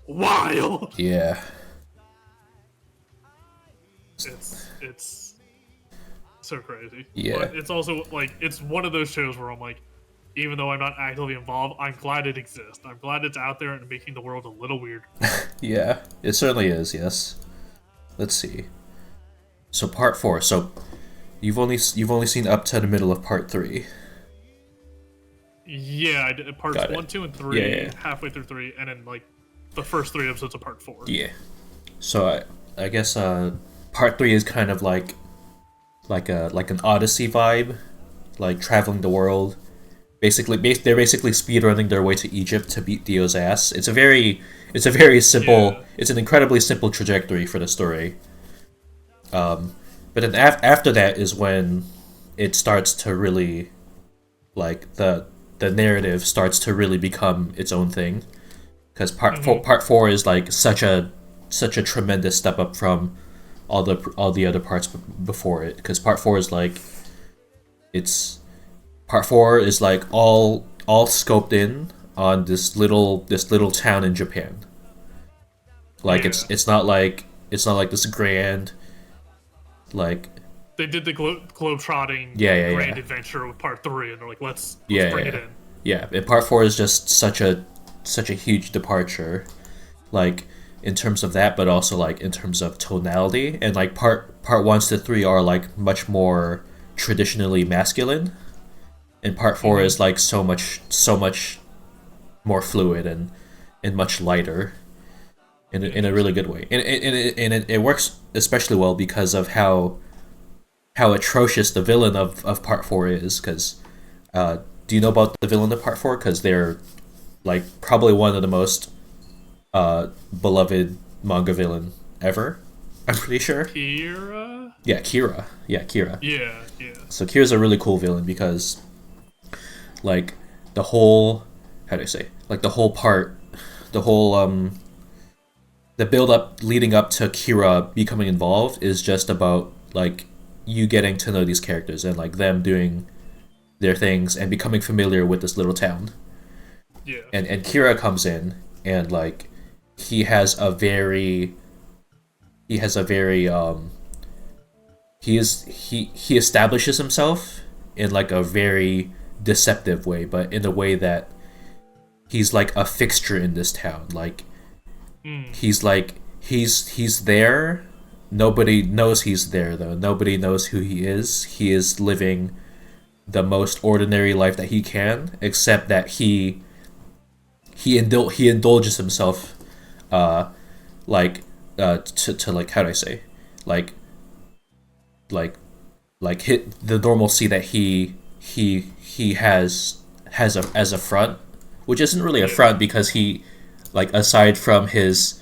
Speaker 2: wild.
Speaker 1: Yeah.
Speaker 2: It's so crazy.
Speaker 1: Yeah.
Speaker 2: But it's also like it's one of those shows where I'm like, even though I'm not actively involved, I'm glad it exists. I'm glad it's out there and making the world a little weird.
Speaker 1: Yeah, it certainly is. Yes. Let's see. So part 4. So you've only seen up to the middle of part 3.
Speaker 2: Yeah, I did parts
Speaker 1: Got it.
Speaker 2: 1, 2, and 3,
Speaker 1: Yeah.
Speaker 2: halfway through 3, and then like the first 3 episodes of part 4.
Speaker 1: Yeah. So I guess part 3 is kind of like an Odyssey vibe, like traveling the world. Basically, they're basically speedrunning their way to Egypt to beat Dio's ass. It's a very simple.
Speaker 2: Yeah.
Speaker 1: It's an incredibly simple trajectory for the story. But then after that is when it starts to really, like the narrative starts to really become its own thing. Because part 4 is like such a tremendous step up from all the other parts before it. Because part 4 is like all scoped in on this little town in Japan. Like
Speaker 2: Yeah.
Speaker 1: it's not like this grand, like
Speaker 2: They did the globe-trotting
Speaker 1: Yeah.
Speaker 2: grand adventure with part 3, and they're like, let's
Speaker 1: Yeah,
Speaker 2: bring
Speaker 1: yeah.
Speaker 2: it in.
Speaker 1: Yeah, and part 4 is just such a huge departure. Like in terms of that, but also like in terms of tonality. And like part ones to three are like much more traditionally masculine, and part four is like so much more fluid and much lighter in a really good way. And it works especially well because of how atrocious the villain of part four is. Because do you know about the villain of part four? Because they're like probably one of the most beloved manga villain ever. I'm pretty sure.
Speaker 2: Kira?
Speaker 1: Yeah, Kira. Yeah, Kira.
Speaker 2: Yeah, yeah.
Speaker 1: So Kira's a really cool villain because, like, the whole, how do I say, like the whole part, the whole the build up leading up to Kira becoming involved is just about like you getting to know these characters and like them doing their things and becoming familiar with this little town.
Speaker 2: Yeah.
Speaker 1: And Kira comes in and like he has a very he has a very he establishes himself in like a very deceptive way, but in a way that he's like a fixture in this town. Like he's like he's there. Nobody knows he's there though. Nobody knows who he is. He is living the most ordinary life that he can, except that he indulges himself to like, how do I say, like hit the normalcy that he has as a front, which isn't really a front because he, like, aside from his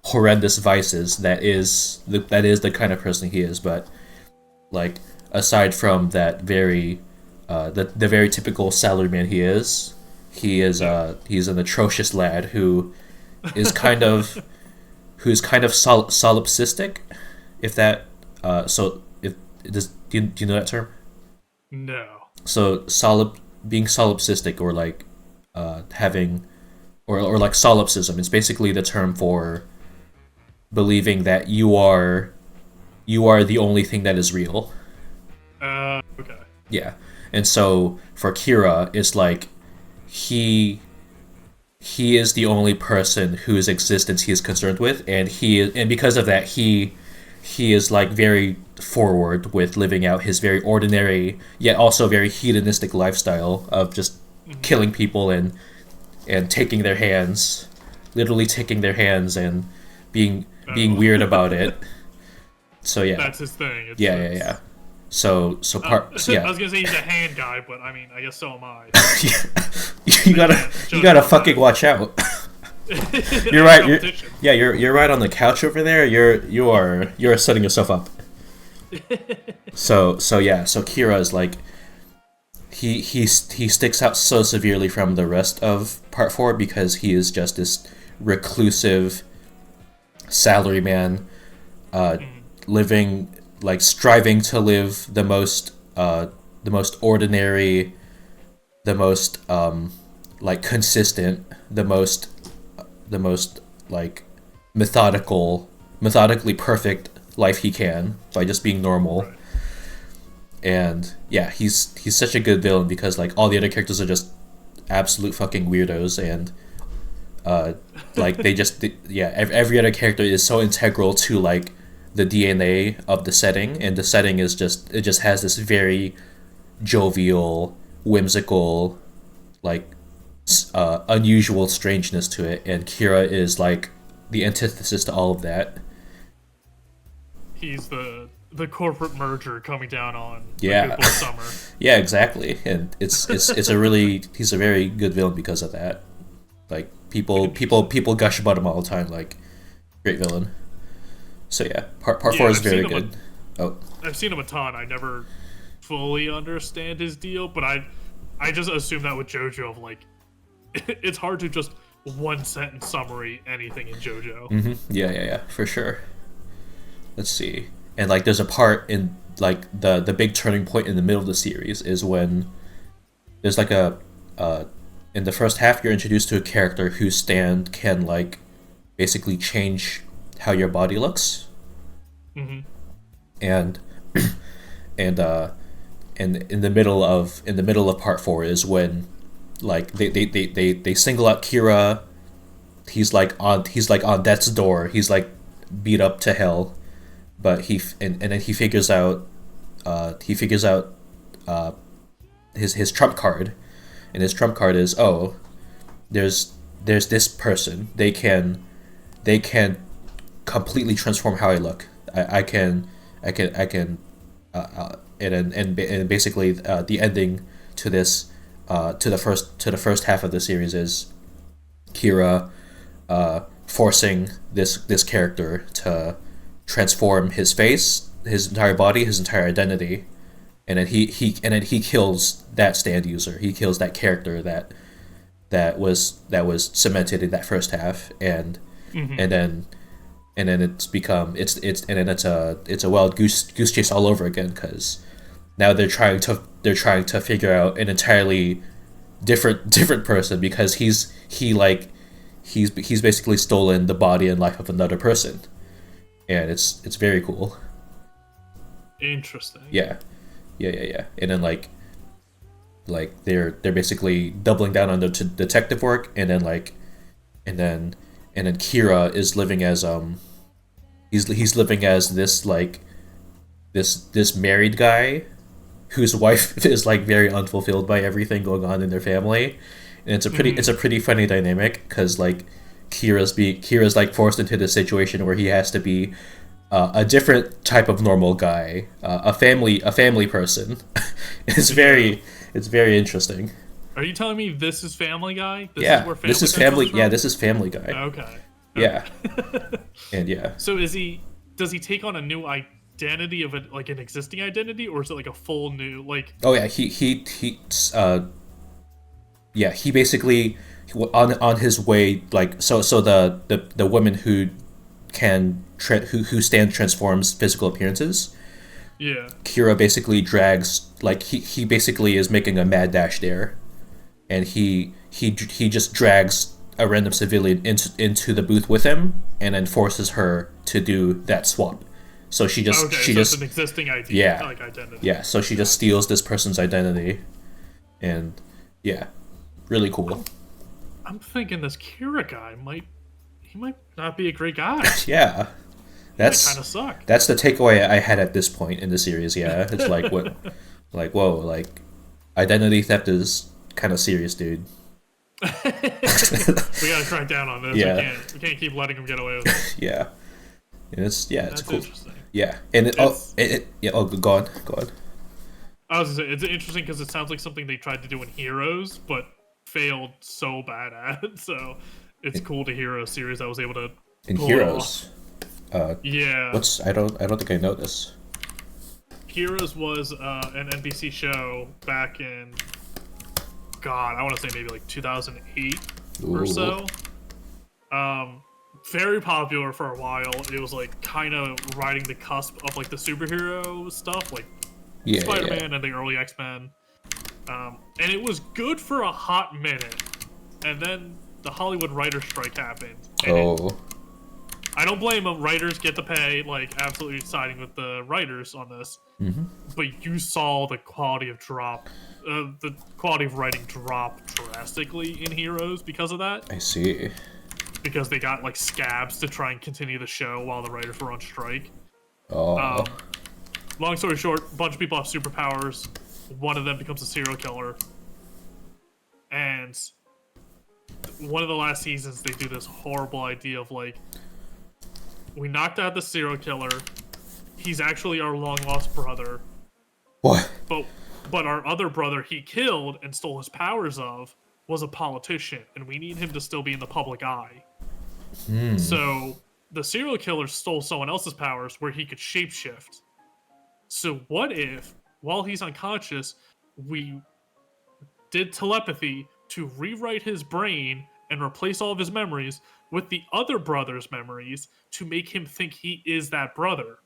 Speaker 1: horrendous vices, that is the kind of person he is. But like aside from that very the very typical salaryman he's an atrocious lad who is kind of solipsistic, if that so if does do you know that term?
Speaker 2: No.
Speaker 1: So being solipsistic, or like having or like solipsism, is basically the term for believing that you are the only thing that is real.
Speaker 2: Okay.
Speaker 1: Yeah. And so for Kira, it's like he is the only person whose existence he is concerned with, and because of that he is like very forward with living out his very ordinary yet also very hedonistic lifestyle of just killing people and taking their hands, literally taking their hands, and being weird about it. So yeah,
Speaker 2: that's his thing.
Speaker 1: Yeah. So yeah.
Speaker 2: I was gonna say he's a hand guy, but I mean, I guess so am I.
Speaker 1: you gotta fucking watch out. You're right. You're right on the couch over there. You're setting yourself up. So Kira is like he sticks out so severely from the rest of part 4 because he is just this reclusive salaryman, living, like, striving to live the most ordinary, the most like consistent, the most like methodically perfect life he can by just being normal.
Speaker 2: Right.
Speaker 1: And yeah, he's such a good villain because like all the other characters are just absolute fucking weirdos, and like every other character is so integral to like the DNA of the setting, and the setting is just has this very jovial, whimsical, like unusual strangeness to it, and Kira is like the antithesis to all of that.
Speaker 2: He's the corporate merger coming down on
Speaker 1: Yeah.
Speaker 2: a good boy summer.
Speaker 1: Yeah, exactly, and it's a really, he's a very good villain because of that. Like people gush about him all the time, like great villain. So yeah, part 4 is very good.
Speaker 2: I've seen him a ton. I never fully understand his deal, but I just assume that with JoJo, of like, it's hard to just one sentence summary anything in JoJo.
Speaker 1: Yeah, for sure. Let's see. And like there's a part in like the big turning point in the middle of the series is when there's like in the first half you're introduced to a character whose stand can like basically change how your body looks. And in the middle of part 4 is when like they single out Kira, he's like on death's door. He's like beat up to hell, but and then he figures out his trump card, and his trump card is, oh, there's this person. They can completely transform how I look. I can and basically the ending to this to the first half of the series is Kira forcing this character to transform his face, his entire body, his entire identity, and then he kills that stand user. He kills that character that was cemented in that first half, and then it's a wild goose chase all over again, because now they're trying to figure out an entirely different person, because he's basically stolen the body and life of another person, and it's very cool.
Speaker 2: Interesting.
Speaker 1: Yeah, and then they're basically doubling down on the detective work, and then Kira is living as he's living as this married guy whose wife is like very unfulfilled by everything going on in their family, and it's a pretty funny dynamic, because like Kira's like forced into this situation where he has to be a different type of normal guy, a family person. it's very interesting.
Speaker 2: Are you telling me this is Family Guy?
Speaker 1: This is Family. Yeah, this is Family Guy.
Speaker 2: Okay.
Speaker 1: Yeah. And yeah.
Speaker 2: So does he take on a new identity of like an existing identity, or is it like a full new like?
Speaker 1: Oh yeah, he basically on his way, like, so the woman who stand transforms physical appearances.
Speaker 2: Yeah.
Speaker 1: Kira basically drags, like, he basically is making a mad dash there, and he just drags a random civilian into the booth with him, and then forces her to do that swap. So she just
Speaker 2: it's an existing idea, like identity.
Speaker 1: Yeah, so she just steals this person's identity, and yeah, really cool.
Speaker 2: I'm thinking this Kira guy might not be a great guy.
Speaker 1: Yeah. That's
Speaker 2: kind of suck.
Speaker 1: That's the takeaway I had at this point in the series. Yeah, it's like what, like, whoa, like, identity theft is kind of serious, dude.
Speaker 2: We gotta crack down on this.
Speaker 1: Yeah.
Speaker 2: We can't keep letting him get away with it.
Speaker 1: Yeah, and it's
Speaker 2: That's
Speaker 1: cool.
Speaker 2: Interesting.
Speaker 1: Yeah, and go on.
Speaker 2: I was gonna say, it's interesting because it sounds like something they tried to do in Heroes, but failed so bad at. So it's cool to hear a series that was able to
Speaker 1: in
Speaker 2: pull
Speaker 1: Heroes.
Speaker 2: Yeah.
Speaker 1: I don't think I know this.
Speaker 2: Heroes was an NBC show back in, God, I want to say maybe like 2008 or so. Very popular for a while. It was like kind of riding the cusp of like the superhero stuff, like Spider-Man and the early X-Men. And it was good for a hot minute, and then the Hollywood writer's strike happened. And I don't blame them. Writers get to pay, like, absolutely siding with the writers on this.
Speaker 1: Mm-hmm.
Speaker 2: But you saw the quality of writing drop drastically in Heroes because of that.
Speaker 1: I see.
Speaker 2: Because they got, like, scabs to try and continue the show while the writers were on strike.
Speaker 1: Oh.
Speaker 2: Long story short, a bunch of people have superpowers. One of them becomes a serial killer. And one of the last seasons, they do this horrible idea of, like, we knocked out the serial killer. He's actually our long-lost brother.
Speaker 1: What?
Speaker 2: But our other brother he killed and stole his powers of was a politician, and we need him to still be in the public eye. So the serial killer stole someone else's powers where he could shapeshift. So what if, while he's unconscious, we did telepathy to rewrite his brain and replace all of his memories with the other brother's memories to make him think he is that brother.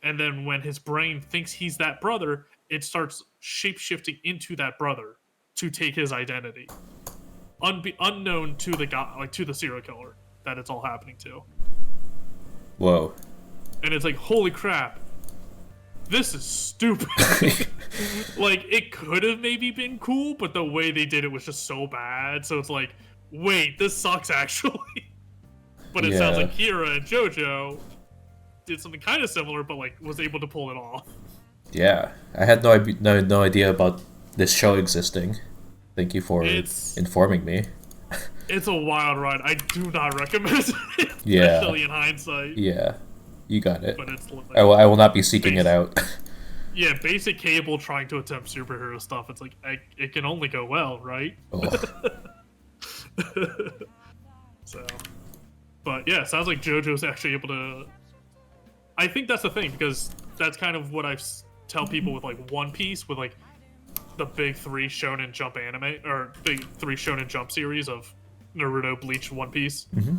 Speaker 2: And then when his brain thinks he's that brother, it starts shapeshifting into that brother to take his identity. Unknown to the guy, like to the serial killer, that it's all happening to.
Speaker 1: Whoa.
Speaker 2: And it's like, holy crap, this is stupid. Like, it could have maybe been cool, but the way they did it was just so bad. So it's like, wait, this sucks actually. But it sounds
Speaker 1: Yeah.
Speaker 2: like Kira and JoJo did something kind of similar, but like was able to pull it off.
Speaker 1: Yeah. I had no idea about this show existing. Thank you for
Speaker 2: It's
Speaker 1: informing me.
Speaker 2: it's a wild ride. I do not recommend it,
Speaker 1: Yeah.
Speaker 2: especially in hindsight.
Speaker 1: Yeah. You got it.
Speaker 2: But it's like
Speaker 1: I will not be seeking it out.
Speaker 2: yeah, basic Cable trying to attempt superhero stuff. It's like it can only go well, right?
Speaker 1: Oh.
Speaker 2: So, but yeah, it sounds like JoJo's actually able to. I think that's the thing because that's kind of what tell people with like One Piece, with like the big three Shonen Jump anime or big three Shonen Jump series of Naruto, Bleach, One Piece.
Speaker 1: Mm-hmm.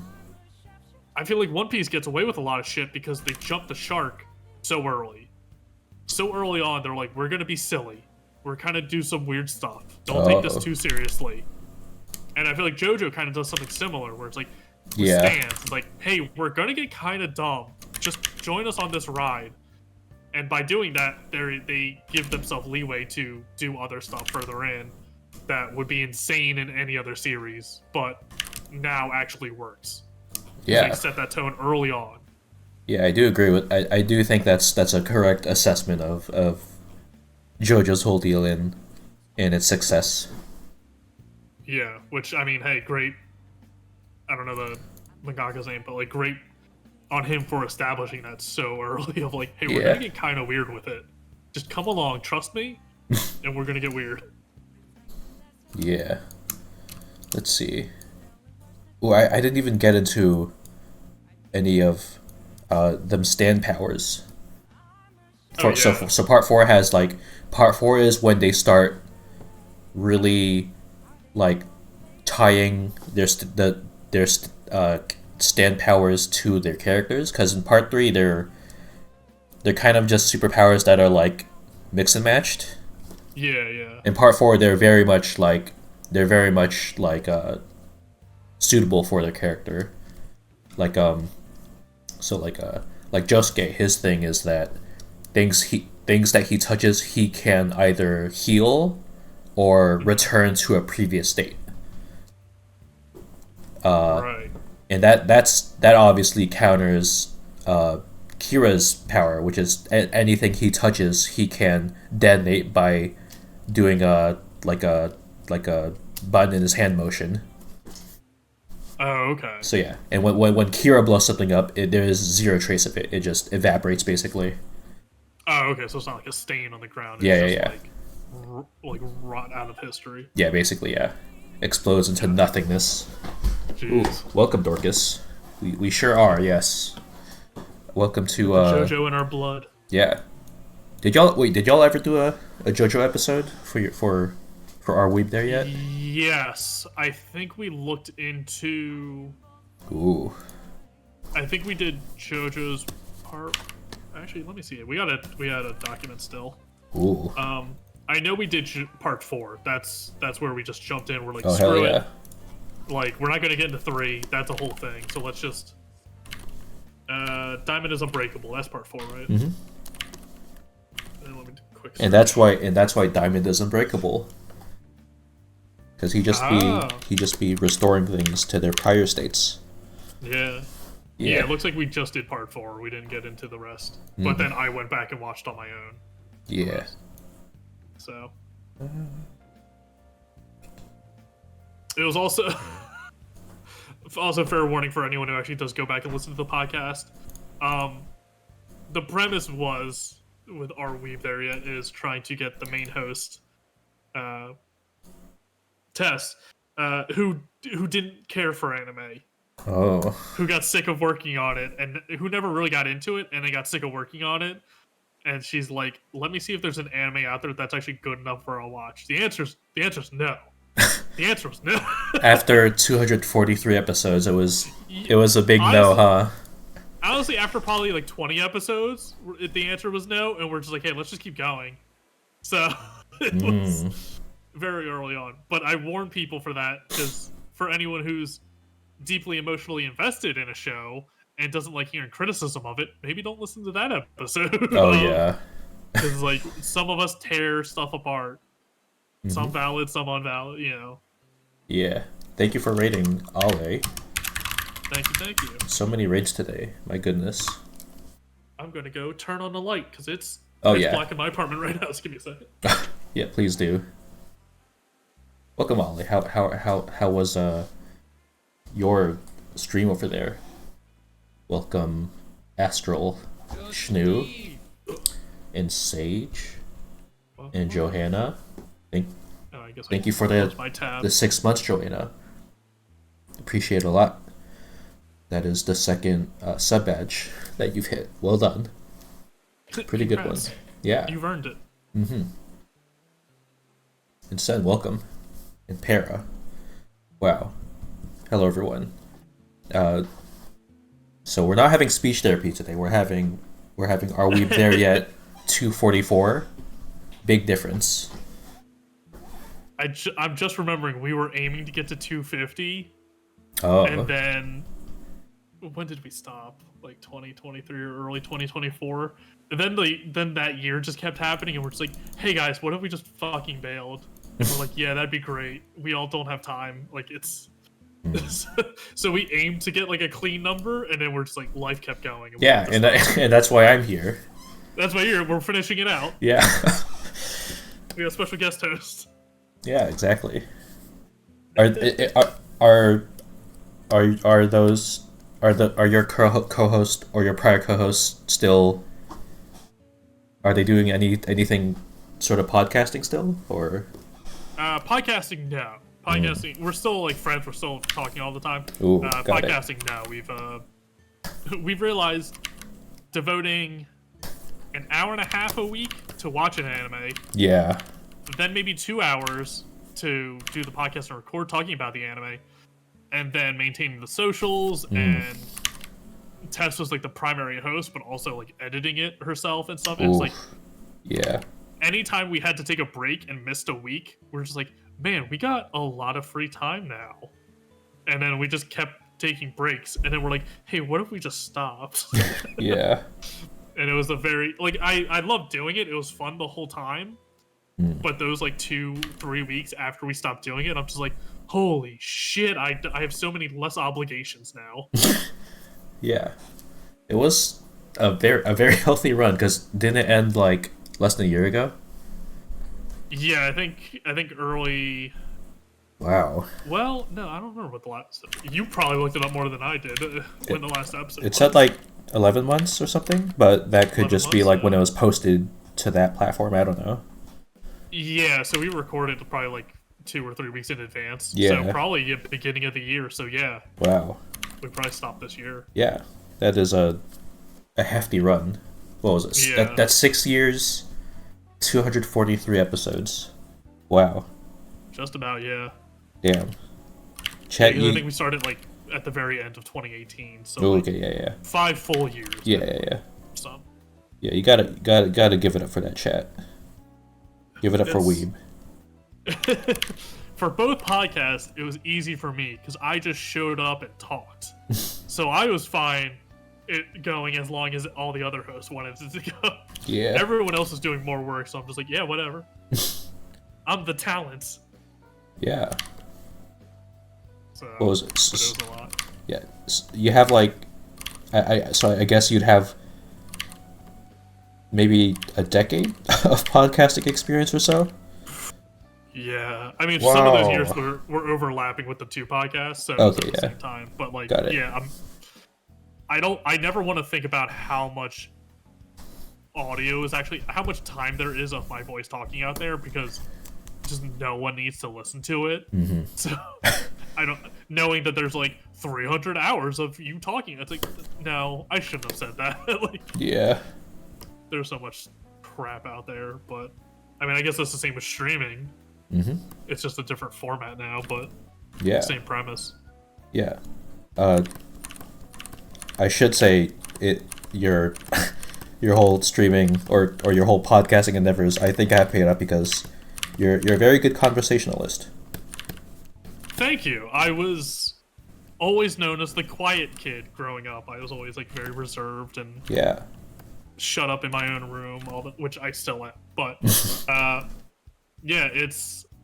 Speaker 2: I feel like One Piece gets away with a lot of shit because they jump the shark so early. So early on, they're like, we're gonna be silly. We're kind of do some weird stuff. Don't take this too seriously. And I feel like JoJo kind of does something similar, where it's like, stands. It's like, hey, we're gonna get kind of dumb. Just join us on this ride. And by doing that, they give themselves leeway to do other stuff further in that would be insane in any other series, but now actually works.
Speaker 1: Yeah.
Speaker 2: They set that tone early on.
Speaker 1: Yeah, I do agree with. I do think that's a correct assessment of JoJo's whole deal in its success.
Speaker 2: Yeah, which I mean, hey, great. I don't know the mangaka's name, but like great on him for establishing that so early. Of like, hey, we're gonna get kind of weird with it. Just come along, trust me, and we're gonna get weird.
Speaker 1: Yeah. Let's see. Oh, I didn't even get into any of them stand powers. So part 4 has like part 4 is when they start really like tying their stand powers to their characters, because in part 3 they're kind of just superpowers that are like mix and matched.
Speaker 2: Yeah.
Speaker 1: In part 4 they're very much like suitable for their character. Like Josuke, his thing is that things that he touches he can either heal or return to a previous state.
Speaker 2: Right.
Speaker 1: And that obviously counters Kira's power, which is anything he touches he can detonate by doing a button in his hand motion.
Speaker 2: Oh, okay.
Speaker 1: So yeah, and when Kira blows something up, there is zero trace of it. It just evaporates basically.
Speaker 2: Oh, okay. So it's not like a stain on the ground.
Speaker 1: It's
Speaker 2: just like rot out of history.
Speaker 1: Yeah, basically, yeah. Explodes into nothingness.
Speaker 2: Jeez.
Speaker 1: Ooh, welcome, Dorcas. We sure are, yes. Welcome to
Speaker 2: JoJo in our blood.
Speaker 1: Yeah. Did y'all ever do a JoJo episode for our weeb there yet?
Speaker 2: Yes, I think we looked into.
Speaker 1: Ooh.
Speaker 2: I think we did JoJo's part. Actually, let me see it. We had a document still.
Speaker 1: Ooh.
Speaker 2: I know we did part 4. That's where we just jumped in. We're like,
Speaker 1: Oh,
Speaker 2: screw
Speaker 1: hell yeah.
Speaker 2: it. Like, we're not gonna get into 3. That's a whole thing. So let's just. Diamond is Unbreakable. That's part 4, right?
Speaker 1: Mm-hmm.
Speaker 2: And let me do a quick.
Speaker 1: And that's why Diamond is unbreakable. Because he just be restoring things to their prior states.
Speaker 2: Yeah. Yeah, it looks like we just did part 4. We didn't get into the rest. But then I went back and watched on my own.
Speaker 1: Yeah.
Speaker 2: So. It was also fair warning for anyone who actually does go back and listen to the podcast. The premise was, with our weeb there yet, is trying to get the main host, Tess, who didn't care for anime.
Speaker 1: Oh.
Speaker 2: Who got sick of working on it, and who never really got into it, and then got sick of working on it. And she's like, let me see if there's an anime out there that's actually good enough for a watch. The answer's no. The answer was no.
Speaker 1: After 243 episodes, it was a big no, huh?
Speaker 2: Honestly, after probably like 20 episodes, the answer was no, and we're just like, hey, let's just keep going. So it was very early on. But I warn people for that, because for anyone who's deeply emotionally invested in a show and doesn't like hearing criticism of it, maybe don't listen to that episode.
Speaker 1: Oh, yeah.
Speaker 2: Because like some of us tear stuff apart. Some valid, some unvalid,
Speaker 1: Yeah. Thank you for raiding Ale.
Speaker 2: Thank you, thank you.
Speaker 1: So many raids today. My goodness.
Speaker 2: I'm gonna go turn on the light because it's
Speaker 1: Oh,
Speaker 2: pitch
Speaker 1: yeah.
Speaker 2: black in my apartment right now. So give me a second.
Speaker 1: Yeah, please do. Welcome, Ale. How was your stream over there? Welcome, Astral, Schnoo, and Sage, and Johanna.
Speaker 2: Oh, I guess
Speaker 1: Thank
Speaker 2: I
Speaker 1: you for
Speaker 2: closed my tab.
Speaker 1: the 6 months, Joanna. Appreciate it a lot. That is the second sub badge that you've hit. Well done. Pretty good one.
Speaker 2: Congrats.
Speaker 1: Yeah.
Speaker 2: You've earned it.
Speaker 1: And Sen, welcome. And Para. Wow. Hello, everyone. So we're not having speech therapy today. We're having Are We There Yet 244. Big difference.
Speaker 2: I'm just remembering we were aiming to get to 250,
Speaker 1: Oh.
Speaker 2: and then when did we stop? Like 2023 or early 2024. And then that year just kept happening, and we're just like, hey guys, what if we just fucking bailed? And we're like, yeah, that'd be great. We all don't have time. Like it's. So we aimed to get like a clean number, and then we're just like life kept going. And
Speaker 1: Yeah, and that's why I'm here.
Speaker 2: that's why we're finishing it out.
Speaker 1: Yeah.
Speaker 2: We have a special guest host.
Speaker 1: Yeah, exactly. Are your co-host or your prior co-hosts still? Are they doing anything sort of podcasting still, or?
Speaker 2: Podcasting, no. Podcasting, we're still like friends. We're still talking all the time.
Speaker 1: Ooh, got
Speaker 2: podcasting, no. We've realized devoting an hour and a half a week to watch an anime,
Speaker 1: Yeah.
Speaker 2: then maybe 2 hours to do the podcast and record talking about the anime, and then maintaining the socials. And Tess was like the primary host, but also like editing it herself and stuff. And it's like,
Speaker 1: yeah.
Speaker 2: anytime we had to take a break and missed a week, we're just like, man, we got a lot of free time now. And then we just kept taking breaks, and then we're like, hey, what if we just stopped?
Speaker 1: Yeah.
Speaker 2: And it was a very like I loved doing it. It was fun the whole time. But those like 2-3 weeks after we stopped doing it, I'm just like, holy shit, I have so many less obligations now.
Speaker 1: Yeah. It was a very healthy run, because didn't it end like less than a year ago?
Speaker 2: Yeah, I think early.
Speaker 1: Wow.
Speaker 2: Well, no, I don't remember what the last. You probably looked it up more than I did. When the last episode.
Speaker 1: It said like 11 months or something, but that could just be like when it
Speaker 2: yeah.
Speaker 1: was posted to that platform. I don't know.
Speaker 2: Yeah, so we recorded probably like 2 or 3 weeks in advance.
Speaker 1: Yeah.
Speaker 2: So probably at the beginning of the year. So yeah.
Speaker 1: Wow.
Speaker 2: We probably stopped this year.
Speaker 1: Yeah, that is a hefty run. What was it?
Speaker 2: Yeah.
Speaker 1: That's 6 years, 243 episodes. Wow.
Speaker 2: Just about, yeah.
Speaker 1: Damn. Chat,
Speaker 2: I think we started like at the very end of 2018. So
Speaker 1: oh,
Speaker 2: like,
Speaker 1: okay, yeah.
Speaker 2: 5 full years.
Speaker 1: Yeah.
Speaker 2: So.
Speaker 1: Yeah, you gotta give it up for that chat. Give it up for Weeb.
Speaker 2: For both podcasts, it was easy for me because I just showed up and talked. So I was fine it going as long as all the other hosts wanted it to go.
Speaker 1: Yeah.
Speaker 2: Everyone else is doing more work, so I'm just like, yeah, whatever. I'm the talent.
Speaker 1: Yeah.
Speaker 2: So,
Speaker 1: What was it?
Speaker 2: but it was a lot.
Speaker 1: Yeah. You have like, so I guess you'd have maybe a decade of podcasting experience or so.
Speaker 2: Yeah, I mean, some of those years were overlapping with the 2 podcasts, so it was at the same time. But like, yeah, I never want to think about how much audio is actually, how much time there is of my voice talking out there, because just no one needs to listen to it. So I don't, knowing that there's like 300 hours of you talking, it's like, no, I shouldn't have said that. Like,
Speaker 1: yeah.
Speaker 2: There's so much crap out there, but I mean, I guess that's the same with streaming. It's just a different format now, but
Speaker 1: yeah,
Speaker 2: same premise.
Speaker 1: Yeah. I should say your whole streaming or your whole podcasting endeavors, I think I have paid up, because you're a very good conversationalist.
Speaker 2: Thank you. I was always known as the quiet kid growing up. I was always like very reserved and shut up in my own room, which I still am. But yeah,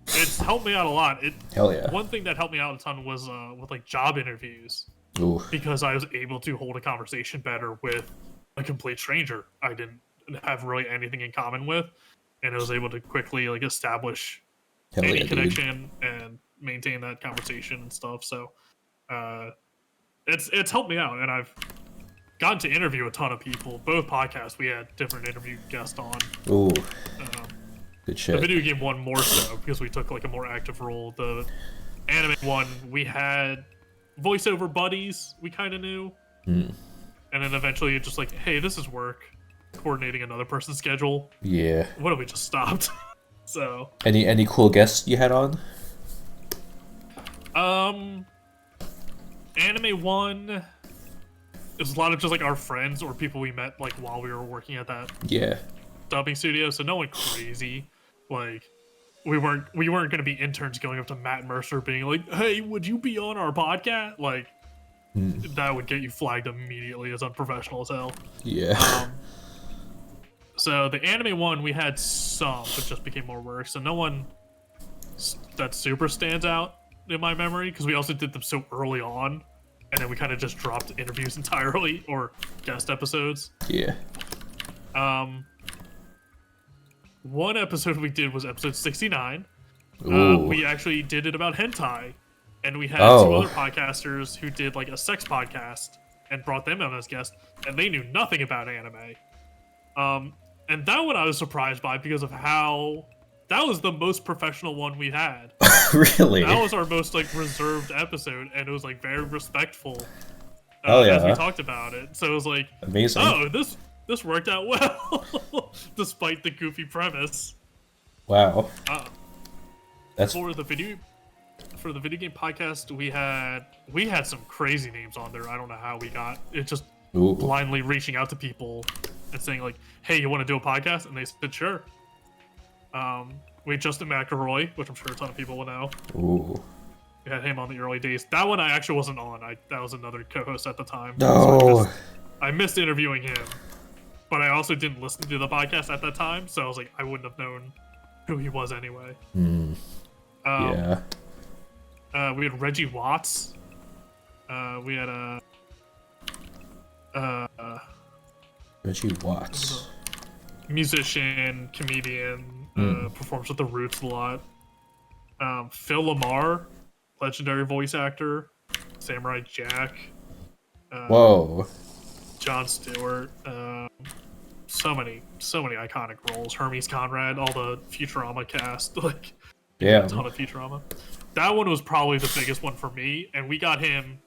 Speaker 2: It's helped me out a lot.
Speaker 1: Hell yeah.
Speaker 2: One thing that helped me out a ton was with like job interviews,
Speaker 1: Ooh.
Speaker 2: because I was able to hold a conversation better with a complete stranger I didn't have really anything in common with, and I was able to quickly like establish
Speaker 1: Hell
Speaker 2: any
Speaker 1: yeah, dude.
Speaker 2: connection and maintain that conversation and stuff. So it's helped me out, and I've gotten to interview a ton of people. Both podcasts we had different interview guests on.
Speaker 1: Ooh.
Speaker 2: Um,
Speaker 1: Good
Speaker 2: the
Speaker 1: shit.
Speaker 2: video game one more so because we took like a more active role. The anime one we had voiceover buddies we kind of knew, and then eventually it's just like, hey, this is work. Coordinating another person's schedule.
Speaker 1: Yeah.
Speaker 2: What if we just stopped? So
Speaker 1: Any cool guests you had on?
Speaker 2: anime one. It was a lot of just like our friends or people we met like while we were working at that
Speaker 1: Yeah.
Speaker 2: dubbing studio. So no one crazy. Like we weren't going to be interns going up to Matt Mercer being like, "Hey, would you be on our podcast?" Like that would get you flagged immediately as unprofessional as hell.
Speaker 1: Yeah.
Speaker 2: So the anime one we had some, but just became more work. So no one that super stands out in my memory because we also did them so early on, and then we kind of just dropped interviews entirely or guest episodes.
Speaker 1: Yeah.
Speaker 2: One episode we did was episode 69.
Speaker 1: Ooh.
Speaker 2: We actually did it about hentai, and we had
Speaker 1: Oh.
Speaker 2: two other podcasters who did like a sex podcast and brought them on as guests, and they knew nothing about anime. And that one I was surprised by because of how that was the most professional one we had.
Speaker 1: Really?
Speaker 2: That was our most like reserved episode, and it was like very respectful
Speaker 1: Oh, yeah.
Speaker 2: as we talked about it. So it was like,
Speaker 1: Amazing.
Speaker 2: oh, this worked out well, despite the goofy premise.
Speaker 1: Wow. That's
Speaker 2: For the video game podcast, we had some crazy names on there. I don't know how we got it. Just
Speaker 1: ooh.
Speaker 2: blindly reaching out to people and saying like, "Hey, you want to do a podcast?" And they said, "Sure." We had Justin McElroy, which I'm sure a ton of people will know.
Speaker 1: Ooh.
Speaker 2: We had him on the early days. That one I actually wasn't on. That was another co-host at the time.
Speaker 1: No.
Speaker 2: So I missed interviewing him, but I also didn't listen to the podcast at that time, so I was like, I wouldn't have known who he was anyway.
Speaker 1: Yeah.
Speaker 2: We had Reggie Watts. We had
Speaker 1: Reggie Watts.
Speaker 2: musician, comedian, performs with the Roots a lot. Phil Lamar, legendary voice actor. Samurai Jack.
Speaker 1: Whoa.
Speaker 2: Jon Stewart. So many iconic roles. Hermes Conrad, all the Futurama cast, like
Speaker 1: Yeah.
Speaker 2: a ton of Futurama. That one was probably the biggest one for me, and we got him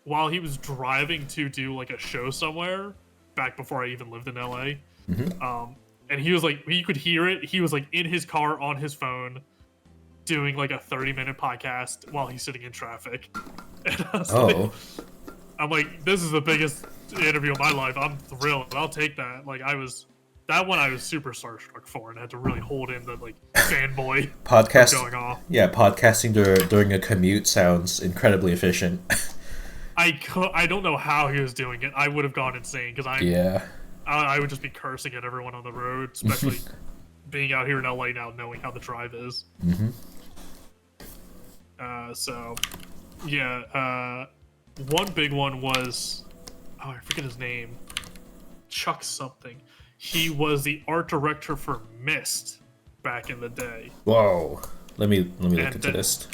Speaker 2: while he was driving to do like a show somewhere back before I even lived in LA. And he was like, you could hear it. He was like in his car on his phone doing like a 30-minute podcast while he's sitting in traffic. And I was like, I'm like, this is the biggest interview of my life. I'm thrilled. I'll take that. Like I was super starstruck for, and I had to really hold in the like fanboy
Speaker 1: Podcast
Speaker 2: going off.
Speaker 1: Yeah, podcasting during a commute sounds incredibly efficient.
Speaker 2: I don't know how he was doing it. I would have gone insane because I would just be cursing at everyone on the road, especially being out here in LA now, knowing how the drive is. So, yeah. One big one was, I forget his name. Chuck something. He was the art director for Myst back in the day.
Speaker 1: Whoa. Let me look into this.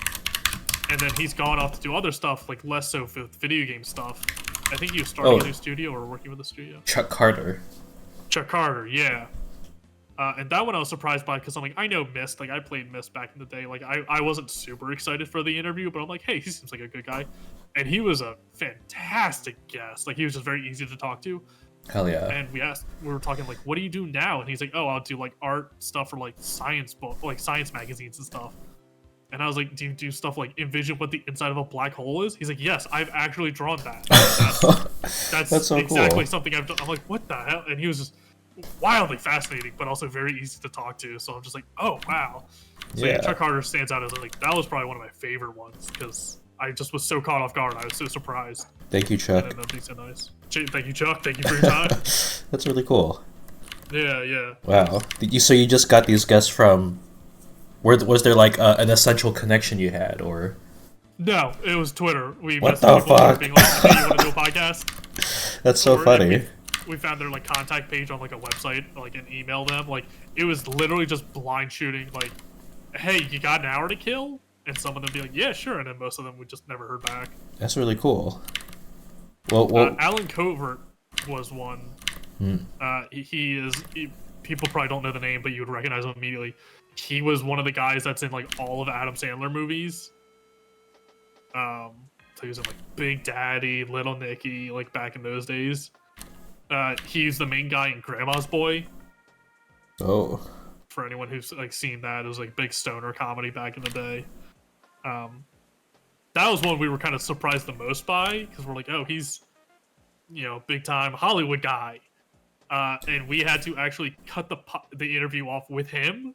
Speaker 2: And then he's gone off to do other stuff, like less so for video game stuff. I think he was starting a new studio or working with a studio.
Speaker 1: Chuck Carter,
Speaker 2: yeah. And that one I was surprised by because I'm like, I know Myst. Like, I played Myst back in the day. Like, I wasn't super excited for the interview, but I'm like, hey, he seems like a good guy. And he was a fantastic guest. Like, he was just very easy to talk to.
Speaker 1: Hell yeah.
Speaker 2: And we were talking, like, what do you do now? And he's like, oh, I'll do, like, art stuff for, like, science magazines and stuff. And I was like, do you do stuff like envision what the inside of a black hole is? He's like, yes, I've actually drawn that. That's so exactly cool. Something I've done. I'm like, what the hell? And he was just wildly fascinating, but also very easy to talk to. So I'm just like, oh, wow. So yeah, Chuck Carter stands out as like, that was probably one of my favorite ones because I just was so caught off guard. I was so surprised.
Speaker 1: Thank you, Chuck.
Speaker 2: And being so nice. Thank you, Chuck. Thank you for your time.
Speaker 1: That's really cool.
Speaker 2: Yeah.
Speaker 1: Wow. So you just got these guests from Was there like an essential connection you had, or
Speaker 2: No, it was Twitter. We
Speaker 1: what
Speaker 2: messaged
Speaker 1: the
Speaker 2: people
Speaker 1: fuck?
Speaker 2: being like, "Hey, you want to do a podcast?"
Speaker 1: That's so
Speaker 2: And
Speaker 1: funny.
Speaker 2: we found their like contact page on like a website, like and email them. Like it was literally just blind shooting. Like, hey, you got an hour to kill? And some of them be like, yeah, sure. And then most of them we just never heard back.
Speaker 1: That's really cool. Well,
Speaker 2: Alan Covert was one. He is. People probably don't know the name, but you would recognize him immediately. He was one of the guys that's in like all of Adam Sandler movies. So he was in like Big Daddy, Little Nicky, like back in those days. He's the main guy in Grandma's Boy.
Speaker 1: oh,
Speaker 2: For anyone who's like seen that, it was like big stoner comedy back in the day. That was one we were kind of surprised the most by because we're like, oh, he's big time Hollywood guy, and we had to actually cut the interview off with him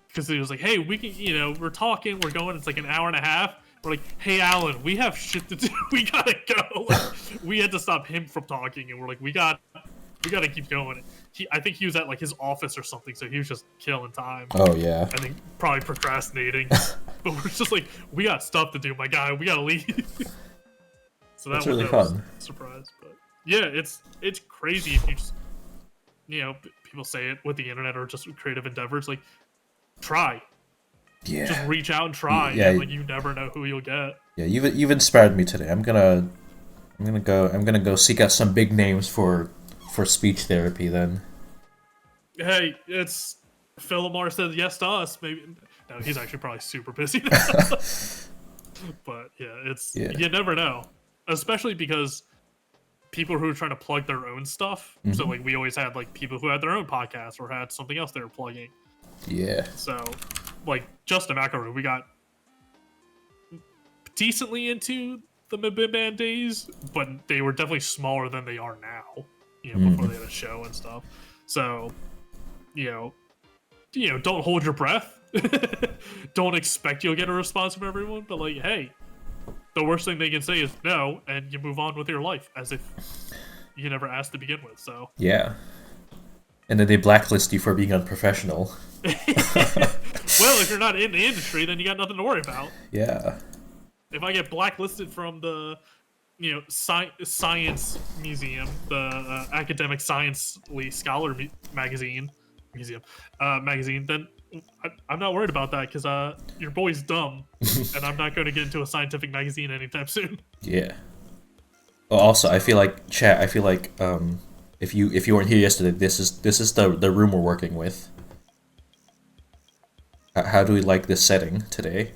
Speaker 2: because he was like, hey, we can, we're talking, we're going, it's like an hour and a half. We're like, hey, Alan, we have shit to do. We gotta go. Like, we had to stop him from talking, and we're like, we gotta keep going. I think he was at like his office or something, so he was just killing time.
Speaker 1: oh yeah.
Speaker 2: I think probably procrastinating. But we're just like, we got stuff to do, my guy. We gotta leave. So
Speaker 1: That's
Speaker 2: that
Speaker 1: really
Speaker 2: was
Speaker 1: fun.
Speaker 2: a surprise, but yeah, it's crazy if you just people say it with the internet or just creative endeavors. Like, try,
Speaker 1: Yeah.
Speaker 2: just reach out and try,
Speaker 1: Yeah.
Speaker 2: and like you never know who you'll get.
Speaker 1: Yeah, you've inspired me today. I'm gonna go seek out some big names for speech therapy then.
Speaker 2: Hey, it's Phil Lamar said yes to us. Maybe no, he's actually probably super busy now. But yeah, you never know, especially because people who are trying to plug their own stuff. So like we always had like people who had their own podcasts or had something else they were plugging.
Speaker 1: Yeah.
Speaker 2: So like Justin McElroy, we got decently into the mid band days, but they were definitely smaller than they are now. Before they had a show and stuff. So don't hold your breath. Don't expect you'll get a response from everyone, but like, hey, the worst thing they can say is no, and you move on with your life as if you never asked to begin with. So
Speaker 1: Yeah. And then they blacklist you for being unprofessional.
Speaker 2: well, if you're not in the industry, then you got nothing to worry about.
Speaker 1: Yeah.
Speaker 2: If I get blacklisted from the science museum, the academic science scholar magazine, then I'm not worried about that because your boy's dumb, and I'm not going to get into a scientific magazine anytime soon.
Speaker 1: Yeah. Well, also, I feel like chat. I feel like if you weren't here yesterday, this is the room we're working with. How do we like this setting today?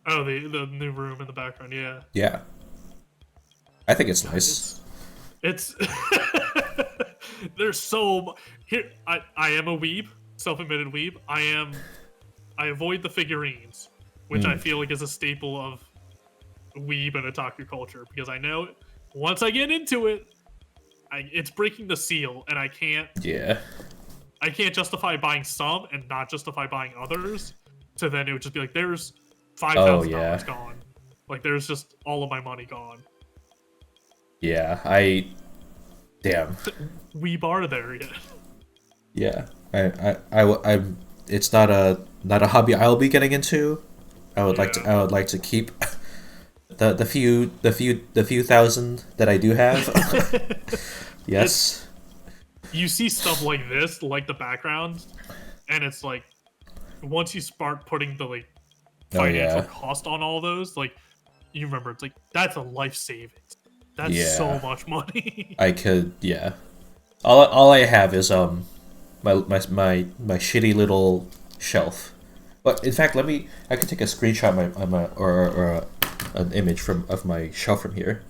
Speaker 2: Oh, the new room in the background, yeah.
Speaker 1: Yeah. I think it's nice.
Speaker 2: It's there's here. I am a weeb, self-admitted weeb. I avoid the figurines, which I feel like is a staple of weeb and otaku culture because I know once I get into it, it's breaking the seal, and I can't justify buying some and not justify buying others. So then it would just be like, there's $5,000 gone. Like there's just all of my money gone.
Speaker 1: Yeah, damn.
Speaker 2: We bar there yet.
Speaker 1: Yeah, I'm. It's not a hobby I'll be getting into. I would like to keep the few thousand that I do have. Yes.
Speaker 2: You see stuff like this, like the background, and it's like once you start putting the like financial cost on all those, like you remember, it's like that's a life savings. That's so much money.
Speaker 1: I could, yeah. All I have is my shitty little shelf. But in fact, I could take a screenshot or an image of my shelf from here.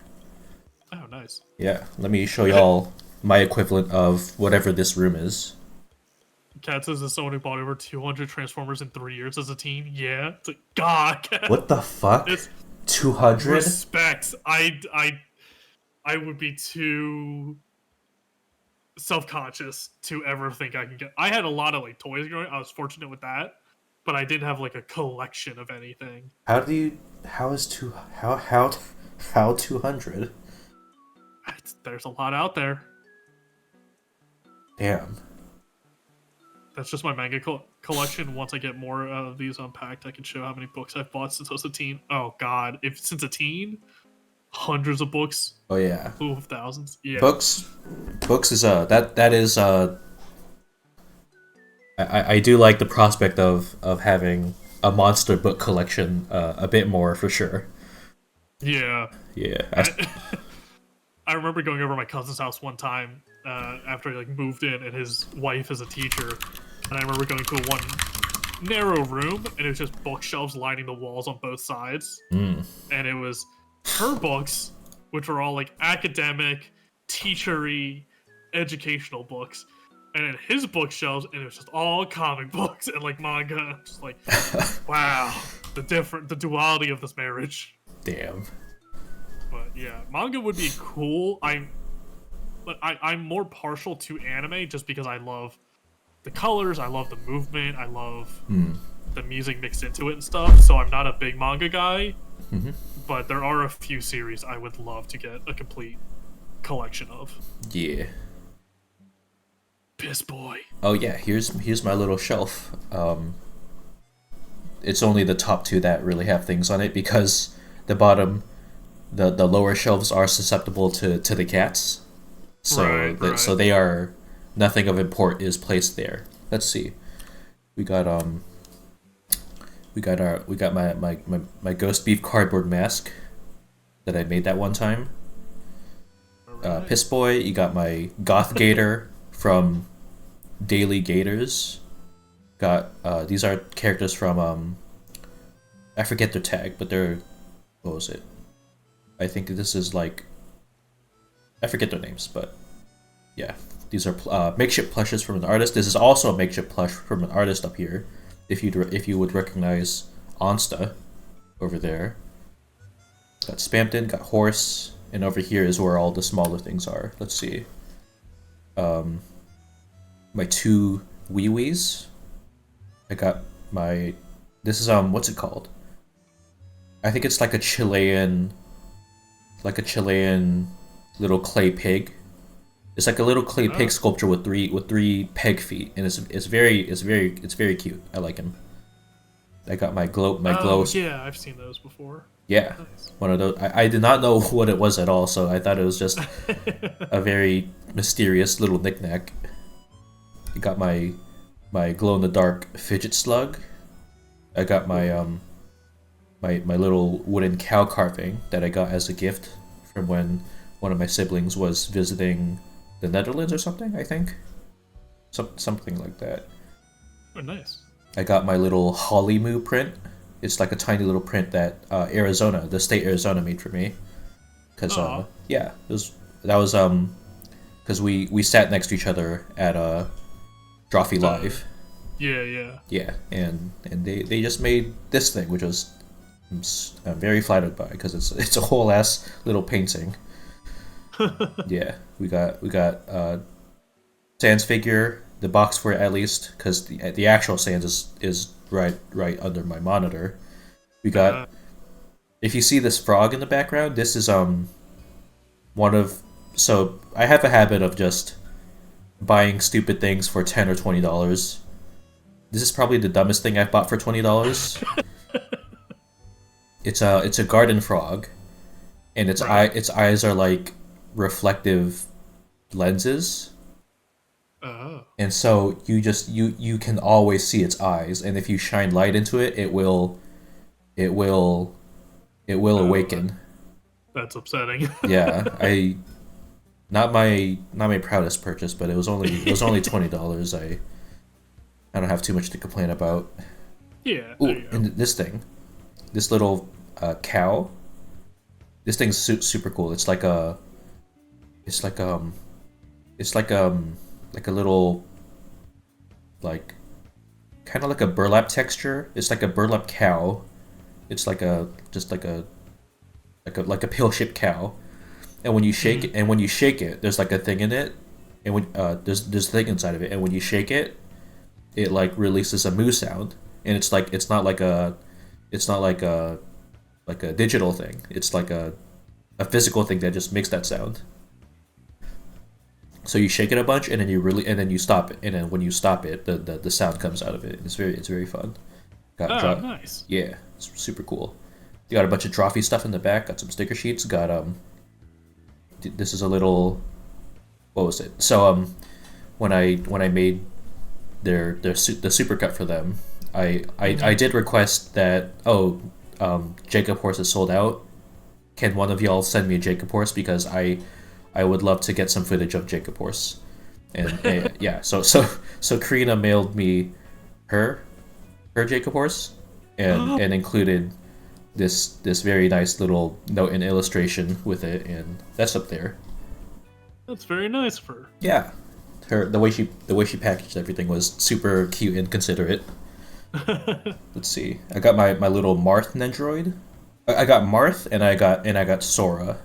Speaker 2: Oh, nice.
Speaker 1: Yeah, let me show y'all my equivalent of whatever this room is.
Speaker 2: Kat says as someone who bought over 200 Transformers in 3 years as a teen. Yeah, it's like God. Kat.
Speaker 1: What the fuck?
Speaker 2: It's
Speaker 1: 200?
Speaker 2: Respect. I would be too self-conscious to ever think I can get. I had a lot of like toys growing. I was fortunate with that, but I didn't have like a collection of anything.
Speaker 1: How 200?
Speaker 2: There's a lot out there.
Speaker 1: Damn.
Speaker 2: That's just my manga collection. Once I get more of these unpacked, I can show how many books I've bought since I was a teen. Oh God, if since a teen, hundreds of books,
Speaker 1: Oh yeah,
Speaker 2: ooh, thousands. Yeah,
Speaker 1: books. Books is that is I do like the prospect of having a monster book collection a bit more for sure.
Speaker 2: yeah.
Speaker 1: Yeah.
Speaker 2: I remember going over to my cousin's house one time after he like moved in, and his wife is a teacher, and I remember going to a one narrow room, and it was just bookshelves lining the walls on both sides, and it was her books, which were all like academic, teachery, educational books, and then his bookshelves, and it was just all comic books and like manga. I'm just like, wow, the duality of this marriage.
Speaker 1: Damn.
Speaker 2: But yeah, manga would be cool. I'm more partial to anime just because I love the colors, I love the movement, I love the music mixed into it and stuff. So I'm not a big manga guy, but there are a few series I would love to get a complete collection of.
Speaker 1: Yeah.
Speaker 2: Piss Boy.
Speaker 1: Oh yeah, here's my little shelf. It's only the top two that really have things on it because the bottom, the lower shelves are susceptible to the cats. So
Speaker 2: Right.
Speaker 1: so they are nothing of import is placed there. Let's see. We got my ghost beef cardboard mask that I made that one time.
Speaker 2: Alright.
Speaker 1: Piss Boy, you got my goth gator from Daily Gators. Got these are characters from I forget their tag, but they're what was it? I think this is like I forget their names, but yeah, these are makeshift plushes from an artist. This is also a makeshift plush from an artist up here. If you would recognize Onsta over there. Got Spampton, got Horse, and over here is where all the smaller things are. Let's see. My two wee wees. I got my. This is what's it called? I think it's like a Chilean little clay pig. It's like a little clay pig sculpture with three peg feet, and it's very cute. I like him. I got my glow.
Speaker 2: Yeah, I've seen those before.
Speaker 1: Yeah,
Speaker 2: Nice.
Speaker 1: one of those. I did not know what it was at all, so I thought it was just a very mysterious little knickknack. I got my glow in the dark fidget slug. I got my my little wooden cow carving that I got as a gift from when one of my siblings was visiting the Netherlands or something. I think, something like that.
Speaker 2: Oh, nice.
Speaker 1: I got my little Holly Moo print. It's like a tiny little print that the state Arizona made for me. Cause yeah, that was because we sat next to each other at Drawfee Live.
Speaker 2: Yeah.
Speaker 1: Yeah, and they just made this thing, which was I'm very flattered by because it's a whole ass little painting. Yeah, we got Sans figure, the box for it at least, because the actual Sans is right under my monitor. We got if you see this frog in the background, this is one of so I have a habit of just buying stupid things for $10 or $20. This is probably the dumbest thing I've bought for $20. It's a garden frog, and its eyes are like reflective lenses.
Speaker 2: Oh.
Speaker 1: And so you can always see its eyes, and if you shine light into it, it will awaken.
Speaker 2: That's upsetting.
Speaker 1: Yeah, not my proudest purchase, but it was only $20. I don't have too much to complain about.
Speaker 2: Yeah.
Speaker 1: Ooh, and this little cow. This thing's super cool. It's like a little like kind of like a burlap texture. It's like a burlap cow. It's like a pill shaped cow. And when you shake it, there's like a thing in it, and when there's a thing inside of it, and when you shake it, it like releases a moo sound, and it's not like a digital thing. It's like a physical thing that just makes that sound. So you shake it a bunch, and then you stop it, and then when you stop it, the sound comes out of it. It's very fun.
Speaker 2: Oh, nice.
Speaker 1: Yeah, it's super cool. You got a bunch of trophy stuff in the back. Got some sticker sheets. Got this is a little, what was it? So when I made the super cut for them, I did request that, Jacob horse is sold out. Can one of y'all send me a Jacob horse, because I would love to get some footage of Jacob horse. And yeah, so Karina mailed me her Jacob horse, and included this very nice little note and illustration with it, and that's up there.
Speaker 2: That's very nice of her.
Speaker 1: Yeah, the way she packaged everything was super cute and considerate. Let's see. I got my little Marth Nendroid. I got Marth, and I got Sora,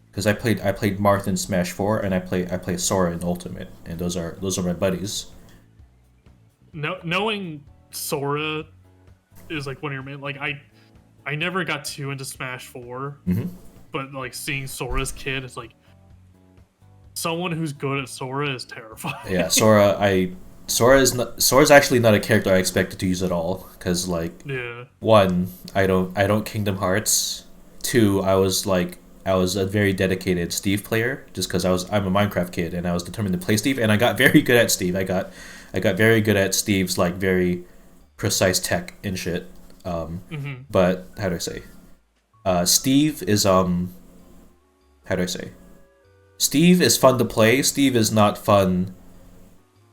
Speaker 1: because I played Marth in Smash 4, and I play Sora in Ultimate, and those are my buddies.
Speaker 2: Knowing Sora is like one of your main, like I never got too into Smash 4, but like seeing Sora's kid is like, someone who's good at Sora is terrifying.
Speaker 1: Yeah, Sora's actually not a character I expected to use at all, because like,
Speaker 2: yeah,
Speaker 1: one, I don't Kingdom Hearts. Two, I was a very dedicated Steve player, just because I'm a Minecraft kid, and I was determined to play Steve, and I got very good at Steve. I got very good at Steve's like very precise tech and shit. But how do I say? Steve is how do I say? Steve is fun to play. Steve is not fun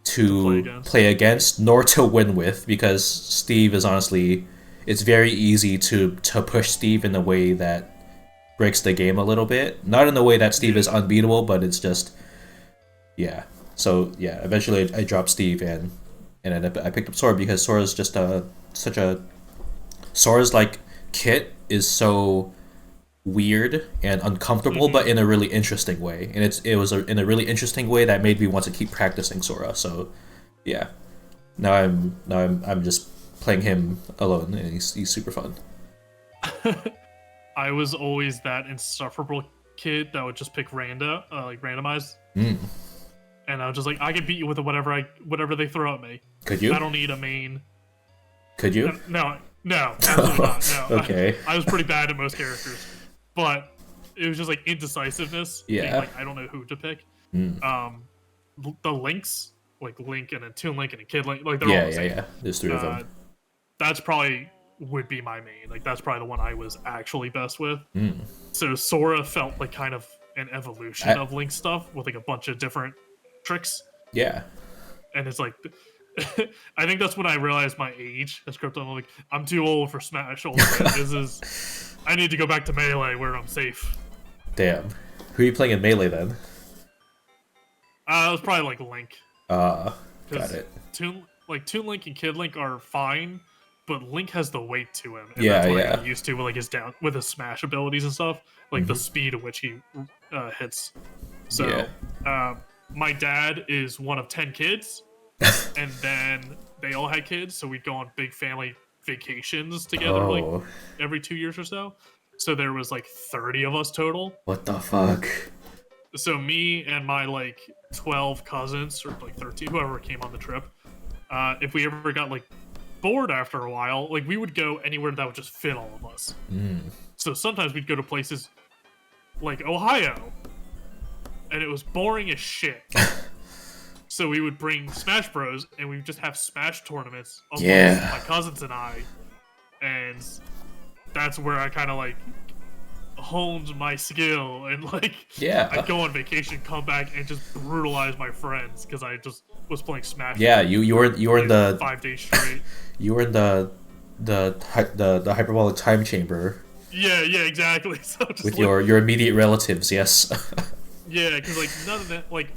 Speaker 1: to play against, nor to win with, because Steve is honestly, it's very easy to push Steve in a way that breaks the game a little bit. Not in the way that Steve is unbeatable, but it's just, yeah. So yeah, eventually I dropped Steve, and I picked up Sora, because Sora's just Sora's like kit is so weird and uncomfortable, but in a really interesting way, and it was in a really interesting way that made me want to keep practicing Sora. So yeah, now I'm just playing him alone, and he's super fun.
Speaker 2: I was always that insufferable kid that would just pick randomized, and I was just like, I can beat you with whatever they throw at me.
Speaker 1: Could you?
Speaker 2: I don't need a main.
Speaker 1: Could you?
Speaker 2: No, absolutely not. No.
Speaker 1: Okay.
Speaker 2: I was pretty bad at most characters, but it was just like indecisiveness.
Speaker 1: Yeah.
Speaker 2: Being like, I don't know who to pick. The Links, like Link and a Toon Link and a Kid Link, like they're all the same.
Speaker 1: Yeah. There's three of them.
Speaker 2: That's probably would be my main. Like that's probably the one I was actually best with. So Sora felt like kind of an evolution of Link stuff with like a bunch of different tricks.
Speaker 1: Yeah.
Speaker 2: And it's like, I think that's when I realized my age as Krypton. I'm like, I'm too old for Smash Ultimate. I need to go back to Melee where I'm safe.
Speaker 1: Damn. Who are you playing in Melee then?
Speaker 2: It was probably like Link.
Speaker 1: Got it.
Speaker 2: Toon Link and Kid Link are fine, but Link has the weight to him. And
Speaker 1: Yeah,
Speaker 2: that's what
Speaker 1: yeah.
Speaker 2: I got used to with his Smash abilities and stuff, like the speed at which he hits. So, my dad is one of 10 kids, and then they all had kids, so we'd go on big family vacations together, like every 2 years or so. So there was like 30 of us total.
Speaker 1: What the fuck?
Speaker 2: So me and my like 12 cousins, or like 13, whoever came on the trip, if we ever got like bored after a while, like we would go anywhere that would just fit all of us. So sometimes we'd go to places like Ohio, and it was boring as shit. So we would bring Smash Bros, and we would just have Smash tournaments amongst my cousins and I, and that's where I kind of like honed my skill, and like I'd go on vacation, come back, and just brutalize my friends because I just was playing Smash.
Speaker 1: Yeah, you were in the
Speaker 2: 5 days straight.
Speaker 1: You were in the hyperbolic time chamber.
Speaker 2: Yeah, exactly. So just
Speaker 1: with
Speaker 2: like,
Speaker 1: your immediate relatives, yes.
Speaker 2: Yeah, because like none of that, like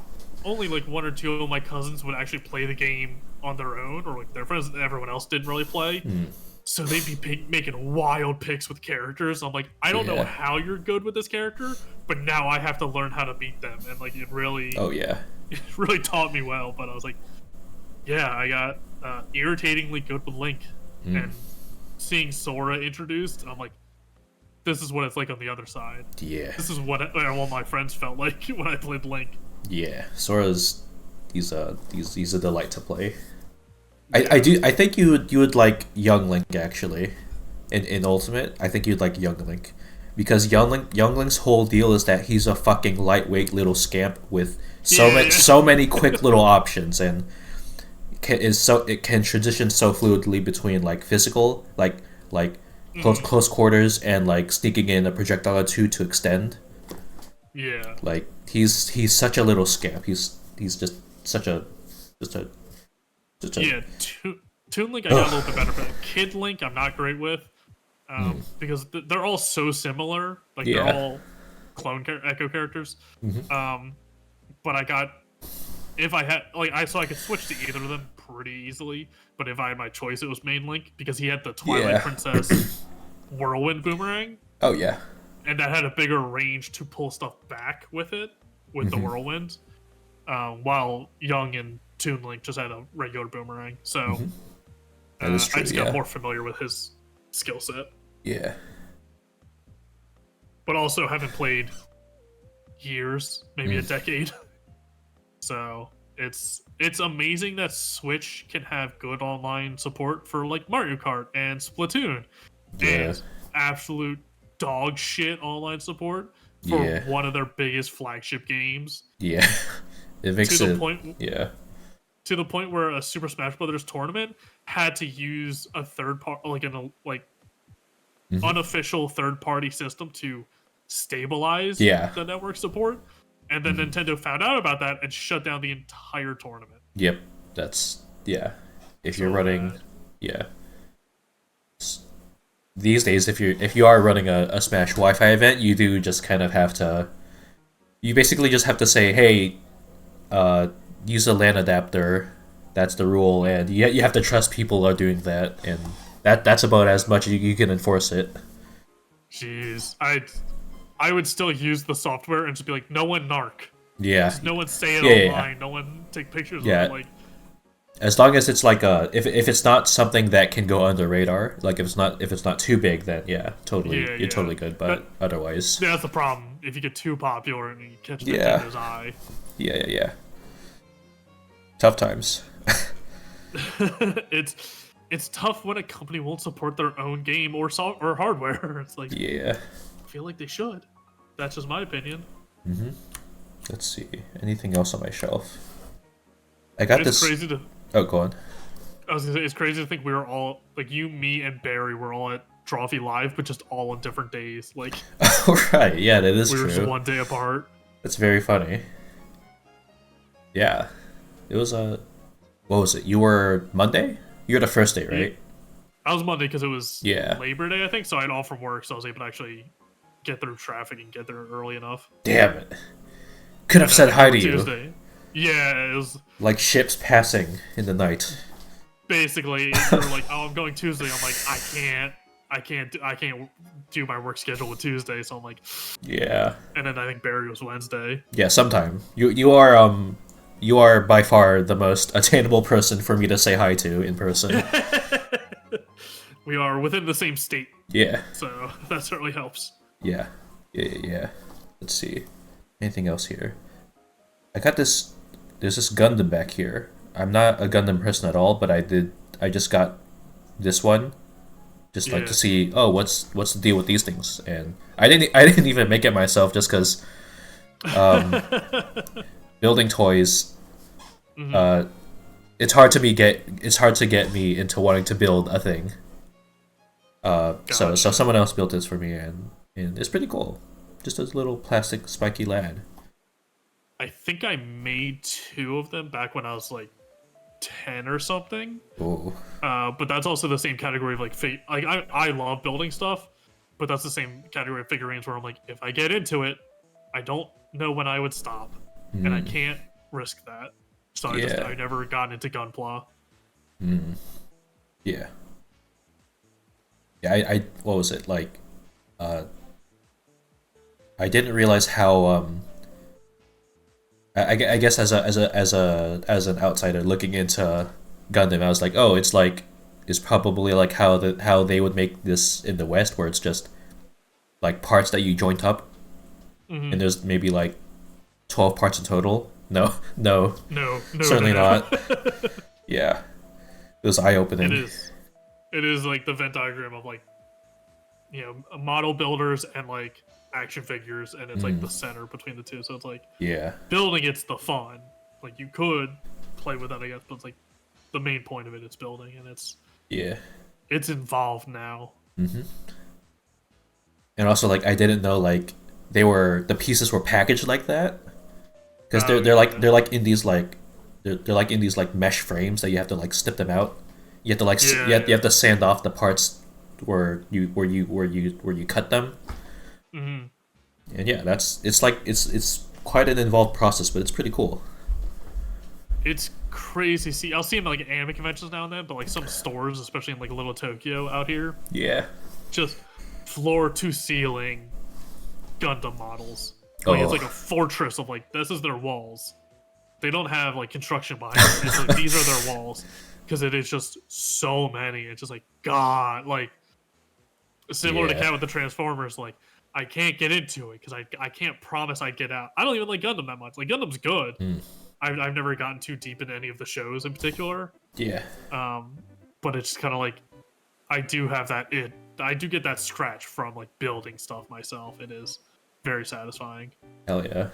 Speaker 2: only like one or two of my cousins would actually play the game on their own, or like their friends. Everyone else didn't really play. So they'd be making wild picks with characters. I'm like, I don't know how you're good with this character, but now I have to learn how to beat them. And like, it really, it really taught me well. But I was like, yeah, I got irritatingly good with Link, and seeing Sora introduced, I'm like, this is what it's like on the other side.
Speaker 1: Yeah.
Speaker 2: This is what all my friends felt like when I played Link.
Speaker 1: Yeah, Sora's he's a delight to play.
Speaker 2: Yeah.
Speaker 1: I think you would like Young Link actually, in Ultimate. I think you'd like Young Link, because Young Link's whole deal is that he's a fucking lightweight little scamp with so many quick little options, and it can transition so fluidly between like physical like close quarters and like sneaking in a projectile or two to extend.
Speaker 2: Yeah.
Speaker 1: Like he's such a little scamp. He's just such a just a just a
Speaker 2: Yeah, Toon Link I got a little bit better, but Kid Link I'm not great with, because they're all so similar. Like they're
Speaker 1: Yeah.
Speaker 2: all Echo characters.
Speaker 1: Mhm.
Speaker 2: But I got, if I had like I could switch to either of them pretty easily. But if I had my choice, it was main Link because he had the Twilight
Speaker 1: Yeah.
Speaker 2: Princess Whirlwind Boomerang,
Speaker 1: Oh yeah.
Speaker 2: and that had a bigger range to pull stuff back with it with the Whirlwind. While Young and Toon Link just had a regular boomerang. So
Speaker 1: That is
Speaker 2: I
Speaker 1: true.
Speaker 2: just
Speaker 1: Yeah.
Speaker 2: got more familiar with his skill set.
Speaker 1: Yeah.
Speaker 2: But also haven't played years, maybe a decade. So it's amazing that Switch can have good online support for like Mario Kart and Splatoon,
Speaker 1: Yeah.
Speaker 2: and absolute dog shit online support for
Speaker 1: Yeah.
Speaker 2: one of their biggest flagship games.
Speaker 1: Yeah. It makes
Speaker 2: To the
Speaker 1: it.
Speaker 2: point
Speaker 1: Yeah.
Speaker 2: to the point where a Super Smash Brothers tournament had to use a third part, unofficial third party system to stabilize
Speaker 1: Yeah.
Speaker 2: the network support, and then Nintendo found out about that and shut down the entire tournament.
Speaker 1: Yep. That's yeah. If you're
Speaker 2: So
Speaker 1: running,
Speaker 2: bad.
Speaker 1: yeah. These days, if you are running a Smash Wi-Fi event, you do just kind of have to. You basically just have to say, hey, use a LAN adapter. That's the rule, and you have to trust people are doing that, and that's about as much as you can enforce it.
Speaker 2: Jeez, I would still use the software and just be like, no one narc,
Speaker 1: Yeah.
Speaker 2: no one say it
Speaker 1: Yeah.
Speaker 2: online, no one take pictures
Speaker 1: Yeah.
Speaker 2: of it. Like,
Speaker 1: As long as it's like if it's not something that can go under radar, like if it's not too big, then yeah, totally,
Speaker 2: Yeah,
Speaker 1: you're
Speaker 2: yeah.
Speaker 1: totally good. But otherwise,
Speaker 2: that's the problem. If you get too popular and you catch
Speaker 1: Yeah.
Speaker 2: Nintendo's eye,
Speaker 1: yeah. Tough times.
Speaker 2: it's tough when a company won't support their own game or hardware. It's like,
Speaker 1: Yeah.
Speaker 2: I feel like they should. That's just my opinion.
Speaker 1: Let's see. Anything else on my shelf? I got
Speaker 2: It's
Speaker 1: this.
Speaker 2: crazy to.
Speaker 1: Oh, go on.
Speaker 2: I was gonna say it's crazy to think we were all like you, me, and Barry were all at Trophy Live, but just all on different days. Like
Speaker 1: Right. Yeah, that is
Speaker 2: we were just
Speaker 1: true.
Speaker 2: one day apart.
Speaker 1: That's very funny. Yeah. It was a. What was it? You were Monday? You were the first day, right?
Speaker 2: I was Monday because it was
Speaker 1: Yeah.
Speaker 2: Labor Day, I think. So I had off from work, so I was able to actually get through traffic and get there early enough.
Speaker 1: Damn it. Could have
Speaker 2: And
Speaker 1: said
Speaker 2: then
Speaker 1: hi
Speaker 2: on
Speaker 1: to you.
Speaker 2: Tuesday. Yeah, it was
Speaker 1: Like ships passing in the night.
Speaker 2: basically they were like, "Oh, I'm going Tuesday." I'm like, I can't do my work schedule with Tuesday. So I'm like,
Speaker 1: Yeah.
Speaker 2: and then I think Barry was Wednesday.
Speaker 1: Yeah, sometime. You are by far the most attainable person for me to say hi to in person.
Speaker 2: We are within the same state,
Speaker 1: Yeah.
Speaker 2: so that certainly helps.
Speaker 1: Yeah. Yeah. Let's see. Anything else here? I got this. There's this Gundam back here. I'm not a Gundam person at all, but I just got this one, just like
Speaker 2: Yeah.
Speaker 1: to see. Oh, what's the deal with these things? And I didn't even make it myself, just because. Building toys. It's hard to get me into wanting to build a thing. So
Speaker 2: Gotcha.
Speaker 1: someone else built this for me, and it's pretty cool. Just a little plastic spiky lad.
Speaker 2: I think I made 2 of them back when I was like 10 or something.
Speaker 1: Ooh.
Speaker 2: But that's also the same category of like I love building stuff, but that's the same category of figurines where I'm like, if I get into it, I don't know when I would stop, and I can't risk that. So
Speaker 1: Yeah.
Speaker 2: I never got into Gunpla.
Speaker 1: Yeah. Yeah, I what was it like? I didn't realize how I guess as an outsider looking into Gundam, I was like, oh, it's probably like how they would make this in the West, where it's just like parts that you joint up, and there's maybe like 12 parts in total. No, no,
Speaker 2: No, no,
Speaker 1: certainly
Speaker 2: no,
Speaker 1: not.
Speaker 2: no.
Speaker 1: Yeah, it was eye
Speaker 2: It
Speaker 1: opening.
Speaker 2: is. It is like the Venn diagram of like, model builders and like action figures, and it's like the center between the two. So it's like
Speaker 1: Yeah,
Speaker 2: building. It's the fun. Like you could play with that, I guess, but it's like the main point of it is building, and
Speaker 1: yeah.
Speaker 2: it's involved now.
Speaker 1: And also, like, I didn't know like the pieces were packaged like that because
Speaker 2: Oh
Speaker 1: they're
Speaker 2: yeah,
Speaker 1: like in these like they're like in these like mesh frames that you have to like snip them out. You have to like
Speaker 2: yeah,
Speaker 1: you
Speaker 2: yeah.
Speaker 1: have to sand off the parts where you cut them.
Speaker 2: Hmm.
Speaker 1: And yeah, it's like it's quite an involved process, but it's pretty cool.
Speaker 2: It's crazy. See, I'll see them at like anime conventions now and then, but like some stores, especially in like Little Tokyo out here,
Speaker 1: Yeah.
Speaker 2: just floor to ceiling Gundam models. Like it's
Speaker 1: Oh,
Speaker 2: like a fortress of like this is their walls. They don't have like construction behind them. It's like these are their walls because it is just so many. It's just like God, like similar to
Speaker 1: yeah.
Speaker 2: Cat with the Transformers. Like I can't get into it because I can't promise I'd get out. I don't even like Gundam that much. Like Gundam's good. I've never gotten too deep into any of the shows in particular.
Speaker 1: Yeah.
Speaker 2: Um, but it's kind of like I do have that it. I do get that scratch from like building stuff myself. It is very satisfying.
Speaker 1: Hell yeah.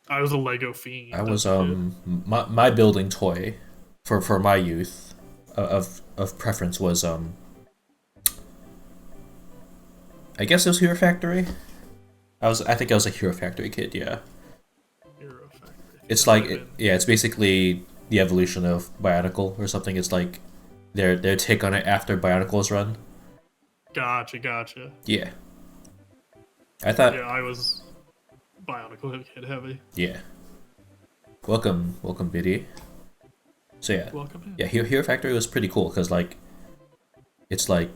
Speaker 2: I was a Lego fiend
Speaker 1: I
Speaker 2: as
Speaker 1: was
Speaker 2: a kid.
Speaker 1: my building toy for my youth of preference was I guess it was Hero Factory. I think I was a Hero Factory kid, yeah.
Speaker 2: Hero Factory.
Speaker 1: It's
Speaker 2: That might
Speaker 1: like
Speaker 2: have been-
Speaker 1: yeah, it's basically the evolution of Bionicle or something. It's like their take on it after Bionicle's run.
Speaker 2: Gotcha.
Speaker 1: Yeah. I thought
Speaker 2: Yeah, I was Bionicle kid heavy.
Speaker 1: yeah. Welcome Biddy. So yeah.
Speaker 2: Welcome in.
Speaker 1: Yeah, Hero Factory was pretty cool cuz like it's kind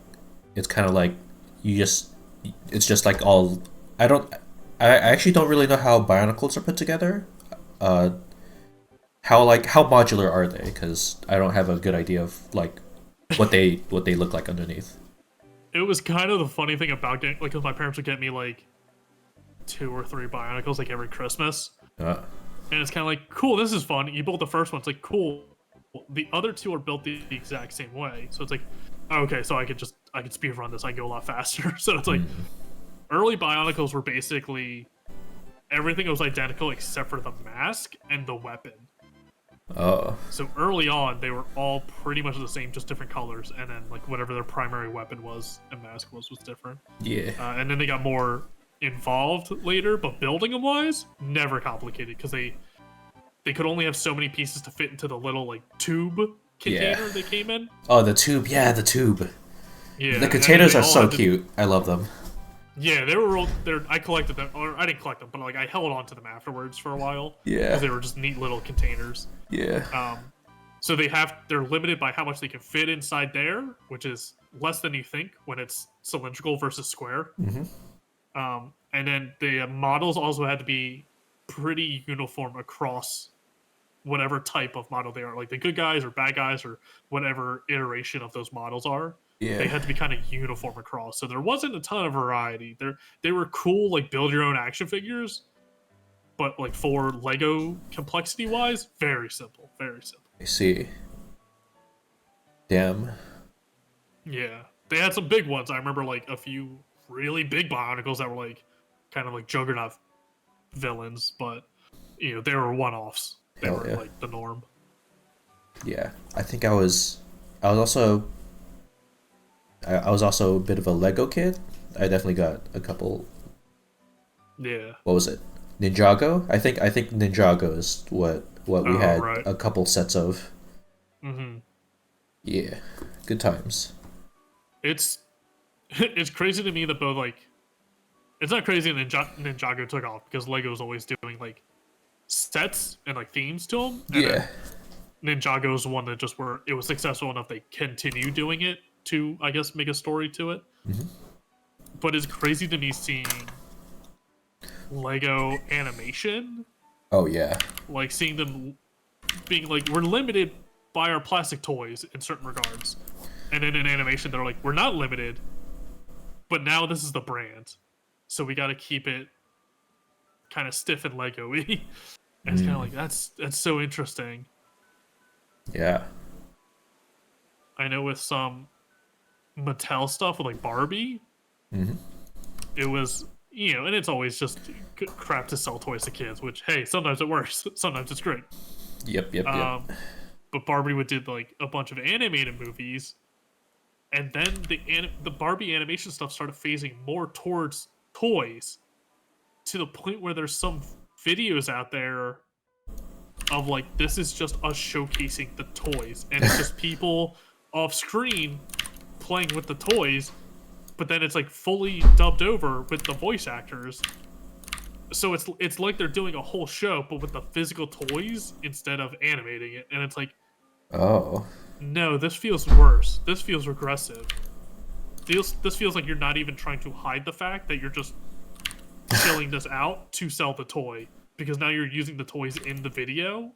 Speaker 1: of like you just it's just like all I actually don't really know how Bionicles are put together. Uh how modular are they? Because I don't have a good idea of like what they look like underneath.
Speaker 2: It was kind of the funny thing about getting like, cause my parents would get me like 2 or 3 Bionicles like every Christmas,
Speaker 1: Uh,
Speaker 2: and it's kind of like, cool, this is fun. You built the first one, it's like cool. The other two are built the exact same way, so it's like, okay, so I could speed run this. I go a lot faster. So it's like early Bionicles were basically everything was identical except for the mask and the weapon.
Speaker 1: oh,
Speaker 2: So early on, they were all pretty much the same, just different colors, and then like whatever their primary weapon was and mask was different.
Speaker 1: yeah.
Speaker 2: And then they got more involved later, but building them wise, never complicated because they could only have so many pieces to fit into the little like tube container they came in.
Speaker 1: Oh, the tube. Yeah, the tube.
Speaker 2: Yeah,
Speaker 1: The
Speaker 2: and then
Speaker 1: containers
Speaker 2: they
Speaker 1: are
Speaker 2: all
Speaker 1: so
Speaker 2: had to-
Speaker 1: cute. I love them.
Speaker 2: Yeah, they were all there. I collected them, or I didn't collect them, but like I held on to them afterwards for a while.
Speaker 1: Yeah.
Speaker 2: because they were just neat little containers.
Speaker 1: Yeah.
Speaker 2: So they're limited by how much they can fit inside there, which is less than you think when it's cylindrical versus square. And then the models also had to be pretty uniform across whatever type of model they are, like the good guys or bad guys or whatever iteration of those models are.
Speaker 1: Yeah.
Speaker 2: They had to be kind of uniform across, so there wasn't a ton of variety. They were cool, like build your own action figures, but like for Lego complexity wise, very simple, very simple.
Speaker 1: I see. Damn.
Speaker 2: Yeah, they had some big ones. I remember like a few really big Bionicles that were like kind of like Juggernaut villains, but they were one-offs. They
Speaker 1: Hell
Speaker 2: were
Speaker 1: yeah.
Speaker 2: like the norm.
Speaker 1: Yeah. I was also. I was also a bit of a Lego kid. I definitely got a couple.
Speaker 2: Yeah.
Speaker 1: What was it? Ninjago. I think Ninjago is what we
Speaker 2: Oh,
Speaker 1: had
Speaker 2: right.
Speaker 1: a couple sets of.
Speaker 2: Mm-hmm.
Speaker 1: Yeah. Good times.
Speaker 2: It's crazy to me that both like it's not crazy that Ninjago took off because Lego's always doing like sets and like themes to them. And
Speaker 1: Yeah.
Speaker 2: Ninjago's one that just where it was successful enough they continue doing it to, I guess, make a story to it. But it's crazy to me seeing Lego animation,
Speaker 1: Oh yeah.
Speaker 2: like seeing them being like, we're limited by our plastic toys in certain regards. And then in animation, they're like, we're not limited, but now this is the brand. So we got to keep it kind of stiff and Lego-y. And it's kind of like that's so interesting.
Speaker 1: Yeah.
Speaker 2: I know with some Mattel stuff with like Barbie, it was, and it's always just crap to sell toys to kids. Which, hey, sometimes it works, sometimes it's great.
Speaker 1: Yep. Yep. Yep.
Speaker 2: But Barbie would did like a bunch of animated movies, and then the Barbie animation stuff started phasing more towards toys, to the point where there's some videos out there of like, this is just us showcasing the toys, and it's just people off screen playing with the toys, but then it's like fully dubbed over with the voice actors. So it's like they're doing a whole show, but with the physical toys instead of animating it, and it's like,
Speaker 1: Oh.
Speaker 2: no, this feels worse. This feels regressive. This feels like you're not even trying to hide the fact that you're just chilling this out to sell the toy, because now you're using the toys in the video,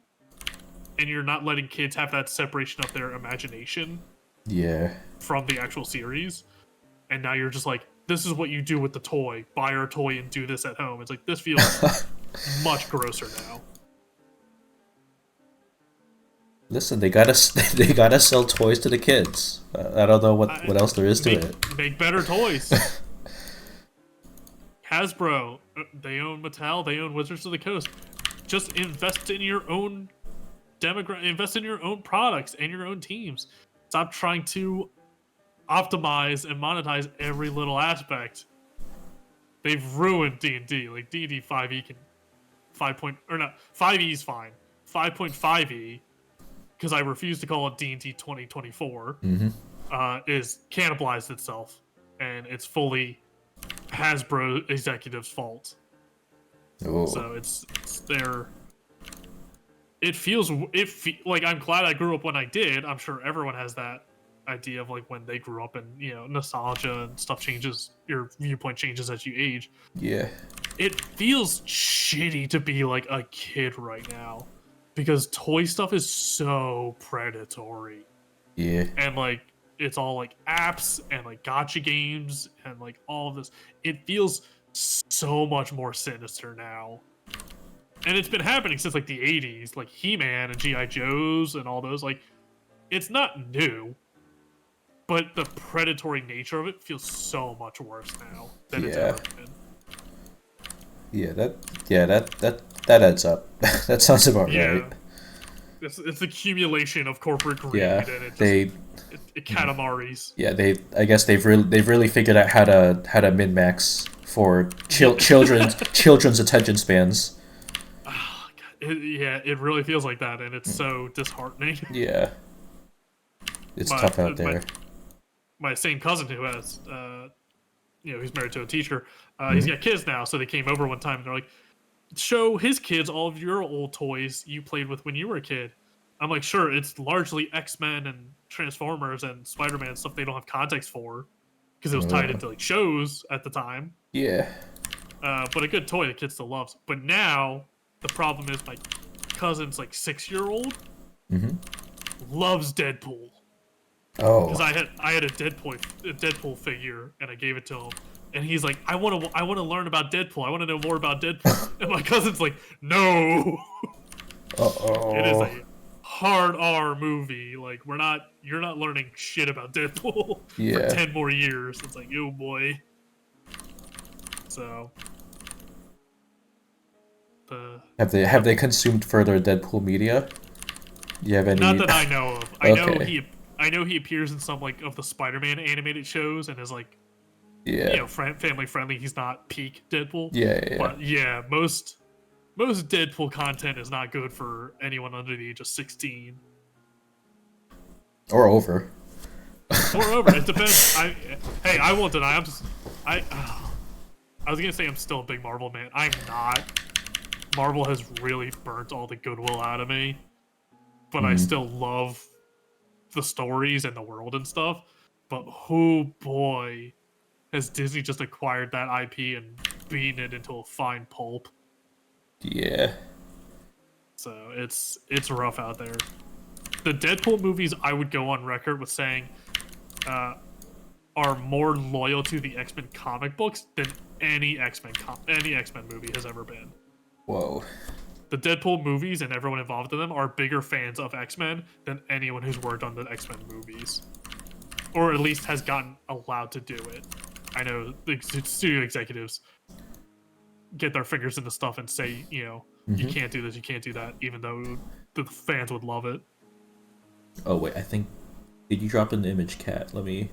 Speaker 2: and you're not letting kids have that separation of their imagination
Speaker 1: Yeah.
Speaker 2: from the actual series. And now you're just like, this is what you do with the toy. Buy our toy and do this at home. It's like, this feels much grosser now.
Speaker 1: Listen, they gotta they gotta sell toys to the kids. I don't know what else there is to it.
Speaker 2: Make better toys. Hasbro, they own Mattel, they own Wizards of the Coast. Just invest in your own invest in your own products and your own teams. Stop trying to optimize and monetize every little aspect. They've ruined D&D. Like, D&D 5e can 5e is fine. 5.5e, because I refuse to call it D&D 2024, is cannibalized itself, and it's fully Hasbro executives' fault.
Speaker 1: Oh.
Speaker 2: So it's their. It feels like, I'm glad I grew up when I did. I'm sure everyone has that idea of like when they grew up, and nostalgia and stuff changes. Your viewpoint changes as you age.
Speaker 1: Yeah.
Speaker 2: It feels shitty to be like a kid right now, because toy stuff is so predatory.
Speaker 1: Yeah.
Speaker 2: And like, it's all like apps and like gotcha games and like all of this. It feels so much more sinister now. And it's been happening since like the 80s, like He-Man and G.I. Joes and all those. Like, it's not new, but the predatory nature of it feels so much worse now than it's ever been.
Speaker 1: Yeah, that adds up. That sounds about right.
Speaker 2: It's accumulation of corporate greed,
Speaker 1: Yeah,
Speaker 2: and it Katamari's.
Speaker 1: Yeah, I guess they've really figured out how to min-max for children's attention spans.
Speaker 2: Oh, God. It really feels like that, and it's so disheartening.
Speaker 1: Yeah, it's tough out there.
Speaker 2: My same cousin who has, he's married to a teacher. He's got kids now, so they came over one time and they're like, show his kids all of your old toys you played with when you were a kid. I'm like, sure, it's largely X-Men and Transformers and Spider-Man stuff they don't have context for, because it was tied into like shows at the time.
Speaker 1: Yeah.
Speaker 2: But a good toy the kid still loves. But now the problem is my cousin's like 6-year-old loves Deadpool.
Speaker 1: Oh.
Speaker 2: Because I had a Deadpool figure, and I gave it to him, and he's like, I want to learn about Deadpool. I want to know more about Deadpool. And my cousin's like, no.
Speaker 1: Uh-oh.
Speaker 2: It is a hard R movie. Like, you're not learning shit about Deadpool for 10 more years. It's like, oh boy. So
Speaker 1: have they consumed further Deadpool media? Do you have any?
Speaker 2: Not that I know of. I know he appears in some like of the Spider-Man animated shows and is like, family friendly. He's not peak Deadpool. But yeah, most Deadpool content is not good for anyone under the age of 16
Speaker 1: or over.
Speaker 2: It depends. I won't deny. I was gonna say I'm still a big Marvel man. I'm not. Marvel has really burnt all the goodwill out of me, but I still love the stories and the world and stuff. But oh boy, has Disney just acquired that IP and beaten it into a fine pulp.
Speaker 1: Yeah.
Speaker 2: So it's rough out there. The Deadpool movies, I would go on record with saying, are more loyal to the X-Men comic books than any X-Men movie has ever been.
Speaker 1: Whoa.
Speaker 2: The Deadpool movies and everyone involved in them are bigger fans of X-Men than anyone who's worked on the X-Men movies, or at least has gotten allowed to do it. I know the studio executives get their fingers in the stuff and say, you
Speaker 1: Mm-hmm.
Speaker 2: can't do this, you can't do that, even though the fans would love it.
Speaker 1: Oh wait, I think. Did you drop an image, cat? Let me.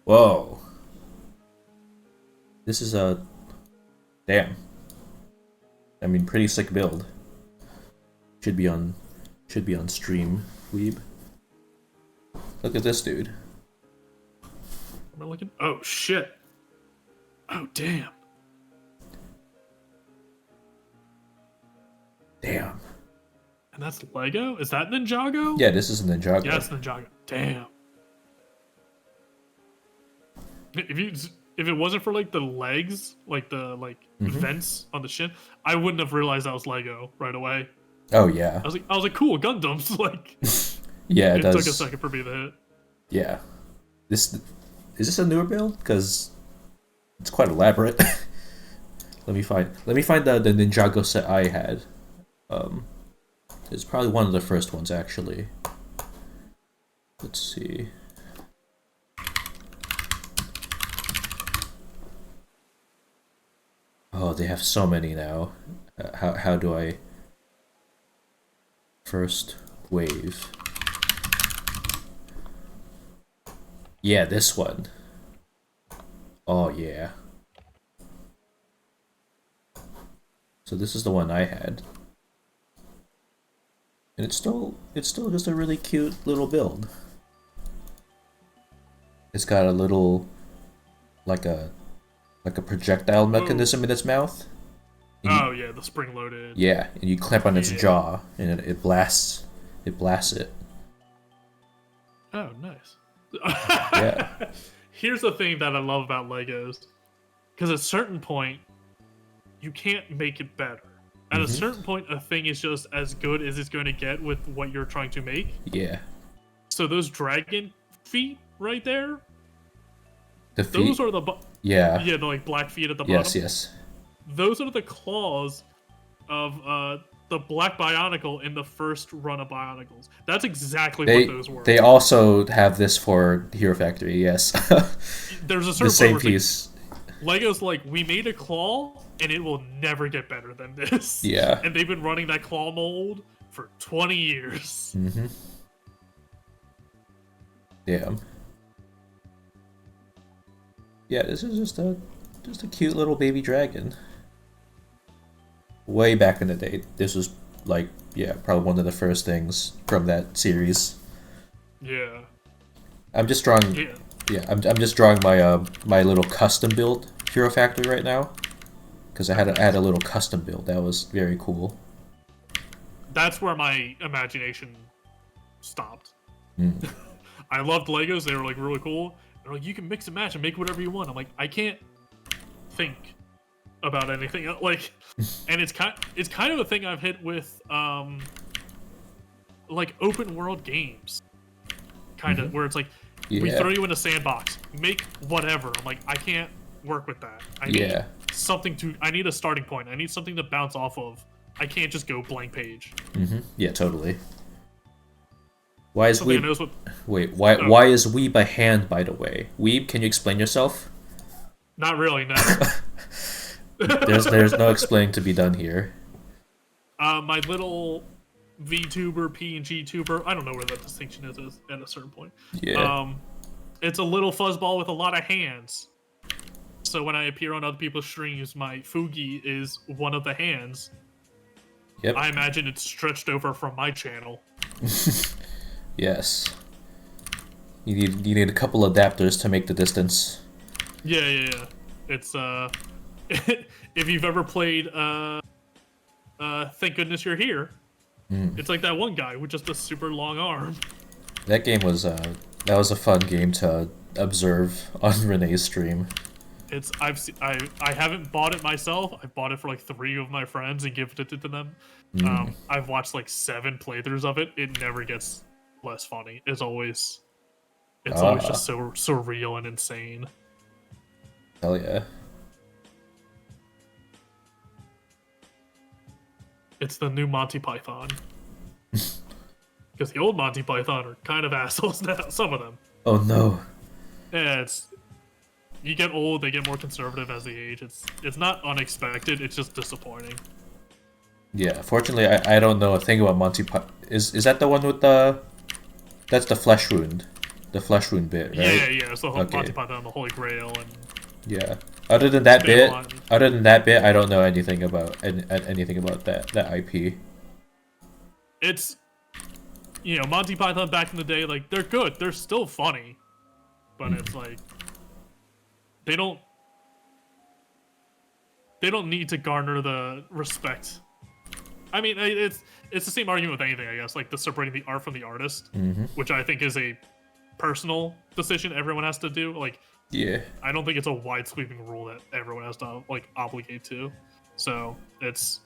Speaker 1: Whoa. This is a. Damn. I mean, pretty sick build. Should be on stream, Weeb. Look at this dude.
Speaker 2: Am I looking? Oh shit! Oh damn!
Speaker 1: Damn.
Speaker 2: And that's Lego? Is that Ninjago?
Speaker 1: Yeah, this is Ninjago.
Speaker 2: Yeah, it's Ninjago. Damn. If it wasn't for like the legs, like the vents on the shin, I wouldn't have realized that was Lego right away.
Speaker 1: Oh yeah.
Speaker 2: I was like, cool, Gundams. Like,
Speaker 1: yeah, it
Speaker 2: it
Speaker 1: does.
Speaker 2: took a second for me to hit.
Speaker 1: Yeah. This is this a newer build? Because it's quite elaborate. Let me find the Ninjago set I had. It's probably one of the first ones actually. Let's see. Oh, they have so many now. How do I? First wave. Yeah, this one. Oh yeah. So this is the one I had. And it's still just a really cute little build. It's got a little like a projectile mechanism in its mouth.
Speaker 2: Oh yeah, the spring loaded.
Speaker 1: Yeah, and you clamp on its jaw and it blasts it.
Speaker 2: Oh, nice.
Speaker 1: Yeah.
Speaker 2: Here's the thing that I love about Legos. Because at a certain point, you can't make it better. At a certain point, a thing is just as good as it's going to get with what you're trying to make.
Speaker 1: Yeah.
Speaker 2: So those dragon feet right there,
Speaker 1: The feet.
Speaker 2: those are the
Speaker 1: yeah.
Speaker 2: the like black feet at the
Speaker 1: Yes,
Speaker 2: bottom.
Speaker 1: yes.
Speaker 2: Those are the claws of the Black Bionicle in the first run of Bionicles. That's exactly what those were.
Speaker 1: They also have this for Hero Factory, yes.
Speaker 2: There's a certain
Speaker 1: the same
Speaker 2: point where
Speaker 1: piece.
Speaker 2: Lego's like, we made a claw, and it will never get better than this.
Speaker 1: Yeah.
Speaker 2: And they've been running that claw mold for 20 years.
Speaker 1: Mm-hmm. Damn. Yeah, this is just a cute little baby dragon. Way back in the day, this was like, yeah, probably one of the first things from that series.
Speaker 2: Yeah.
Speaker 1: I'm just drawing.
Speaker 2: Yeah.
Speaker 1: Yeah, I'm just drawing my my little custom build Hero Factory right now, because I had a little custom build that was very cool.
Speaker 2: That's where my imagination stopped.
Speaker 1: Mm.
Speaker 2: I loved Legos; they were like really cool. They're like, you can mix and match and make whatever you want. I'm like, I can't think about anything else. Like, and it's kind of a thing I've hit with like open world games, kind of where it's like, we throw you in a sandbox, make whatever. I'm like, I can't work with that. I need something I need a starting point. I need something to bounce off of. I can't just go blank page.
Speaker 1: Yeah, totally. Why is
Speaker 2: Something
Speaker 1: Weeb? Wait, why is Weeb a hand? By the way, Weeb, can you explain yourself?
Speaker 2: Not really, no.
Speaker 1: There's no explaining to be done here.
Speaker 2: My little VTuber, PNG tuber, I don't know where that distinction is at a certain point.
Speaker 1: Yeah.
Speaker 2: It's a little fuzzball with a lot of hands. So when I appear on other people's streams, my Fugi is one of the hands.
Speaker 1: Yep.
Speaker 2: I imagine it's stretched over from my channel.
Speaker 1: Yes. You need a couple adapters to make the distance.
Speaker 2: Yeah. It's if you've ever played Thank Goodness You're Here, it's like that one guy with just a super long arm.
Speaker 1: That game was that was a fun game to observe on Renee's stream.
Speaker 2: I haven't bought it myself. I've bought it for like 3 of my friends and gifted it to them. I've watched like 7 playthroughs of it. It never gets less funny. It's always just so surreal and insane.
Speaker 1: Hell yeah.
Speaker 2: It's the new Monty Python. Because the old Monty Python are kind of assholes now. Some of them.
Speaker 1: Oh no.
Speaker 2: Yeah, it's you get old, they get more conservative as they age. It's not unexpected. It's just disappointing.
Speaker 1: Yeah, fortunately, I don't know a thing about Monty Python. Is that the one with the? That's the flesh wound, bit, right?
Speaker 2: Yeah. It's the whole
Speaker 1: Okay.
Speaker 2: Monty Python and the Holy Grail and
Speaker 1: Yeah. Other than that bit,
Speaker 2: Babylon.
Speaker 1: I don't know anything about anything about that IP.
Speaker 2: It's Monty Python back in the day, like they're good. They're still funny, but it's like they don't need to garner the respect. I mean, it's the same argument with anything, I guess. Like the separating the art from the artist, which I think is a personal decision everyone has to do. Like,
Speaker 1: Yeah.
Speaker 2: I don't think it's a wide sweeping rule that everyone has to like obligate to. So it's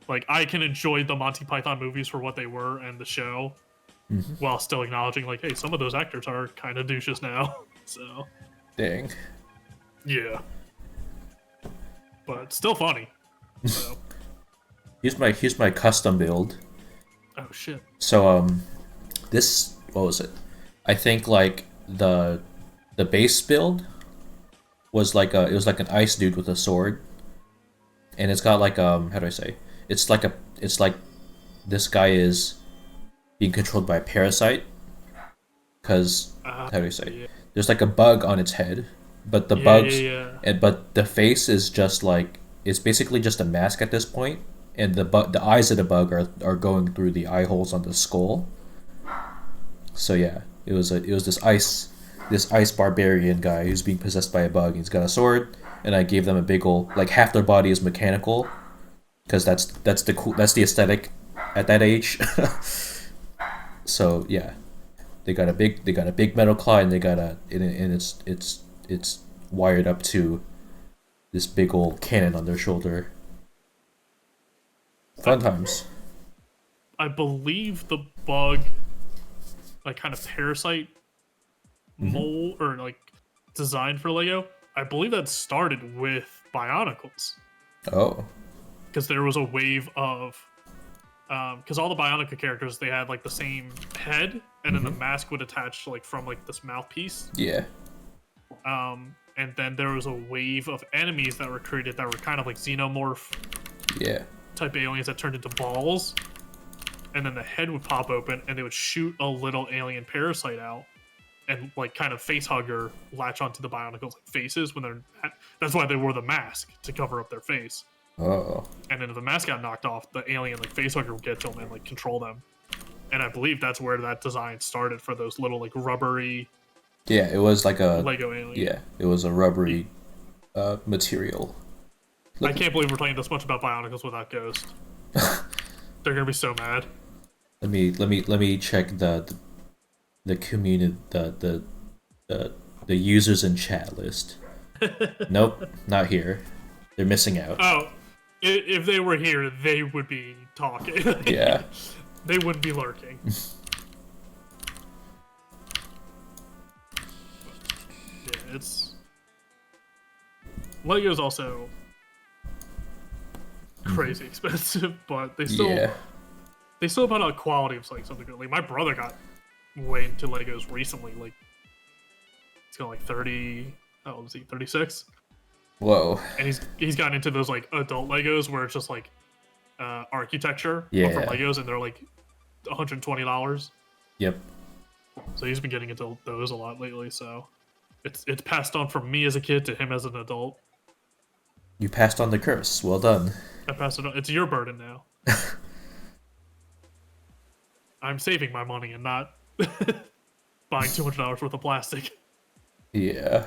Speaker 2: like I can enjoy the Monty Python movies for what they were and the show, while still acknowledging like, hey, some of those actors are kind of douches now. So
Speaker 1: Dang.
Speaker 2: yeah, but still funny. So.
Speaker 1: Here's my custom build.
Speaker 2: Oh shit.
Speaker 1: So this, what was it? I think like the base build was like it was like an ice dude with a sword, and it's got like how do I say? It's like this guy is being controlled by a parasite, because how do I say?
Speaker 2: Yeah.
Speaker 1: There's like a bug on its head, but the but the face is just like, it's basically just a mask at this point, and the eyes of the bug are going through the eye holes on the skull. So yeah, it was this ice barbarian guy who's being possessed by a bug. He's got a sword, and I gave them a big ol', like, half their body is mechanical, because that's the aesthetic at that age. So yeah, they got a big metal claw, and it's wired up to this big old cannon on their shoulder. Fun times.
Speaker 2: I believe the bug, like, kind of parasite mold or like designed for Lego. I believe that started with Bionicles.
Speaker 1: Oh.
Speaker 2: Because there was a wave of, because all the Bionica characters, they had like the same head, and then the mask would attach like from like this mouthpiece.
Speaker 1: Yeah.
Speaker 2: And then there was a wave of enemies that were created that were kind of like xenomorph
Speaker 1: Yeah.
Speaker 2: type aliens that turned into balls, and then the head would pop open and they would shoot a little alien parasite out, and like kind of face hugger latch onto the Bionicles like faces when they're. That's why they wore the mask, to cover up their face.
Speaker 1: Oh.
Speaker 2: And then if the mask got knocked off, the alien like face hugger would get to them and like control them. And I believe that's where that design started for those little like rubbery.
Speaker 1: Yeah, it was like a
Speaker 2: Lego alien.
Speaker 1: Yeah, it was a rubbery material.
Speaker 2: I can't believe we're talking this much about Bionicles without Ghost. They're gonna be so mad.
Speaker 1: Let me check the community, the users in chat list. Nope, not here. They're missing out.
Speaker 2: Oh, if they were here, they would be talking.
Speaker 1: Yeah.
Speaker 2: They wouldn't be lurking. Yeah, it's Lego's also crazy expensive, but they still put out quality of like something good. Like my brother got way into Legos recently. Like he's got like 30. How old is he? 36.
Speaker 1: Whoa.
Speaker 2: And he's gotten into those like adult Legos where it's just like architecture
Speaker 1: Yeah.
Speaker 2: from Legos, and they're like $120.
Speaker 1: Yep.
Speaker 2: So he's been getting into those a lot lately. So it's passed on from me as a kid to him as an adult.
Speaker 1: You passed on the curse. Well done.
Speaker 2: I passed it on. It's your burden now. I'm saving my money and not buying $200 worth of plastic.
Speaker 1: Yeah.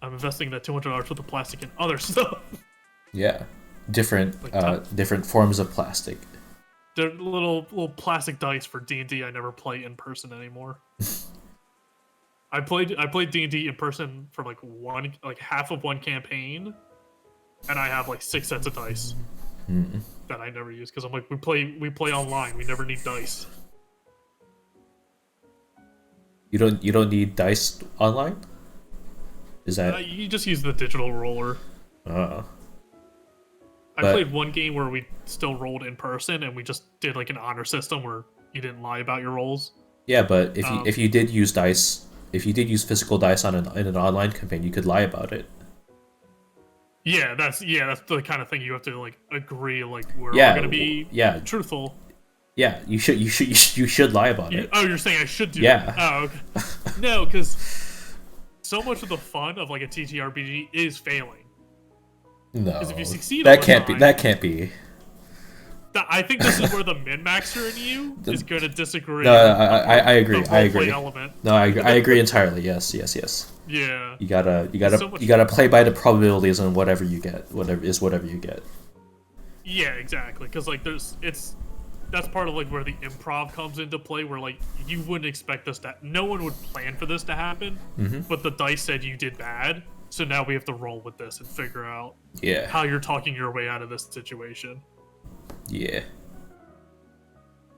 Speaker 2: I'm investing that $200 worth of plastic in other stuff.
Speaker 1: Yeah. Different different forms of plastic.
Speaker 2: They're little plastic dice for D&D I never play in person anymore. I played D&D in person for like half of one campaign, and I have like 6 sets of dice that I never use because I'm like, we play online. We never need dice.
Speaker 1: You don't need dice online? Is that
Speaker 2: You just use the digital roller. I
Speaker 1: But
Speaker 2: played one game where we still rolled in person, and we just did like an honor system where you didn't lie about your rolls.
Speaker 1: yeah, but
Speaker 2: Um,
Speaker 1: if you did use dice, if you did use physical dice on in an online campaign, you could lie about it.
Speaker 2: that's the kind of thing you have to like agree. Like we're all
Speaker 1: Yeah,
Speaker 2: gonna be
Speaker 1: yeah,
Speaker 2: truthful.
Speaker 1: yeah. You should lie about it.
Speaker 2: You're saying I should do that?
Speaker 1: Yeah.
Speaker 2: Oh, okay. No, because so much of the fun of like a TTRPG is failing.
Speaker 1: No,
Speaker 2: Because if you succeed all
Speaker 1: that
Speaker 2: the
Speaker 1: can't be.
Speaker 2: time,
Speaker 1: That can't be.
Speaker 2: I think this is where the min-maxer in you is going to disagree.
Speaker 1: No, I
Speaker 2: with
Speaker 1: agree.
Speaker 2: the
Speaker 1: I
Speaker 2: roleplay
Speaker 1: agree.
Speaker 2: element.
Speaker 1: No, I agree entirely. Yes, yes, yes.
Speaker 2: Yeah.
Speaker 1: You gotta
Speaker 2: So much
Speaker 1: you gotta play by the probabilities and whatever you get. Whatever you get.
Speaker 2: Yeah, exactly. Because like that's part of like where the improv comes into play, where like you wouldn't expect this to. No one would plan for this to happen, but the dice said you did bad, so now we have to roll with this and figure out
Speaker 1: Yeah.
Speaker 2: how you're talking your way out of this situation.
Speaker 1: Yeah.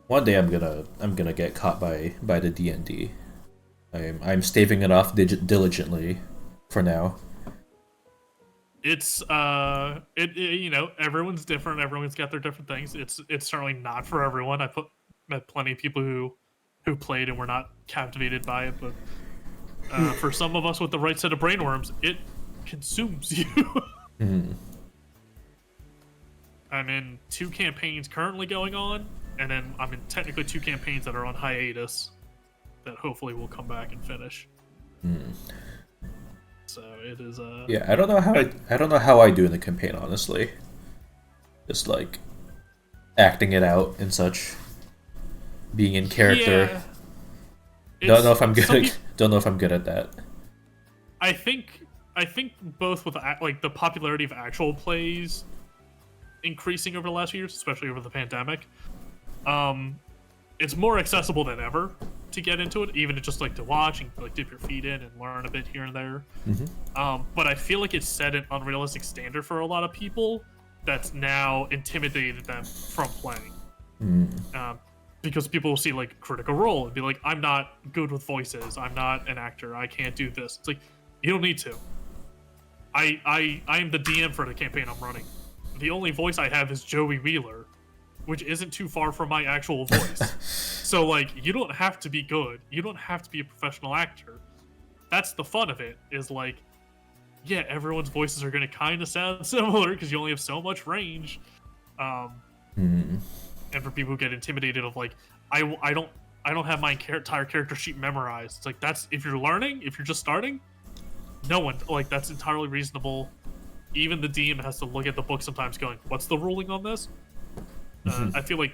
Speaker 1: One day I'm gonna get caught by the D&D. I'm staving it off diligently for now.
Speaker 2: It's you know, everyone's different. Everyone's got their different things. It's certainly not for everyone. Met plenty of people who played and were not captivated by it, but for some of us with the right set of brainworms, it consumes you. I'm in 2 campaigns currently going on, and then I'm in technically 2 campaigns that are on hiatus that hopefully will come back and finish. So it is
Speaker 1: Yeah, I don't know how I do in the campaign, honestly. Just like acting it out and such, being in character.
Speaker 2: Yeah,
Speaker 1: Don't know if I'm
Speaker 2: some
Speaker 1: good.
Speaker 2: peop-
Speaker 1: Don't know if I'm good at that.
Speaker 2: I think both with like the popularity of actual plays increasing over the last few years, especially over the pandemic, it's more accessible than ever to get into it, even to just like to watch and like dip your feet in and learn a bit here and there. But I feel like it's set an unrealistic standard for a lot of people that's now intimidated them from playing. Because people will see like Critical Role and be like, I'm not good with voices, I'm not an actor, I can't do this. It's like, you don't need to. I am the DM for the campaign I'm running. The only voice I have is Joey Wheeler, which isn't too far from my actual voice. So like, you don't have to be good. You don't have to be a professional actor. That's the fun of it, is like, yeah, everyone's voices are gonna kind of sound similar because you only have so much range. And for people who get intimidated of like, I don't have my entire character sheet memorized. It's like, that's, if you're learning, if you're just starting, no one, like, that's entirely reasonable. Even the DM has to look at the book sometimes going, what's the ruling on this? I feel like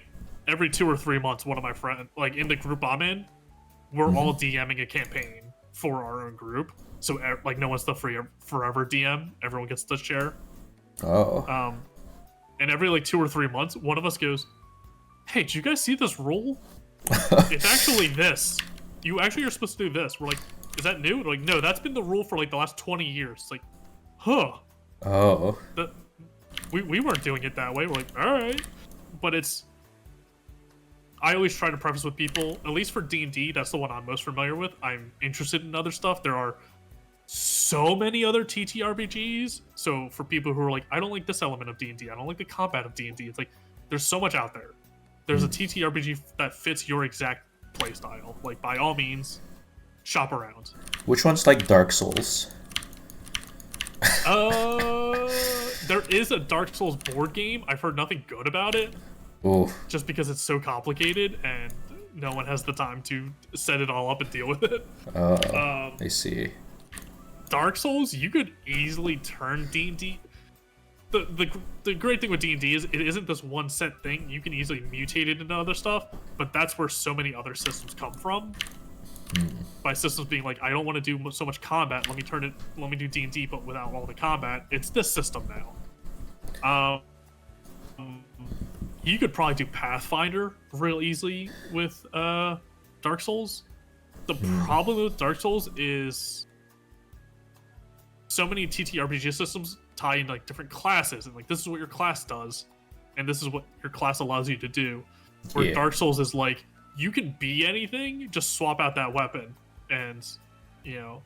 Speaker 2: every 2 or 3 months, one of my friends, like in the group I'm in, we're all DMing a campaign for our own group. So like no one's the forever DM. Everyone gets to share.
Speaker 1: Oh.
Speaker 2: And every like 2 or 3 months, one of us goes, hey, did you guys see this rule? It's actually this. You actually are supposed to do this. We're like, is that new? We're like, no, that's been the rule for like the last 20 years. It's like, huh.
Speaker 1: Oh.
Speaker 2: We weren't doing it that way. We're like, all right. But I always try to preface with people, at least for D&D, that's the one I'm most familiar with. I'm interested in other stuff. There are so many other TTRPGs. So for people who are like, I don't like this element of D&D, I don't like the combat of D&D, it's like, there's so much out there. There's a TTRPG that fits your exact playstyle. Like, by all means, shop around.
Speaker 1: Which one's like Dark Souls?
Speaker 2: There is a Dark Souls board game. I've heard nothing good about it.
Speaker 1: Ooh.
Speaker 2: Just because it's so complicated and no one has the time to set it all up and deal with it.
Speaker 1: I see.
Speaker 2: Dark Souls, you could easily turn D&D. The great thing with D&D is it isn't this one set thing. You can easily mutate it into other stuff, but that's where so many other systems come from. By systems being like, I don't want to do so much combat. Let me do D&D, but without all the combat. It's this system now. You could probably do Pathfinder real easily with Dark Souls. The problem with Dark Souls is so many TTRPG systems tie in like different classes, and like this is what your class does, and this is what your class allows you to do. Where Dark Souls is like, you can be anything, just swap out that weapon, and you know,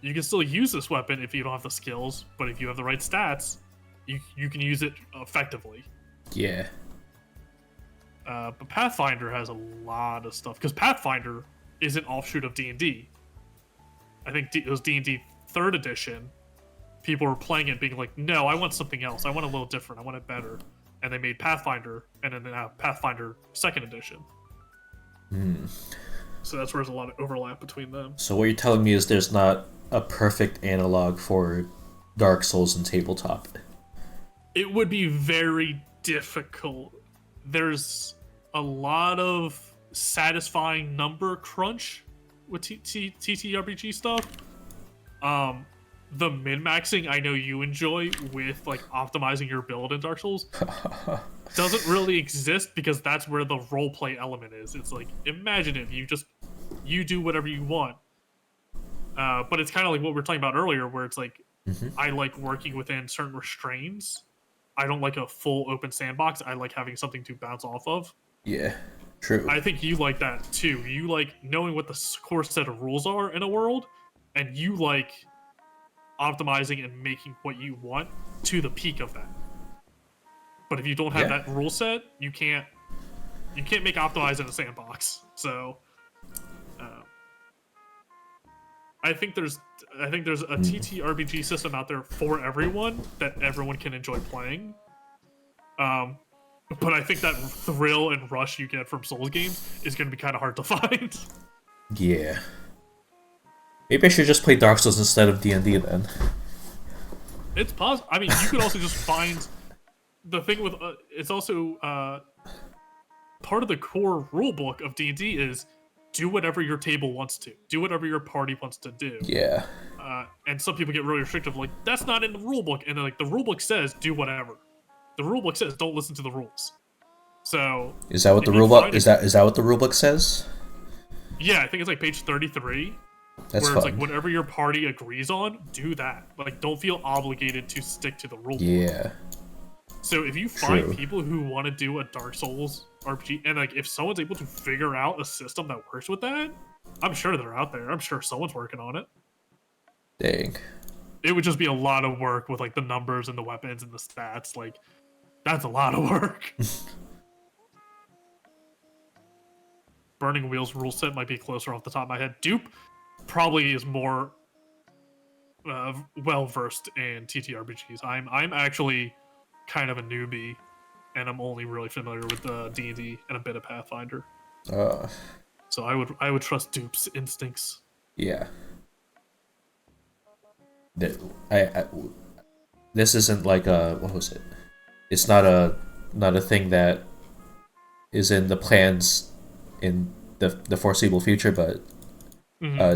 Speaker 2: you can still use this weapon if you don't have the skills, but if you have the right stats, you can use it effectively.
Speaker 1: Yeah.
Speaker 2: But Pathfinder has a lot of stuff because Pathfinder is an offshoot of D&D. I think it was D&D third edition. People were playing it, being like, "No, I want something else. I want a little different. I want it better." And they made Pathfinder, and then they have Pathfinder second edition. So that's where there's a lot of overlap between them.
Speaker 1: So what you're telling me is there's not a perfect analog for Dark Souls and tabletop.
Speaker 2: It would be very difficult. There's a lot of satisfying number crunch with TTRPG stuff. The min-maxing I know you enjoy with like optimizing your build in Dark Souls doesn't really exist because that's where the roleplay element is. It's like, imagine if you do whatever you want. But it's kind of like what we were talking about earlier, where it's like, I like working within certain restraints. I don't like a full open sandbox. I like having something to bounce off of.
Speaker 1: Yeah, true.
Speaker 2: I think you like that too. You like knowing what the core set of rules are in a world, and you like optimizing and making what you want to the peak of that. But if you don't have that rule set, you can't make optimize in a sandbox. So I think there's a TTRPG system out there for everyone that everyone can enjoy playing. But I think that thrill and rush you get from Souls games is going to be kind of hard to find.
Speaker 1: Yeah. Maybe I should just play Dark Souls instead of D&D then.
Speaker 2: It's possible. I mean, you could also just find the thing with it's also part of the core rulebook of D&D is do whatever your table wants to, do whatever your party wants to do.
Speaker 1: Yeah.
Speaker 2: And some people get really restrictive, like that's not in the rulebook, and they're like the rulebook says do whatever. The rulebook says don't listen to the rules. So
Speaker 1: is that what the rulebook is that what the rulebook says?
Speaker 2: Yeah, I think it's like page 33.
Speaker 1: That's
Speaker 2: where
Speaker 1: fun.
Speaker 2: It's like whatever your party agrees on, do that. Like, don't feel obligated to stick to the rule.
Speaker 1: Yeah.
Speaker 2: So if you find people who want to do a Dark Souls RPG, and like if someone's able to figure out a system that works with that, I'm sure they're out there. I'm sure someone's working on it.
Speaker 1: Dang.
Speaker 2: It would just be a lot of work with like the numbers and the weapons and the stats. Like, that's a lot of work. Burning Wheels rule set might be closer off the top of my head. Dupe probably is more well versed in TTRPGs. I'm actually kind of a newbie, and I'm only really familiar with D&D and a bit of Pathfinder. So I would trust Dupe's instincts.
Speaker 1: Yeah. This isn't like a what was it? It's not a thing that is in the plans in the foreseeable future, but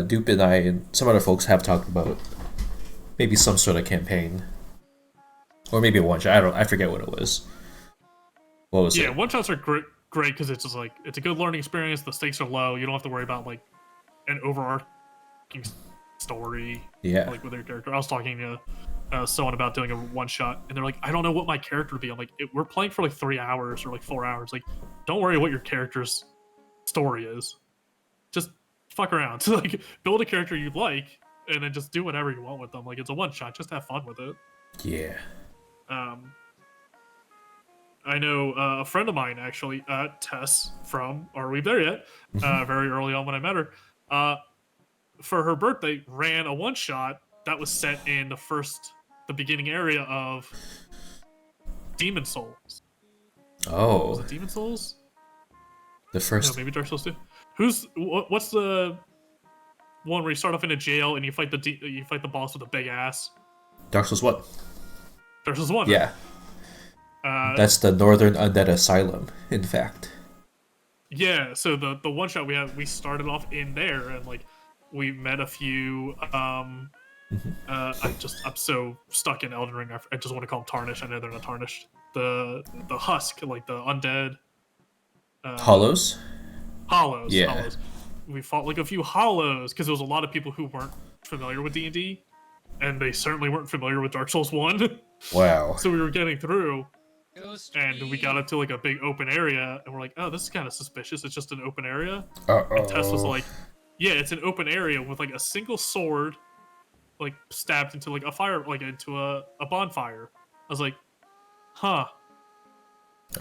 Speaker 1: Dupe and I and some other folks have talked about maybe some sort of campaign, or maybe a one shot. I forget what it was. What was it?
Speaker 2: Yeah, one shots are great because it's just like it's a good learning experience. The stakes are low. You don't have to worry about like an overarching story.
Speaker 1: Yeah.
Speaker 2: Like with your character. I was talking to someone about doing a one shot, and they're like, I don't know what my character would be. I'm like, we're playing for like 3 hours or like 4 hours. Like, don't worry what your character's story is. Just fuck around. So, like, build a character you like, and then just do whatever you want with them. Like, it's a one shot. Just have fun with it.
Speaker 1: Yeah.
Speaker 2: I know a friend of mine actually, Tess from Are We There Yet? Very early on when I met her, for her birthday, ran a one shot that was set in the beginning area of Demon Souls.
Speaker 1: Oh.
Speaker 2: Was it Demon Souls?
Speaker 1: The first.
Speaker 2: No, maybe Dark Souls 2. What's the one where you start off in a jail and you fight the boss with a big ass?
Speaker 1: Dark Souls 1.
Speaker 2: Dark Souls 1.
Speaker 1: Yeah. That's the Northern Undead Asylum, in fact.
Speaker 2: Yeah, so the one shot we started off in there, and like we met a few. I'm so stuck in Elden Ring. I just want to call them Tarnished. I know they're not Tarnished. The Husk, like the undead.
Speaker 1: Hollows.
Speaker 2: Hollows.
Speaker 1: Yeah.
Speaker 2: Hollows. We fought like a few Hollows because there was a lot of people who weren't familiar with D&D, and they certainly weren't familiar with Dark Souls 1.
Speaker 1: Wow.
Speaker 2: So we were getting through. And we got up to like a big open area, and we're like, "Oh, this is kind of suspicious. It's just an open area." And Tess was like, "Yeah, it's an open area with like a single sword, like stabbed into like a fire, like into a bonfire." I was like, huh.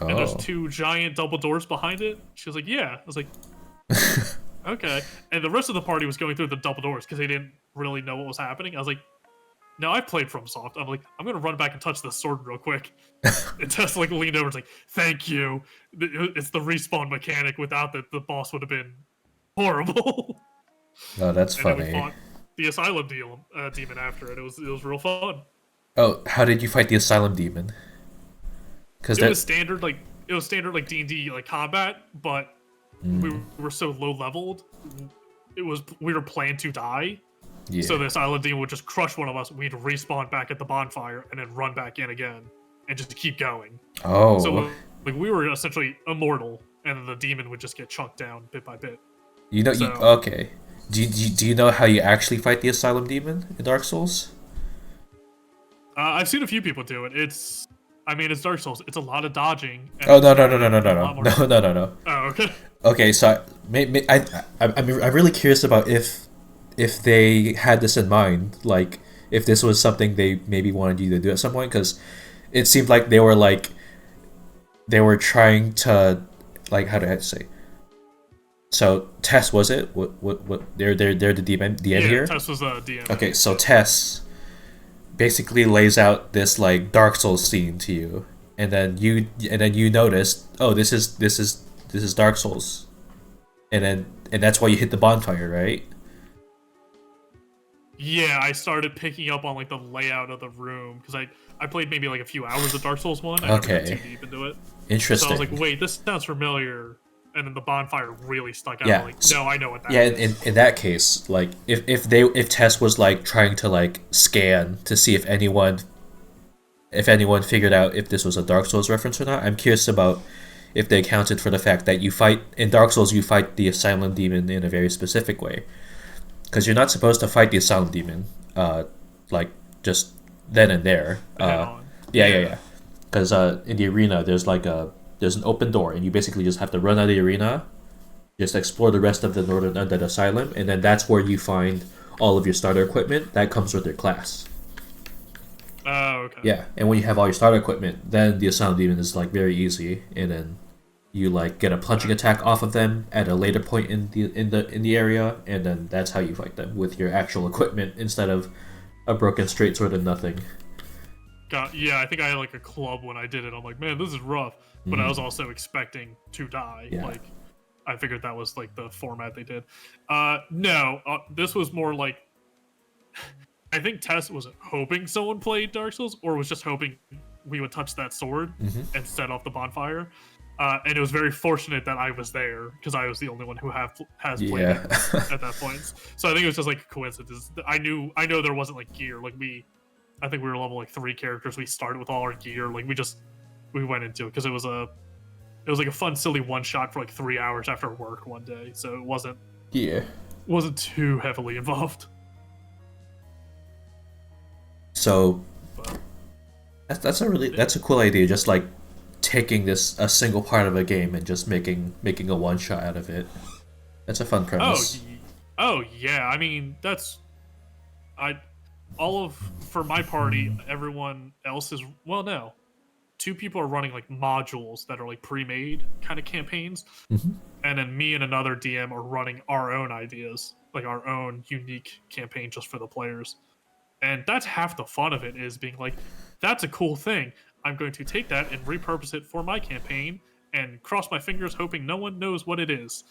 Speaker 2: And there's
Speaker 1: Oh.
Speaker 2: 2 giant double doors behind it. She was like, yeah. I was like, okay. And the rest of the party was going through the double doors because they didn't really know what was happening. I was like, no, I played FromSoft. I'm like, I'm gonna run back and touch this sword real quick. And Tess like leaned over, and was like, thank you. It's the respawn mechanic. Without that, the boss would have been horrible.
Speaker 1: Oh, that's
Speaker 2: And then we
Speaker 1: funny.
Speaker 2: fought the Asylum demon after it. It was real fun.
Speaker 1: Oh, how did you fight the Asylum Demon? Because
Speaker 2: It
Speaker 1: that.
Speaker 2: was standard like D&D like combat, but we were so low leveled. We were planned to die.
Speaker 1: Yeah.
Speaker 2: So this Island Demon would just crush one of us. We'd respawn back at the bonfire and then run back in again, and just keep going.
Speaker 1: Oh.
Speaker 2: So like we were essentially immortal, and then the demon would just get chunked down bit by bit.
Speaker 1: You know.
Speaker 2: So,
Speaker 1: Okay. Do you know how you actually fight the Asylum Demon in Dark Souls?
Speaker 2: I've seen a few people do it. It's Dark Souls. It's a lot of dodging.
Speaker 1: Oh, no.
Speaker 2: Oh, okay.
Speaker 1: Okay, so I'm really curious about if they had this in mind, like if this was something they maybe wanted you to do at some point, because it seemed like they were trying to, like, how do I say? So Tess, was it? What they're the DM
Speaker 2: Yeah,
Speaker 1: here?
Speaker 2: Tess was a DM.
Speaker 1: Okay, so Tess basically lays out this like Dark Souls scene to you, and then you notice, oh, this is Dark Souls, and that's why you hit the bonfire, right?
Speaker 2: Yeah, I started picking up on like the layout of the room because I played maybe like a few hours of Dark Souls 1. I never got
Speaker 1: Okay.
Speaker 2: too deep into it.
Speaker 1: Interesting.
Speaker 2: So I was like, wait, this sounds familiar. And then the bonfire really stuck out.
Speaker 1: Yeah.
Speaker 2: I'm like, no, I know what that
Speaker 1: Yeah,
Speaker 2: is.
Speaker 1: in that case, like if Tess was like trying to like scan to see if anyone figured out if this was a Dark Souls reference or not, I'm curious about if they accounted for the fact that you fight in Dark Souls, you fight the Asylum Demon in a very specific way, because you're not supposed to fight the Asylum Demon, like just then and there. Yeah. Because in the arena, there's an open door, and you basically just have to run out of the arena, just explore the rest of the Northern Undead Asylum, and then that's where you find all of your starter equipment that comes with your class.
Speaker 2: Oh, okay.
Speaker 1: Yeah, and when you have all your starter equipment, then the Asylum Demon is like very easy, and then you like get a punching attack off of them at a later point in the area, and then that's how you fight them with your actual equipment instead of a broken straight sword and nothing.
Speaker 2: Yeah, I think I had like a club when I did it. I'm like, man, this is rough. But I was also expecting to die.
Speaker 1: Yeah.
Speaker 2: Like, I figured that was like the format they did. No, this was more like I think Tess was hoping someone played Dark Souls, or was just hoping we would touch that sword and set off the bonfire. And it was very fortunate that I was there because I was the only one who has played it at that point. So I think it was just like a coincidence. I know there wasn't like gear. Like I think we were level like 3 characters. We started with all our gear. Like we went into it because it was like a fun, silly one shot for like 3 hours after work one day. So it wasn't too heavily involved.
Speaker 1: So
Speaker 2: But
Speaker 1: that's a cool idea. Just like taking a single part of a game and just making a one shot out of it. That's a fun premise.
Speaker 2: oh yeah. I mean for my party, everyone else is no. 2 people are running like modules that are like pre-made kind of campaigns, and then me and another DM are running our own ideas, like our own unique campaign just for the players. And that's half the fun of it, is being like, that's a cool thing. I'm going to take that and repurpose it for my campaign and cross my fingers hoping no one knows what it is.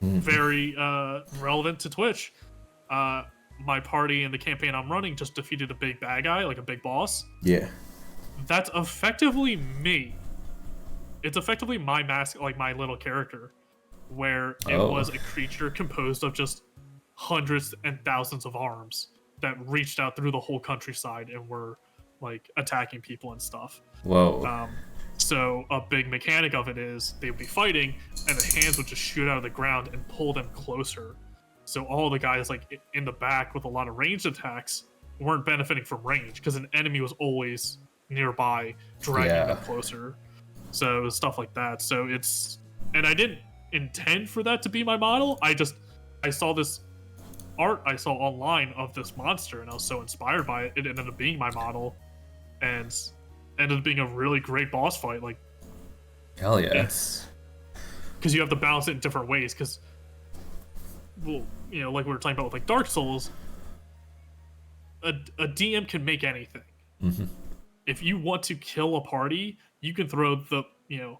Speaker 2: Very relevant to Twitch. My party in the campaign I'm running just defeated a big bad guy, like a big boss.
Speaker 1: Yeah.
Speaker 2: That's effectively me. It's effectively my mask, like my little character, where it was a creature composed of just hundreds and thousands of arms that reached out through the whole countryside and were like attacking people and stuff.
Speaker 1: Whoa.
Speaker 2: So a big mechanic of it is they would be fighting and the hands would just shoot out of the ground and pull them closer. So all the guys like in the back with a lot of ranged attacks weren't benefiting from range because an enemy was always nearby dragging them closer. So it was stuff like that. So and I didn't intend for that to be my model. I saw this art I saw online of this monster and I was so inspired by it, it ended up being my model. and ended up being a really great boss fight. Like,
Speaker 1: Hell yeah.
Speaker 2: it's because you have to balance it in different ways. Because, well, you know, like we were talking about with like Dark Souls, a DM can make anything.
Speaker 1: Mm-hmm.
Speaker 2: If you want to kill a party, you can throw the, you know,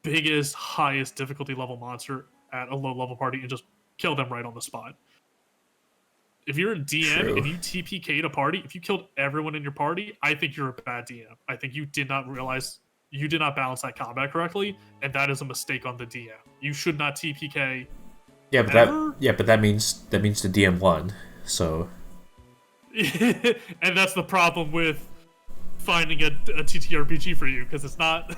Speaker 2: biggest, highest difficulty level monster at a low level party and just kill them right on the spot. If you're a DM
Speaker 1: True.
Speaker 2: and you TPK'd a party, if you killed everyone in your party, I think you're a bad DM. I think you did not realize you did not balance that combat correctly, and that is a mistake on the DM. You should not TPK
Speaker 1: Yeah, but
Speaker 2: ever.
Speaker 1: that means the DM won. So
Speaker 2: And that's the problem with finding a TTRPG for you, because it's not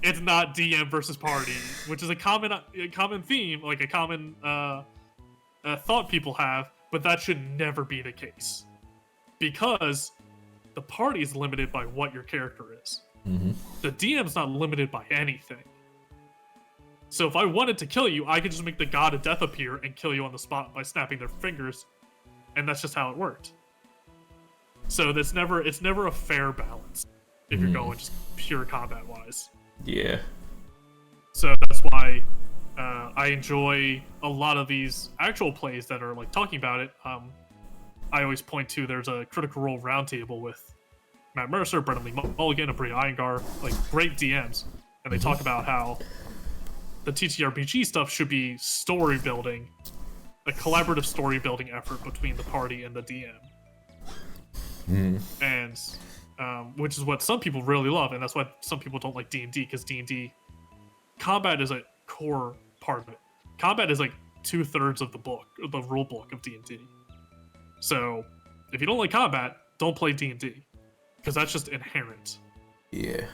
Speaker 2: it's not DM versus party, which is a common theme, like a common thought people have, but that should never be the case, because the party is limited by what your character is.
Speaker 1: mm-hmm.
Speaker 2: The DM's not limited by anything. So if I wanted to kill you, I could just make the God of Death appear and kill you on the spot by snapping their fingers, and that's just how it worked. So it's never a fair balance if you're going just pure combat wise.
Speaker 1: Yeah.
Speaker 2: So that's why I enjoy a lot of these actual plays that are like talking about it. I always point to, there's a Critical Role roundtable with Matt Mercer, Brendan Lee Mulligan, and Brie Iyengar, like great DMs, and they talk about how the TTRPG stuff should be story building, a collaborative story building effort between the party and the DM. And which is what some people really love, and that's why some people don't like D&D, because D&D combat is a core part of it. Combat is like 2/3 of the book, the rule book of D&D. So if you don't like combat, don't play D&D, because that's just inherent.
Speaker 1: Yeah.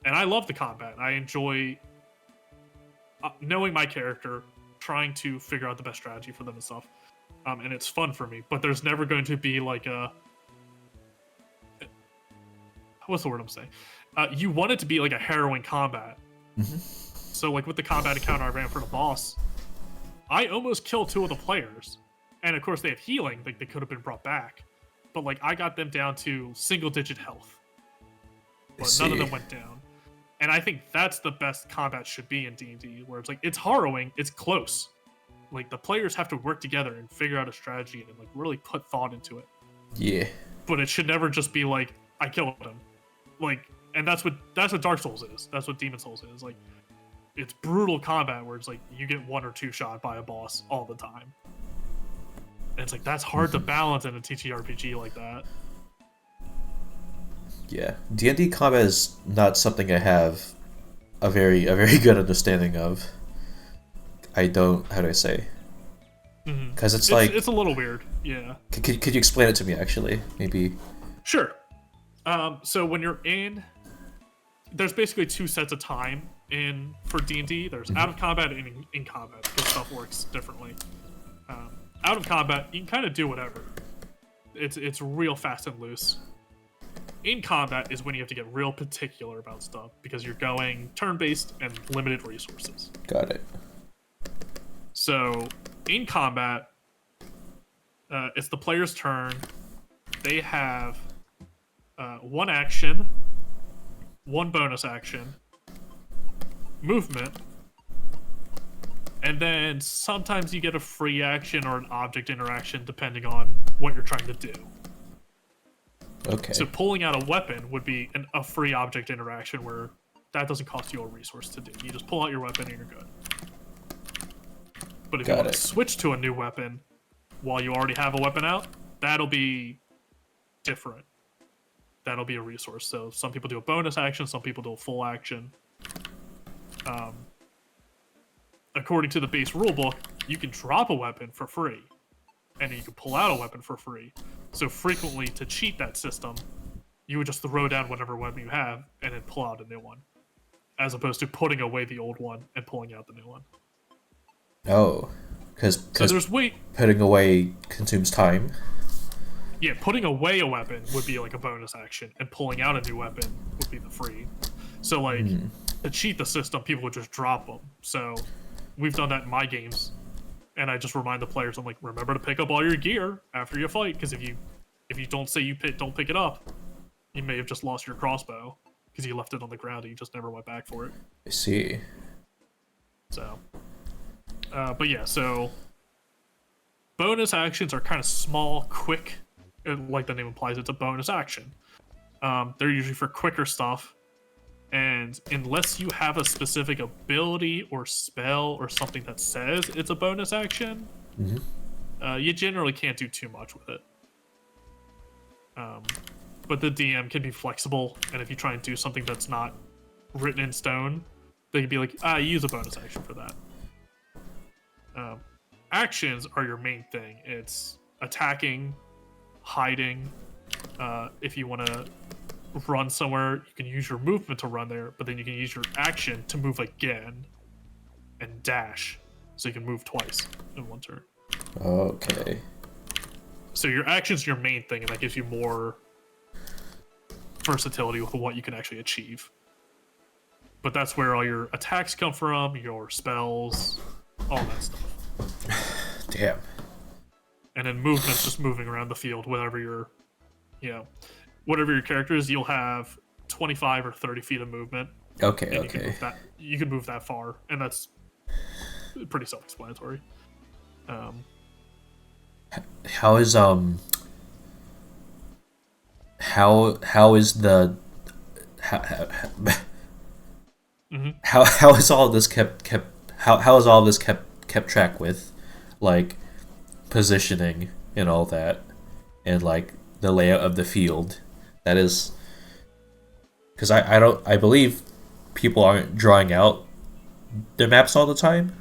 Speaker 2: And I love the combat. I enjoy knowing my character, trying to figure out the best strategy for them and stuff. And it's fun for me, but there's never going to be like a... What's the word I'm saying? You want it to be like a harrowing combat. So like with the combat encounter I ran for the boss, I almost killed 2 of the players. And of course they have healing, like they could have been brought back. But like I got them down to single-digit health. But none of them went down. And I think that's the best combat should be in D&D, where it's like, it's harrowing, it's close. Like, the players have to work together and figure out a strategy and like really put thought into it.
Speaker 1: Yeah.
Speaker 2: But it should never just be like, I killed him. Like, and that's what Dark Souls is. That's what Demon Souls is. Like, it's brutal combat where it's like you get 1 or 2 shot by a boss all the time. And it's like, that's hard to balance in a TTRPG like that.
Speaker 1: Yeah, D&D combat is not something I have a very good understanding of. I don't. How do I say? Because it's like
Speaker 2: it's a little weird. Yeah.
Speaker 1: Could you explain it to me actually? Maybe.
Speaker 2: Sure. So when you're in, there's basically 2 sets of time for D&D. There's out of combat and in combat, because stuff works differently. Out of combat, you can kind of do whatever. It's real fast and loose. In combat is when you have to get real particular about stuff, because you're going turn-based and limited resources.
Speaker 1: Got it.
Speaker 2: So, in combat, it's the player's turn. They have 1 action, 1 bonus action, movement, and then sometimes you get a free action or an object interaction depending on what you're trying to do.
Speaker 1: Okay.
Speaker 2: So pulling out a weapon would be a free object interaction where that doesn't cost you a resource to do. You just pull out your weapon and you're good. But if you want to switch to a new weapon while you already have a weapon out, that'll be different. That'll be a resource. So some people do a bonus action, some people do a full action. According to the base rulebook, you can drop a weapon for free, and then you can pull out a weapon for free. So frequently, to cheat that system, you would just throw down whatever weapon you have and then pull out a new one, as opposed to putting away the old one and pulling out the new one.
Speaker 1: Oh, because putting away consumes time.
Speaker 2: Yeah, putting away a weapon would be like a bonus action, and pulling out a new weapon would be the free. So like, to cheat the system, people would just drop them. So we've done that in my games. And I just remind the players, I'm like, remember to pick up all your gear after you fight, because if you if you don't say don't pick it up, you may have just lost your crossbow because you left it on the ground and you just never went back for it.
Speaker 1: I see.
Speaker 2: So, but yeah, so bonus actions are kind of small, quick. Like the name implies, it's a bonus action. They're usually for quicker stuff. And unless you have a specific ability or spell or something that says it's a bonus action, you generally can't do too much with it. But the DM can be flexible, and if you try and do something that's not written in stone, they can be like, use a bonus action for that. Actions are your main thing. It's attacking, hiding. If you want to run somewhere, you can use your movement to run there, but then you can use your action to move again and dash, so you can move twice in one turn.
Speaker 1: Okay.
Speaker 2: So your action's your main thing, and that gives you more versatility with what you can actually achieve. But that's where all your attacks come from, your spells, all that stuff.
Speaker 1: Damn.
Speaker 2: And then movement's just moving around the field, whatever your character is, you'll have 25 or 30 feet of movement.
Speaker 1: Okay,
Speaker 2: and
Speaker 1: okay.
Speaker 2: You can move that far, and that's pretty self-explanatory.
Speaker 1: How is the how is all of this kept how is all of this kept track with, like, positioning and all that, and like the layout of the field? That is, because I believe people aren't drawing out their maps all the time.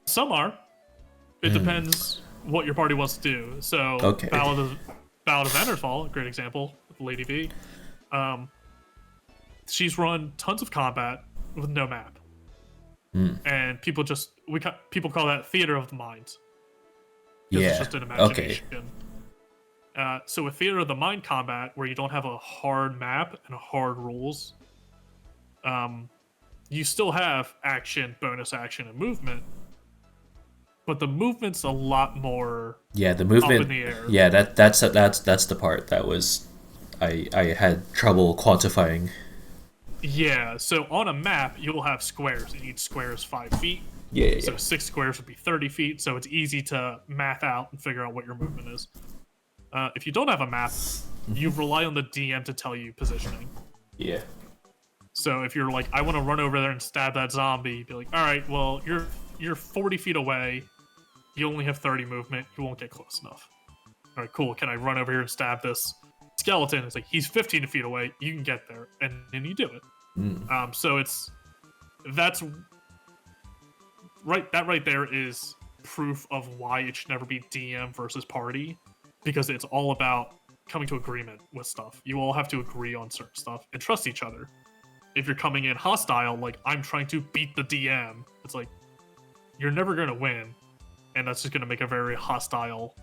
Speaker 2: Some are. It depends what your party wants to do. So,
Speaker 1: Okay.
Speaker 2: Ballad of Vanderfall, a great example with Lady V. She's run tons of combat with no map, and people call that theater of the mind.
Speaker 1: Yeah.
Speaker 2: It's just an imagination. Okay. So with theater of the mind combat, where you don't have a hard map and hard rules, you still have action, bonus action, and movement. But the movement's a lot more.
Speaker 1: Yeah, the movement.
Speaker 2: Up in the air.
Speaker 1: Yeah, that's the part that was I had trouble quantifying.
Speaker 2: Yeah, so on a map you'll have squares, and each square is 5 feet.
Speaker 1: Yeah.
Speaker 2: So 6 squares would be 30 feet. So it's easy to math out and figure out what your movement is. If you don't have a map, you rely on the DM to tell you positioning.
Speaker 1: Yeah.
Speaker 2: So if you're like, I want to run over there and stab that zombie, you'd be like, all right, well, you're 40 feet away. You only have 30 movement. You won't get close enough. All right, cool. Can I run over here and stab this skeleton? It's like, he's 15 feet away. You can get there, and then you do it. So that's right. That right there is proof of why it should never be DM versus party, because it's all about coming to agreement with stuff. You all have to agree on certain stuff and trust each other. If you're coming in hostile, like, I'm trying to beat the DM, it's like, you're never going to win. And that's just going to make a very hostile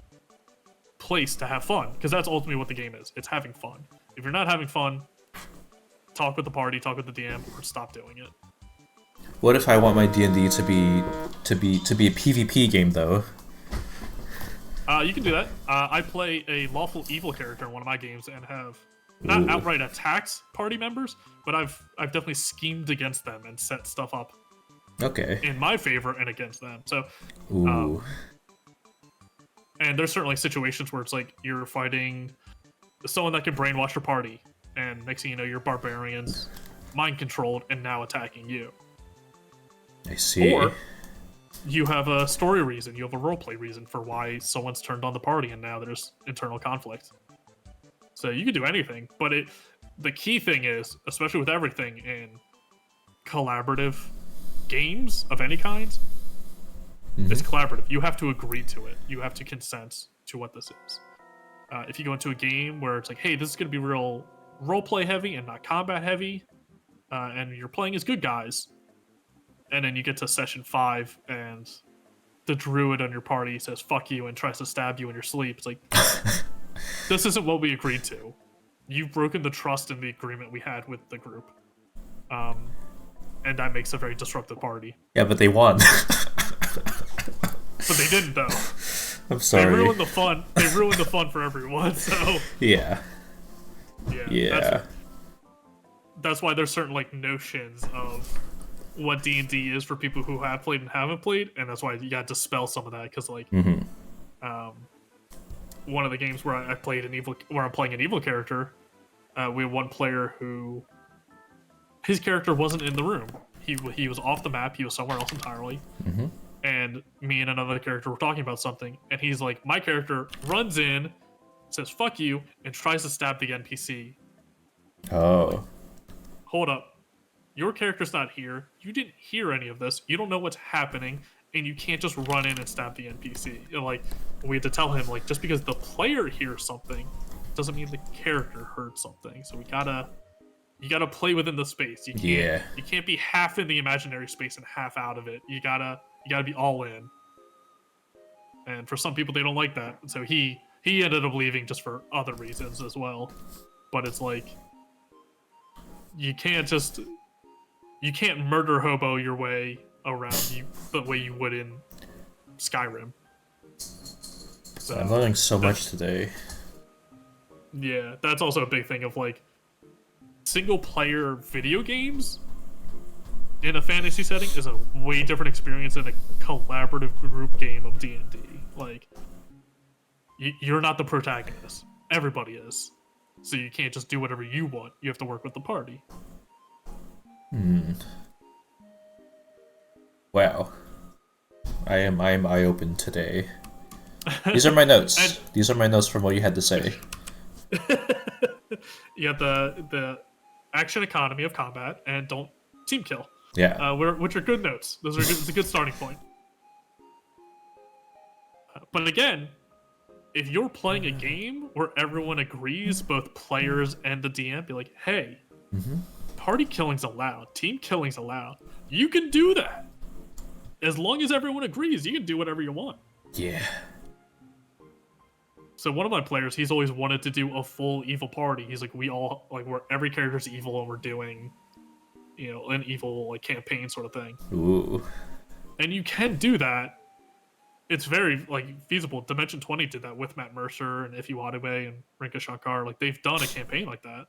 Speaker 2: place to have fun. Because that's ultimately what the game is. It's having fun. If you're not having fun, talk with the party, talk with the DM, or stop doing it.
Speaker 1: What if I want my D&D to be a PvP game, though?
Speaker 2: You can do that. I play a lawful evil character in one of my games and have not outright attacked party members, but I've definitely schemed against them and set stuff up.
Speaker 1: Okay.
Speaker 2: In my favor and against them. So, and there's certainly situations where it's like you're fighting someone that can brainwash your party, and next thing you know, your barbarians mind controlled and now attacking you.
Speaker 1: I see.
Speaker 2: Or you have a story reason, you have a roleplay reason for why someone's turned on the party, and now there's internal conflict. So you can do anything, but the key thing is, especially with everything in collaborative games of any kind, it's collaborative. You have to agree to it. You have to consent to what this is. If you go into a game where it's like, hey, this is going to be real roleplay heavy and not combat heavy, and you're playing as good guys, and then you get to session 5 and the druid on your party says fuck you and tries to stab you in your sleep, it's like, this isn't what we agreed to. You've broken the trust and the agreement we had with the group. And that makes a very disruptive party.
Speaker 1: Yeah, but they won.
Speaker 2: But they didn't, though.
Speaker 1: I'm
Speaker 2: They
Speaker 1: sorry.
Speaker 2: ruined the fun. They ruined the fun for everyone. So
Speaker 1: Yeah.
Speaker 2: yeah,
Speaker 1: Yeah.
Speaker 2: that's why there's certain like notions of what D&D is for people who have played and haven't played, and that's why you got to dispel some of that because like um, one of the games where I played an evil, where I'm playing an evil character, we had one player who his character wasn't in the room. He was off the map. He was somewhere else entirely. And me and another character were talking about something, and he's like, my character runs in, says "fuck you," and tries to stab the NPC. Like,
Speaker 1: Oh.
Speaker 2: hold up, your character's not here. You didn't hear any of this. You don't know what's happening, and you can't just run in and stab the NPC. And, like, we had to tell him, like, just because the player hears something doesn't mean the character heard something. So you gotta play within the space.
Speaker 1: Yeah.
Speaker 2: You can't be half in the imaginary space and half out of it. You gotta be all in. And for some people, they don't like that. So he ended up leaving just for other reasons as well. But it's like you can't murder hobo your way around you the way you would in Skyrim. So
Speaker 1: I'm learning so much today.
Speaker 2: yeah, that's also a big thing of like single player video games in a fantasy setting is a way different experience than a collaborative group game of D&D. Like you're not the protagonist. Everybody is. So you can't just do whatever you want. You have to work with the party.
Speaker 1: Wow. I am eye open today. These are my notes. These are my notes from what you had to say.
Speaker 2: You have the action economy of combat and don't team kill.
Speaker 1: Yeah.
Speaker 2: Which are good notes. Those are good, it's a good starting point. But again, if you're playing a game where everyone agrees, both players and the DM, be like, hey, party killing's allowed, team killing's allowed. You can do that. As long as everyone agrees, you can do whatever you want.
Speaker 1: Yeah.
Speaker 2: So one of my players, he's always wanted to do a full evil party. He's like, where every character's evil and we're doing, an evil like campaign sort of thing.
Speaker 1: Ooh.
Speaker 2: And you can do that. It's very like feasible. Dimension 20 did that with Matt Mercer and Ify Wadebe and Rinka Shankar. Like they've done a campaign like that.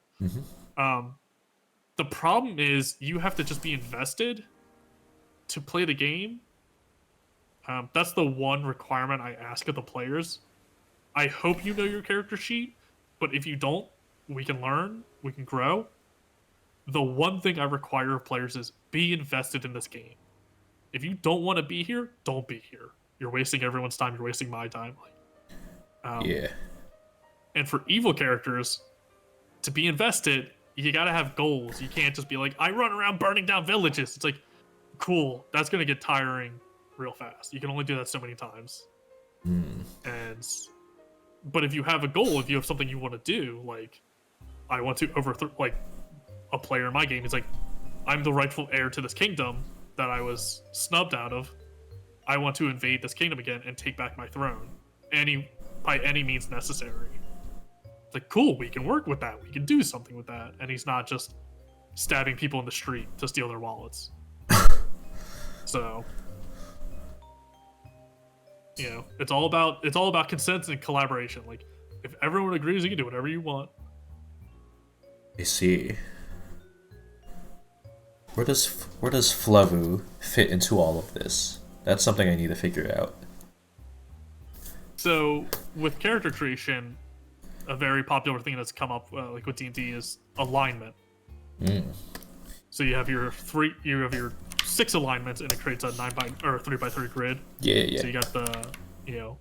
Speaker 2: The problem is you have to just be invested to play the game. That's the one requirement I ask of the players. I hope you know your character sheet, but if you don't, we can learn, we can grow. The one thing I require of players is be invested in this game. If you don't want to be here, don't be here. You're wasting everyone's time. You're wasting my time.
Speaker 1: Yeah.
Speaker 2: And for evil characters, to be invested, you gotta have goals. You can't just be like, I run around burning down villages. It's like, cool. That's gonna get tiring real fast. You can only do that so many times. But if you have a goal, if you have something you want to do, like I want to overthrow, like a player in my game is like, I'm the rightful heir to this kingdom that I was snubbed out of. I want to invade this kingdom again and take back my throne, by any means necessary. It's like, cool, we can work with that. We can do something with that. And he's not just stabbing people in the street to steal their wallets. So, it's all about consent and collaboration. Like, if everyone agrees, you can do whatever you want.
Speaker 1: I see. Where does Flavu fit into all of this? That's something I need to figure out.
Speaker 2: So, with character creation, a very popular thing that's come up, like with D&D, is alignment. So you have your 6 alignments, and it creates a 3x3 grid.
Speaker 1: Yeah.
Speaker 2: So you got the,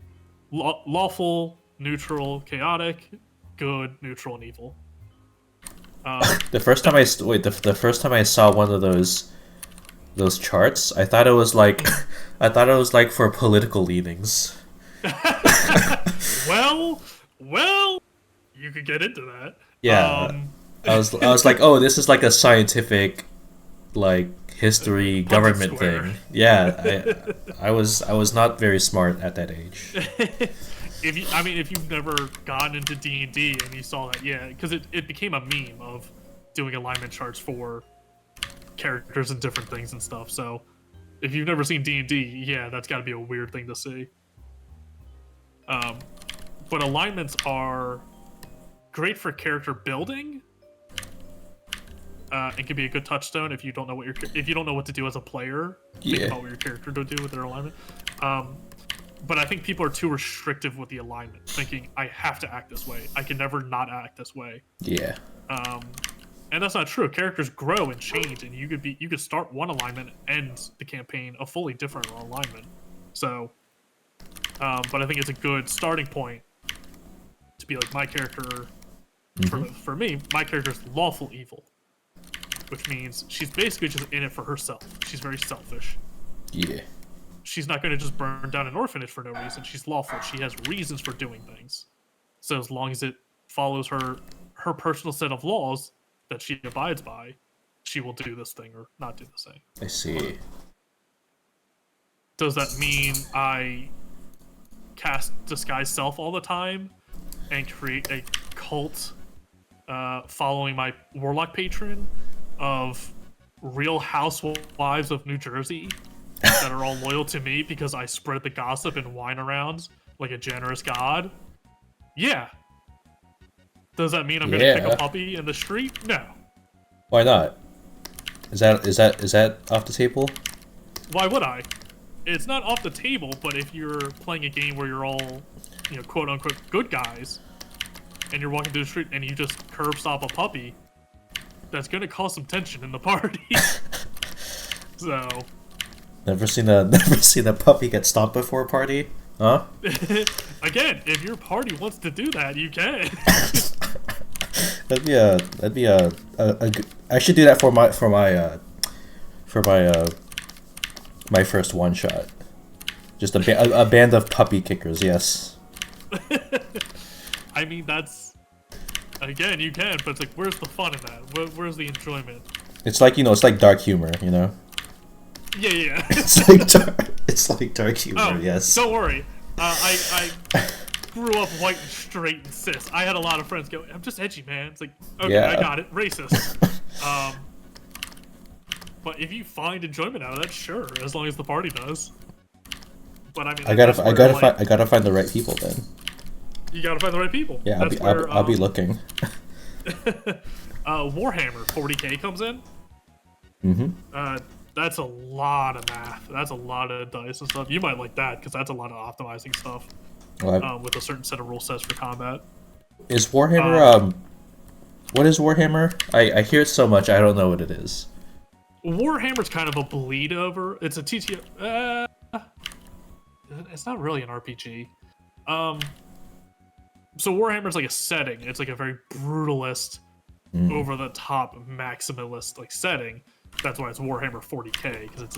Speaker 2: lawful, neutral, chaotic, good, neutral, and evil.
Speaker 1: The first time I saw one of those charts, I thought it was like for political leanings.
Speaker 2: Well, you could get into that.
Speaker 1: Yeah. I was like, oh, this is like a scientific, like history government thing. Yeah, I was not very smart at that age.
Speaker 2: If you've never gotten into D&D and you saw that, yeah, because it became a meme of doing alignment charts for characters and different things and stuff. So if you've never seen D&D, yeah, that's got to be a weird thing to see. But alignments are great for character building. It can be a good touchstone if you don't know what to do as a player. Think
Speaker 1: Yeah.
Speaker 2: about what your character to do with their alignment. But I think people are too restrictive with the alignment, thinking I have to act this way. I can never not act this way.
Speaker 1: Yeah.
Speaker 2: And that's not true. Characters grow and change, and you could start one alignment and end the campaign a fully different alignment. So, but I think it's a good starting point to be like my character. For me, my character is lawful evil, which means she's basically just in it for herself. She's very selfish.
Speaker 1: Yeah.
Speaker 2: She's not going to just burn down an orphanage for no reason. She's lawful. She has reasons for doing things. So as long as it follows her personal set of laws that she abides by, she will do this thing or not do this thing.
Speaker 1: I see.
Speaker 2: Does that mean I cast Disguise Self all the time and create a cult following my Warlock patron of Real Housewives of New Jersey that are all loyal to me because I spread the gossip and whine around like a generous god? Yeah. Does that mean I'm gonna pick a puppy in the street? No.
Speaker 1: Why not? Is that off the table?
Speaker 2: Why would I? It's not off the table, but if you're playing a game where you're all, quote unquote good guys, and you're walking through the street and you just curb stop a puppy, that's gonna cause some tension in the party. So.
Speaker 1: Never seen a puppy get stomped before a party, huh?
Speaker 2: Again, if your party wants to do that, you can.
Speaker 1: that'd be a I should do that for my first one shot. Just a band of puppy kickers, yes.
Speaker 2: I mean, that's again, you can, but it's like, where's the fun in that? Where's the enjoyment?
Speaker 1: It's like it's like dark humor, you know.
Speaker 2: Yeah.
Speaker 1: it's like dark humor.
Speaker 2: Oh,
Speaker 1: yes.
Speaker 2: Don't worry. I grew up white and straight and cis. I had a lot of friends go, "I'm just edgy, man." It's like, okay,
Speaker 1: Yeah.
Speaker 2: I got it. Racist. But if you find enjoyment out of that, sure, as long as the party does. But I mean,
Speaker 1: I gotta find the right people then.
Speaker 2: You gotta find the right people.
Speaker 1: Yeah, I'll be looking.
Speaker 2: Warhammer 40K comes in.
Speaker 1: Mm-hmm.
Speaker 2: That's a lot of math. That's a lot of dice and stuff. You might like that because that's a lot of optimizing stuff. With a certain set of rule sets for combat.
Speaker 1: Is Warhammer what is Warhammer? I hear it so much I don't know what it is.
Speaker 2: Warhammer's kind of a bleed over. It's a TTO. It's not really an RPG. So Warhammer's like a setting. It's like a very brutalist, over the top, maximalist like setting. That's why it's Warhammer 40K, because it's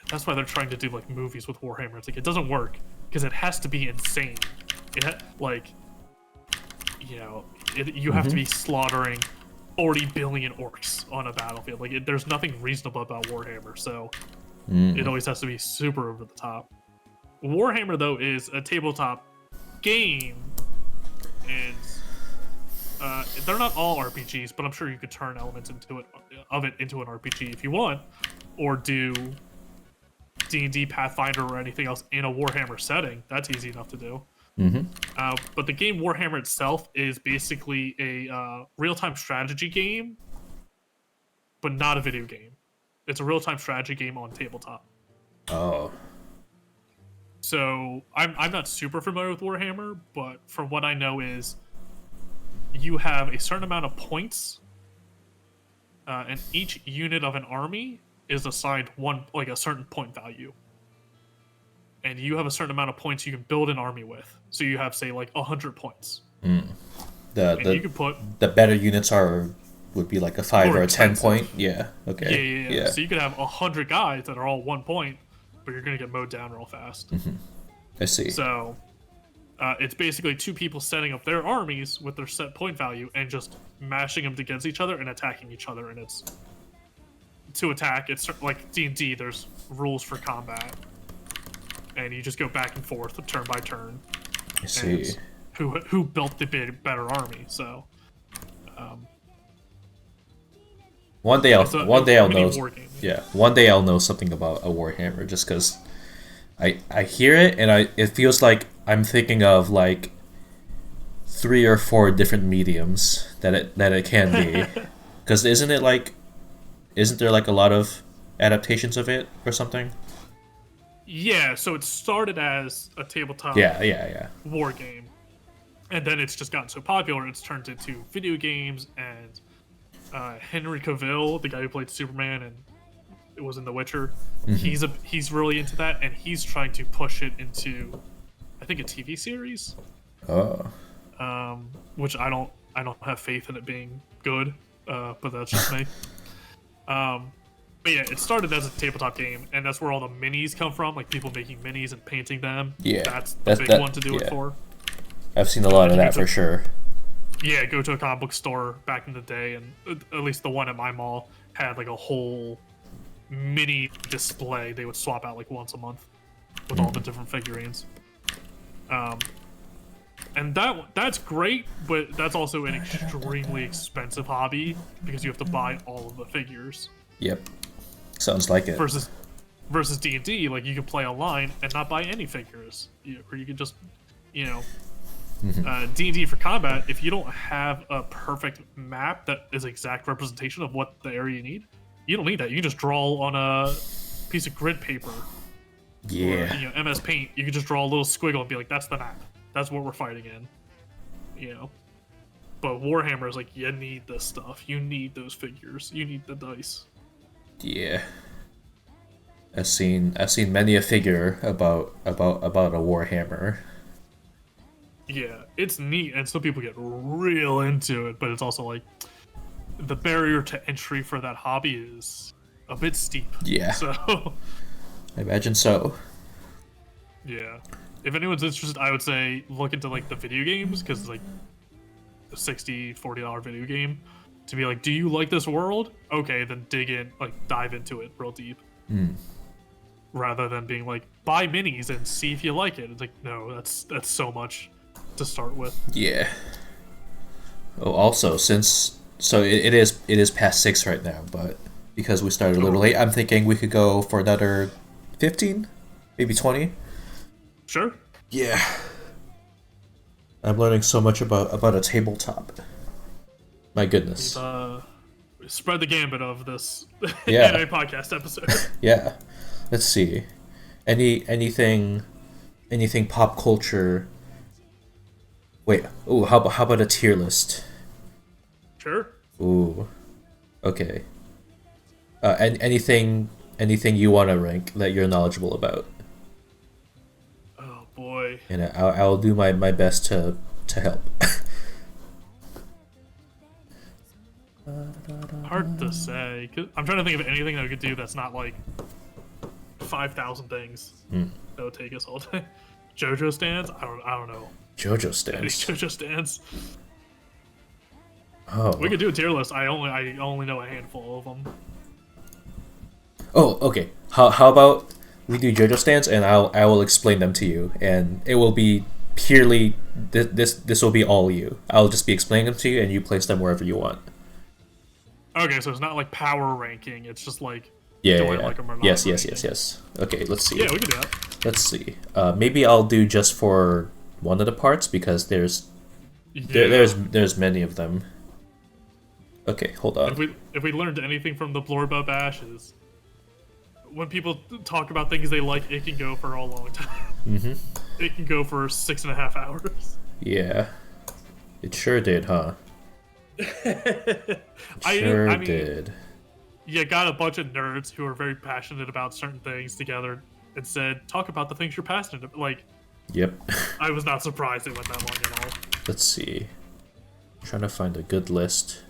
Speaker 2: that's why they're trying to do like movies with Warhammer. It's like it doesn't work because it has to be insane. You have to be slaughtering 40 billion orcs on a battlefield. Like there's nothing reasonable about Warhammer, so it always has to be super over the top. Warhammer though is a tabletop game, and they're not all RPGs, but I'm sure you could turn elements into an RPG if you want, or do D&D, Pathfinder, or anything else in a Warhammer setting. That's easy enough to do. But the game Warhammer itself is basically a real-time strategy game, but not a video game. It's a real-time strategy game on tabletop.
Speaker 1: Oh.
Speaker 2: So I'm not super familiar with Warhammer, but from what I know is you have a certain amount of points, and each unit of an army is assigned a certain point value. And you have a certain amount of points you can build an army with. So you have, say, like 100 points.
Speaker 1: You can put the better units would be like a 5 or a 10 point. Yeah. Okay.
Speaker 2: Yeah. So you could have 100 guys that are all 1 point, but you're gonna get mowed down real fast.
Speaker 1: I see.
Speaker 2: So it's basically two people setting up their armies with their set point value and just mashing them against each other and attacking each other. And it's to attack. It's like D&D. There's rules for combat, and you just go back and forth, turn by turn.
Speaker 1: I see.
Speaker 2: Who built the better army? So.
Speaker 1: One day I'll know. Yeah, one day I'll know something about a Warhammer, just because I hear it and it feels like I'm thinking of like three or four different mediums that it can be. Because isn't there like a lot of adaptations of it or something?
Speaker 2: Yeah, so it started as a tabletop
Speaker 1: Yeah.
Speaker 2: war game, and then it's just gotten so popular it's turned into video games. And Henry Cavill, the guy who played Superman and it was in The Witcher, he's really into that, and he's trying to push it into, I think, a TV series,
Speaker 1: Oh.
Speaker 2: which I don't have faith in it being good, but that's just me. But yeah, it started as a tabletop game, and that's where all the minis come from, like people making minis and painting them.
Speaker 1: Yeah.
Speaker 2: That's the big one to do it for.
Speaker 1: I've seen a lot of that for sure.
Speaker 2: Yeah, go to a comic book store back in the day, and at least the one at my mall had like a whole mini display they would swap out like once a month with all the different figurines. And that's great, but that's also an extremely expensive hobby because you have to buy all of the figures.
Speaker 1: Yep. Sounds like it.
Speaker 2: Versus D&D, like you can play online and not buy any figures, or you can just, you know, D&D for combat. If you don't have a perfect map that is exact representation of what the area you need, you don't need that. You can just draw on a piece of grid paper.
Speaker 1: Yeah.
Speaker 2: Or, you know, MS Paint. You can just draw a little squiggle and be like, "That's the map. That's what we're fighting in." You know. But Warhammer is like, you need this stuff. You need those figures. You need the dice.
Speaker 1: Yeah. I've seen many a figure about a Warhammer.
Speaker 2: Yeah, it's neat, and some people get real into it, but it's also like the barrier to entry for that hobby is a bit steep.
Speaker 1: Yeah.
Speaker 2: So,
Speaker 1: I imagine so.
Speaker 2: yeah. If anyone's interested, I would say look into like the video games, because it's like a $60-$40 video game to be like, do you like this world? Okay, then dig in, like dive into it real deep. Rather than being like, buy minis and see if you like it. It's like, no, that's so much to start with.
Speaker 1: Yeah. Oh, also, it is past 6 right now, but because we started a little late, I'm thinking we could go for another 15, maybe 20.
Speaker 2: Sure.
Speaker 1: Yeah. I'm learning so much about a tabletop. My goodness.
Speaker 2: Spread the gambit of this
Speaker 1: Yeah.
Speaker 2: anime podcast episode.
Speaker 1: Yeah. Let's see. Anything pop culture. Wait. Ooh, how about a tier list?
Speaker 2: Sure.
Speaker 1: Ooh. Okay. Anything you want to rank that you're knowledgeable about?
Speaker 2: Oh boy.
Speaker 1: And I'll do my best to help.
Speaker 2: Hard to say. 'Cause I'm trying to think of anything that we could do that's not like 5,000 things that would take us all day. JoJo stands? I don't know.
Speaker 1: JoJo
Speaker 2: Any
Speaker 1: stands.
Speaker 2: JoJo stands?
Speaker 1: Oh.
Speaker 2: We could do a tier list. I only know a handful of them.
Speaker 1: Oh, okay. How about we do JoJo stands and I will explain them to you, and it will be purely this will be all you. I'll just be explaining them to you and you place them wherever you want.
Speaker 2: Okay, so it's not like power ranking. It's just like,
Speaker 1: Yeah.
Speaker 2: do
Speaker 1: yeah,
Speaker 2: I
Speaker 1: yeah.
Speaker 2: like them or not?
Speaker 1: Yes.
Speaker 2: ranking.
Speaker 1: Okay, let's see.
Speaker 2: Yeah, we could do that.
Speaker 1: Let's see. Maybe I'll do just for one of the parts because there's
Speaker 2: Yeah.
Speaker 1: there's many of them. Okay, hold on.
Speaker 2: If we learned anything from the Blorba Bash is when people talk about things they like, it can go for a long time. It can go for 6.5 hours.
Speaker 1: Yeah. It sure did, huh? Sure
Speaker 2: I mean,
Speaker 1: did.
Speaker 2: you got a bunch of nerds who are very passionate about certain things together and said, talk about the things you're passionate about. Like,
Speaker 1: Yep.
Speaker 2: I was not surprised it went that long at all.
Speaker 1: Let's see. Trying to find a good list.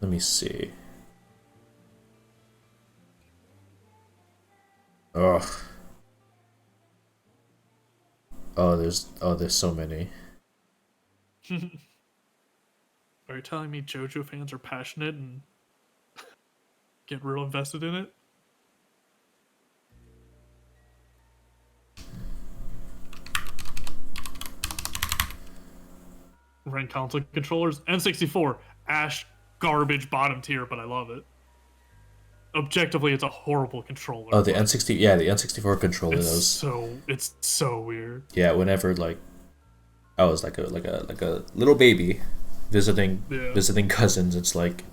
Speaker 1: Let me see. Ugh. There's so many.
Speaker 2: Are you telling me JoJo fans are passionate and get real invested in it? lower end console controllers. N64, ash garbage bottom tier, but I love it. Objectively, it's a horrible controller.
Speaker 1: Oh, the N60, yeah, the N64 controller.
Speaker 2: It's so weird.
Speaker 1: Yeah, whenever like I was like a little baby visiting cousins, it's like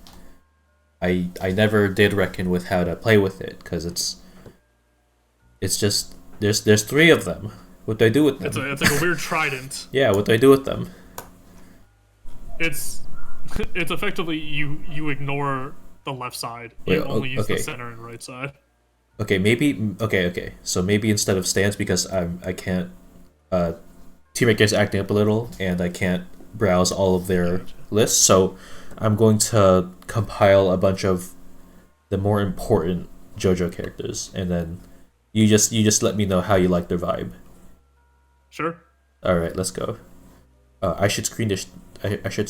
Speaker 1: I never did reckon with how to play with it because it's just there's three of them. What do I do with them?
Speaker 2: It's like a weird trident.
Speaker 1: Yeah, what do I do with them?
Speaker 2: It's effectively you ignore the left side. You
Speaker 1: Wait,
Speaker 2: only use
Speaker 1: okay.
Speaker 2: the center and right side.
Speaker 1: Okay, okay. So maybe instead of stands because I can't teammates acting up a little and I can't browse all of their lists. So I'm going to compile a bunch of the more important JoJo characters, and then you just let me know how you like their vibe.
Speaker 2: Sure.
Speaker 1: All right, let's go. I should screen this. I should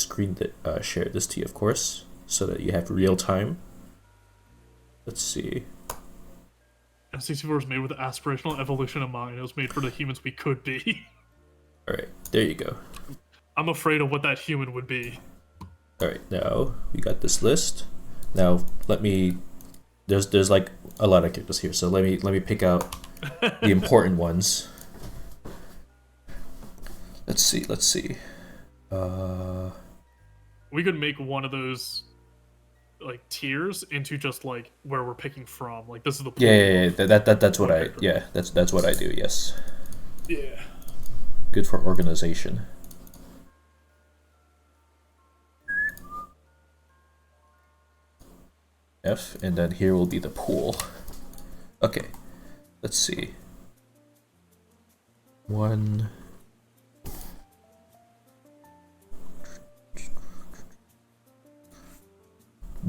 Speaker 1: share this to you, of course, so that you have real time. Let's see.
Speaker 2: N64 was made with the aspirational evolution in mind. It was made for the humans we could be.
Speaker 1: All right, there you go.
Speaker 2: I'm afraid of what that human would be.
Speaker 1: All right, now we got this list. Now let me. There's like a lot of characters here, so let me pick out the important ones. Let's see.
Speaker 2: We could make one of those like tiers into just like where we're picking from. Like this is the pool.
Speaker 1: Yeah. That's what I. Yeah, that's what I do. Yes.
Speaker 2: Yeah.
Speaker 1: Good for organization. F, and then here will be the pool. Okay, let's see. One.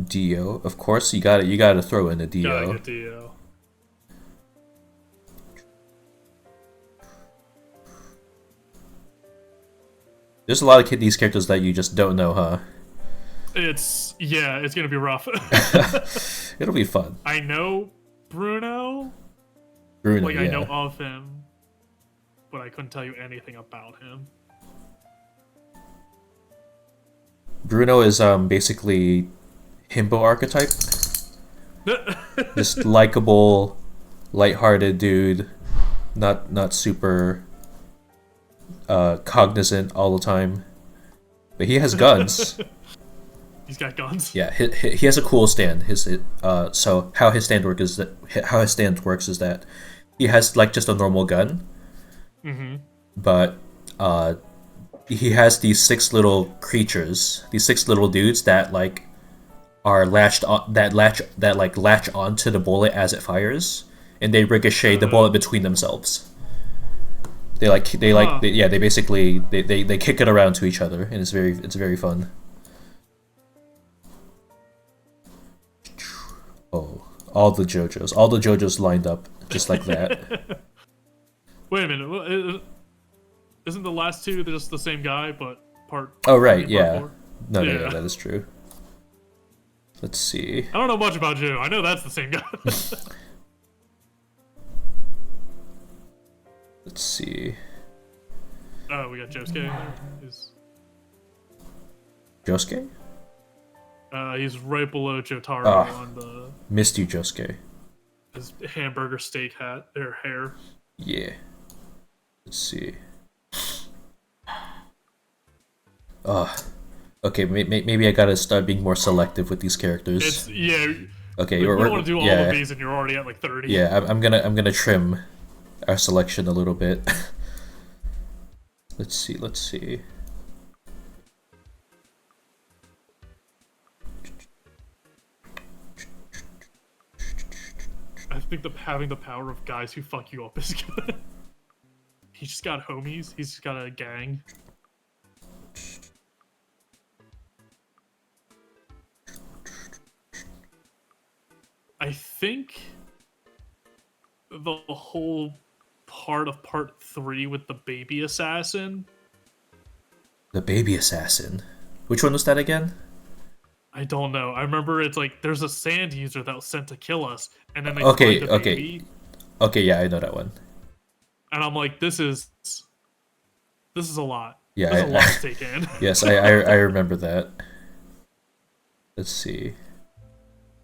Speaker 1: Dio, of course. You gotta throw in a Dio.
Speaker 2: Gotta get Dio.
Speaker 1: There's a lot of these characters that you just don't know, huh?
Speaker 2: It's gonna be rough.
Speaker 1: It'll be fun.
Speaker 2: I know Bruno.
Speaker 1: Bruno,
Speaker 2: Like
Speaker 1: yeah.
Speaker 2: I know of him, but I couldn't tell you anything about him.
Speaker 1: Bruno is basically himbo archetype. Just likable, lighthearted dude, not super cognizant all the time, but he has guns.
Speaker 2: He's got guns.
Speaker 1: Yeah, he has a cool stand. So how his stand works is that he has like just a normal gun, but he has these six little creatures, these six little dudes that like are latch onto the bullet as it fires, and they ricochet the bullet between themselves. They basically kick it around to each other, and it's very fun. Oh, all the JoJos lined up just like that.
Speaker 2: Wait a minute. Isn't the last two just the same guy, but part?
Speaker 1: Oh right,
Speaker 2: three and part
Speaker 1: yeah.
Speaker 2: four?
Speaker 1: No,
Speaker 2: Yeah.
Speaker 1: that is true. Let's see.
Speaker 2: I don't know much about Joe. I know that's the same guy.
Speaker 1: Let's see.
Speaker 2: Oh, we got Josuke in there.
Speaker 1: Josuke?
Speaker 2: He's right below Jotaro on the
Speaker 1: Missed you, Josuke.
Speaker 2: his hamburger steak hat, their hair.
Speaker 1: Yeah. Let's see. Okay, maybe I gotta start being more selective with these characters. Okay,
Speaker 2: you
Speaker 1: we're
Speaker 2: don't want to do all of these, and you're already at like 30.
Speaker 1: Yeah, I'm gonna trim our selection a little bit. Let's see.
Speaker 2: I think having the power of guys who fuck you up is good. He's just got homies. He's just got a gang. I think the whole part of part 3 with the baby assassin.
Speaker 1: The baby assassin. Which one was that again?
Speaker 2: I don't know. I remember it's like there's a sand user that was sent to kill us, and then they find the baby.
Speaker 1: Okay, yeah, I know that one.
Speaker 2: And I'm like, this is a lot.
Speaker 1: Yeah,
Speaker 2: There's a lot to take in.
Speaker 1: yes, I remember that. Let's see.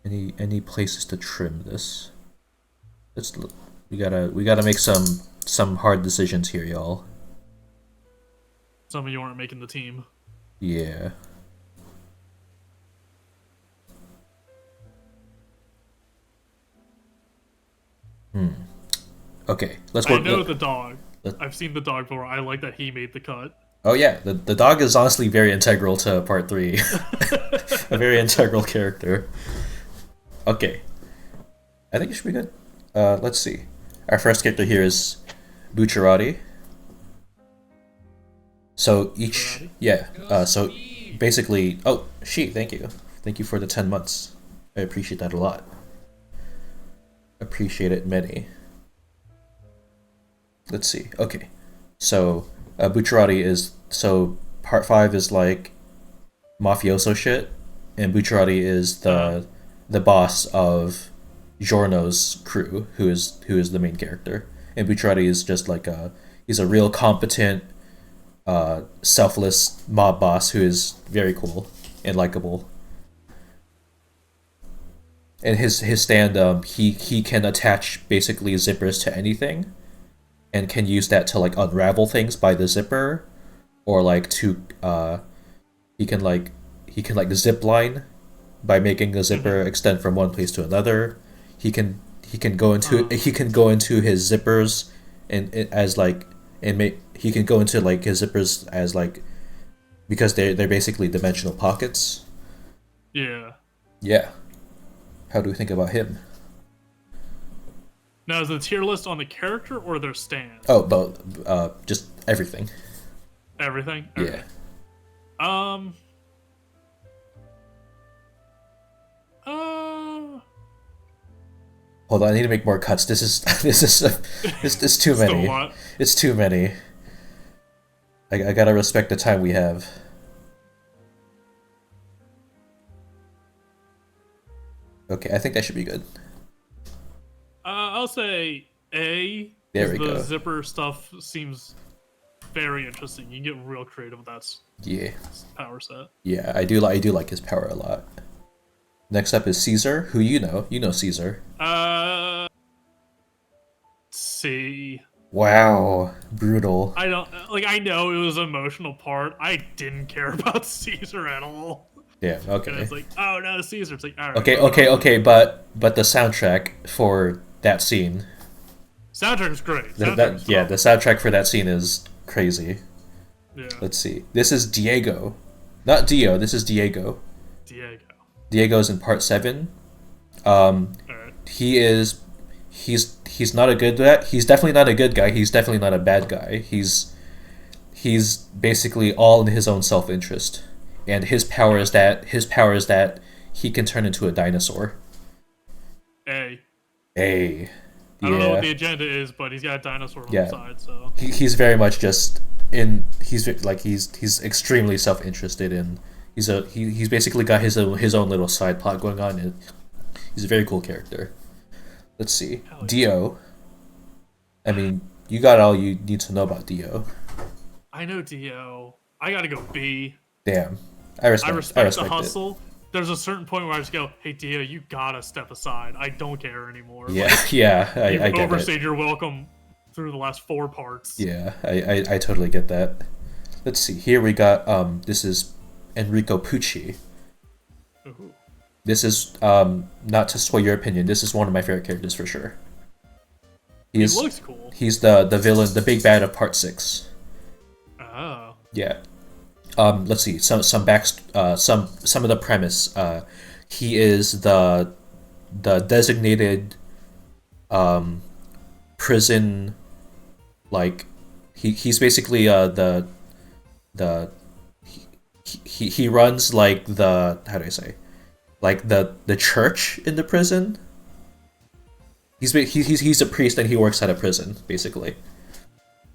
Speaker 1: Any places to trim this? Let's look. We gotta make some hard decisions here, y'all.
Speaker 2: Some of you aren't making the team.
Speaker 1: Yeah. Okay, let's
Speaker 2: I
Speaker 1: work.
Speaker 2: know the dog.
Speaker 1: let-
Speaker 2: I've seen the dog before. I like that he made the cut.
Speaker 1: Oh yeah, the dog is honestly very integral to part 3. A very integral character. Okay, I think it should be good. Let's see. Our first character here is Bucciarati. So each,
Speaker 2: Bucciarati?
Speaker 1: yeah. So basically, oh, thank you for the 10 months. I appreciate that a lot. Appreciate it many. Let's see. Okay, so Bucciarati is part 5 is like mafioso shit, and Bucciarati is the boss of Giorno's crew, who is the main character, and Bucciarati is just like he's a real competent, selfless mob boss who is very cool and likable. And his stand he can attach basically zippers to anything, and can use that to like unravel things by the zipper, or like to he can zip line by making the zipper extend from one place to another. He can go into his zippers as like and make he can go into like his zippers as like because they're basically dimensional pockets.
Speaker 2: Yeah.
Speaker 1: Yeah. How do we think about him?
Speaker 2: Now, is the tier list on the character or their stand?
Speaker 1: Oh, but just everything.
Speaker 2: Everything?
Speaker 1: Yeah.
Speaker 2: Okay. Uh,
Speaker 1: Hold on, I need to make more cuts. This is this is too
Speaker 2: Still
Speaker 1: many.
Speaker 2: a lot.
Speaker 1: It's too many. I gotta respect the time we have. Okay, I think that should be good.
Speaker 2: I'll say A.
Speaker 1: There we
Speaker 2: The
Speaker 1: go.
Speaker 2: zipper stuff seems very interesting. You can get real creative with that
Speaker 1: Yeah,
Speaker 2: power set.
Speaker 1: yeah, I do like his power a lot. Next up is Caesar, who you know Caesar.
Speaker 2: C.
Speaker 1: Wow, brutal.
Speaker 2: I don't like. I know it was an emotional part. I didn't care about Caesar at all.
Speaker 1: Yeah,
Speaker 2: And
Speaker 1: okay.
Speaker 2: it's like, oh no, Caesar. It's like, all right.
Speaker 1: Okay, but the soundtrack for that scene,
Speaker 2: Soundtrack was great.
Speaker 1: the
Speaker 2: Soundtrack was
Speaker 1: soundtrack for that scene is crazy.
Speaker 2: yeah.
Speaker 1: Let's see. This is Diego, not Dio. This is Diego.
Speaker 2: Diego.
Speaker 1: Diego's in part 7.
Speaker 2: All right.
Speaker 1: He's not a good guy. He's definitely not a good guy. He's definitely not a bad guy. He's basically all in his own self-interest, and his power is that he can turn into a dinosaur.
Speaker 2: A.
Speaker 1: Hey,
Speaker 2: I don't know what the
Speaker 1: yeah,
Speaker 2: agenda is, but he's got a dinosaur on
Speaker 1: Yeah.
Speaker 2: the side, so
Speaker 1: he's very much just in. He's extremely self-interested in. He's basically got his own little side plot going on, and he's a very cool character. Let's see,
Speaker 2: Hell yeah.
Speaker 1: Dio. I mean, you got all you need to know about Dio.
Speaker 2: I know Dio. I gotta go B.
Speaker 1: Damn, I respect
Speaker 2: the
Speaker 1: it.
Speaker 2: hustle. There's a certain point where I just go, hey Dio, you gotta step aside. I don't care anymore.
Speaker 1: Yeah, yeah,
Speaker 2: You've
Speaker 1: I get it.
Speaker 2: overstayed your welcome through the last 4 parts.
Speaker 1: Yeah, I totally get that. Let's see. Here we got this is Enrico Pucci.
Speaker 2: Ooh.
Speaker 1: This is not to sway your opinion. This is one of my favorite characters for sure.
Speaker 2: He looks cool.
Speaker 1: He's the villain, the big bad of part 6.
Speaker 2: Oh.
Speaker 1: Yeah. Let's see. Some of the premise. He is the designated prison, like he's basically he runs like the, how do I say, like the church in the prison. He's a priest, and he works at a prison basically,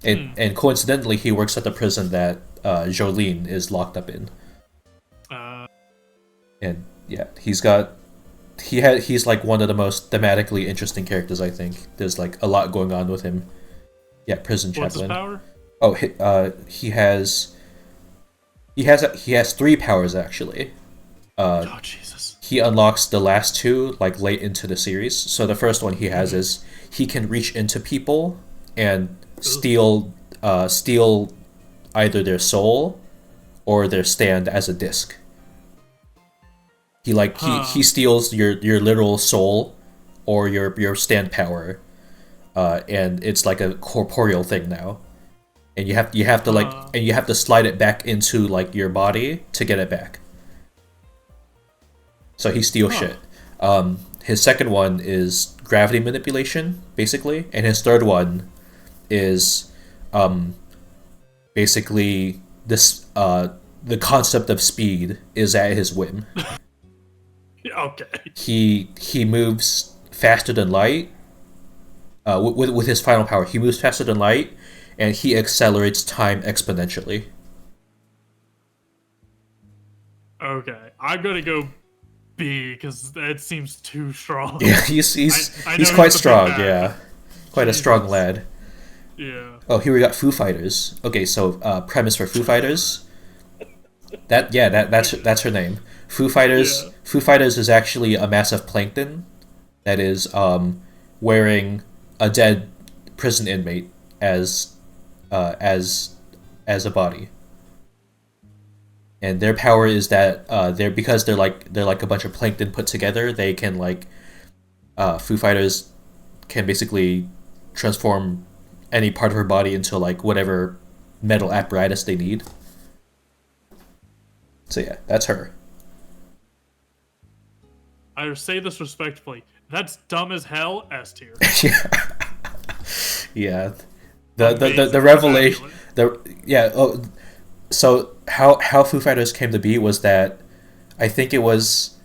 Speaker 1: and coincidentally he works at the prison that Jolene is locked up in. And yeah, he's like one of the most thematically interesting characters, I think. There's like a lot going on with him. Yeah, prison
Speaker 2: What's his
Speaker 1: chaplain.
Speaker 2: power?
Speaker 1: Oh, he has he has three powers actually.
Speaker 2: Oh Jesus.
Speaker 1: He unlocks the last two like late into the series. So the first one he has is he can reach into people and
Speaker 2: Ugh.
Speaker 1: steal either their soul or their stand as a disc. He
Speaker 2: Huh.
Speaker 1: steals your literal soul or your stand power, and it's like a corporeal thing now. And
Speaker 2: Huh.
Speaker 1: you have to slide it back into like your body to get it back. So he steals
Speaker 2: Huh.
Speaker 1: shit. His second one is gravity manipulation, basically, and his third one is basically this the concept of speed is at his whim.
Speaker 2: Okay.
Speaker 1: He moves faster than light. With his final power, he moves faster than light, and he accelerates time exponentially.
Speaker 2: Okay. I'm gonna go B because that seems too strong.
Speaker 1: Yeah,
Speaker 2: I
Speaker 1: he's
Speaker 2: know
Speaker 1: quite
Speaker 2: he's the big
Speaker 1: strong.
Speaker 2: bad, but
Speaker 1: Yeah, quite a strong
Speaker 2: Jesus.
Speaker 1: lad.
Speaker 2: Yeah.
Speaker 1: Oh, here we got Foo Fighters. Okay, so premise for Foo Fighters. That's her name. Foo Fighters.
Speaker 2: Yeah.
Speaker 1: Foo Fighters is actually a massive plankton that is wearing a dead prison inmate as uh, as as a body, and their power is that they're because they're like a bunch of plankton put together. They can like Foo Fighters can basically transform any part of her body into like whatever metal apparatus they need. So yeah, that's her.
Speaker 2: I say this respectfully. That's dumb as hell. S tier.
Speaker 1: Yeah, yeah. The
Speaker 2: Amazing.
Speaker 1: revelation.
Speaker 2: Immaculate.
Speaker 1: The yeah. Oh, so how Foo Fighters came to be was that I think it was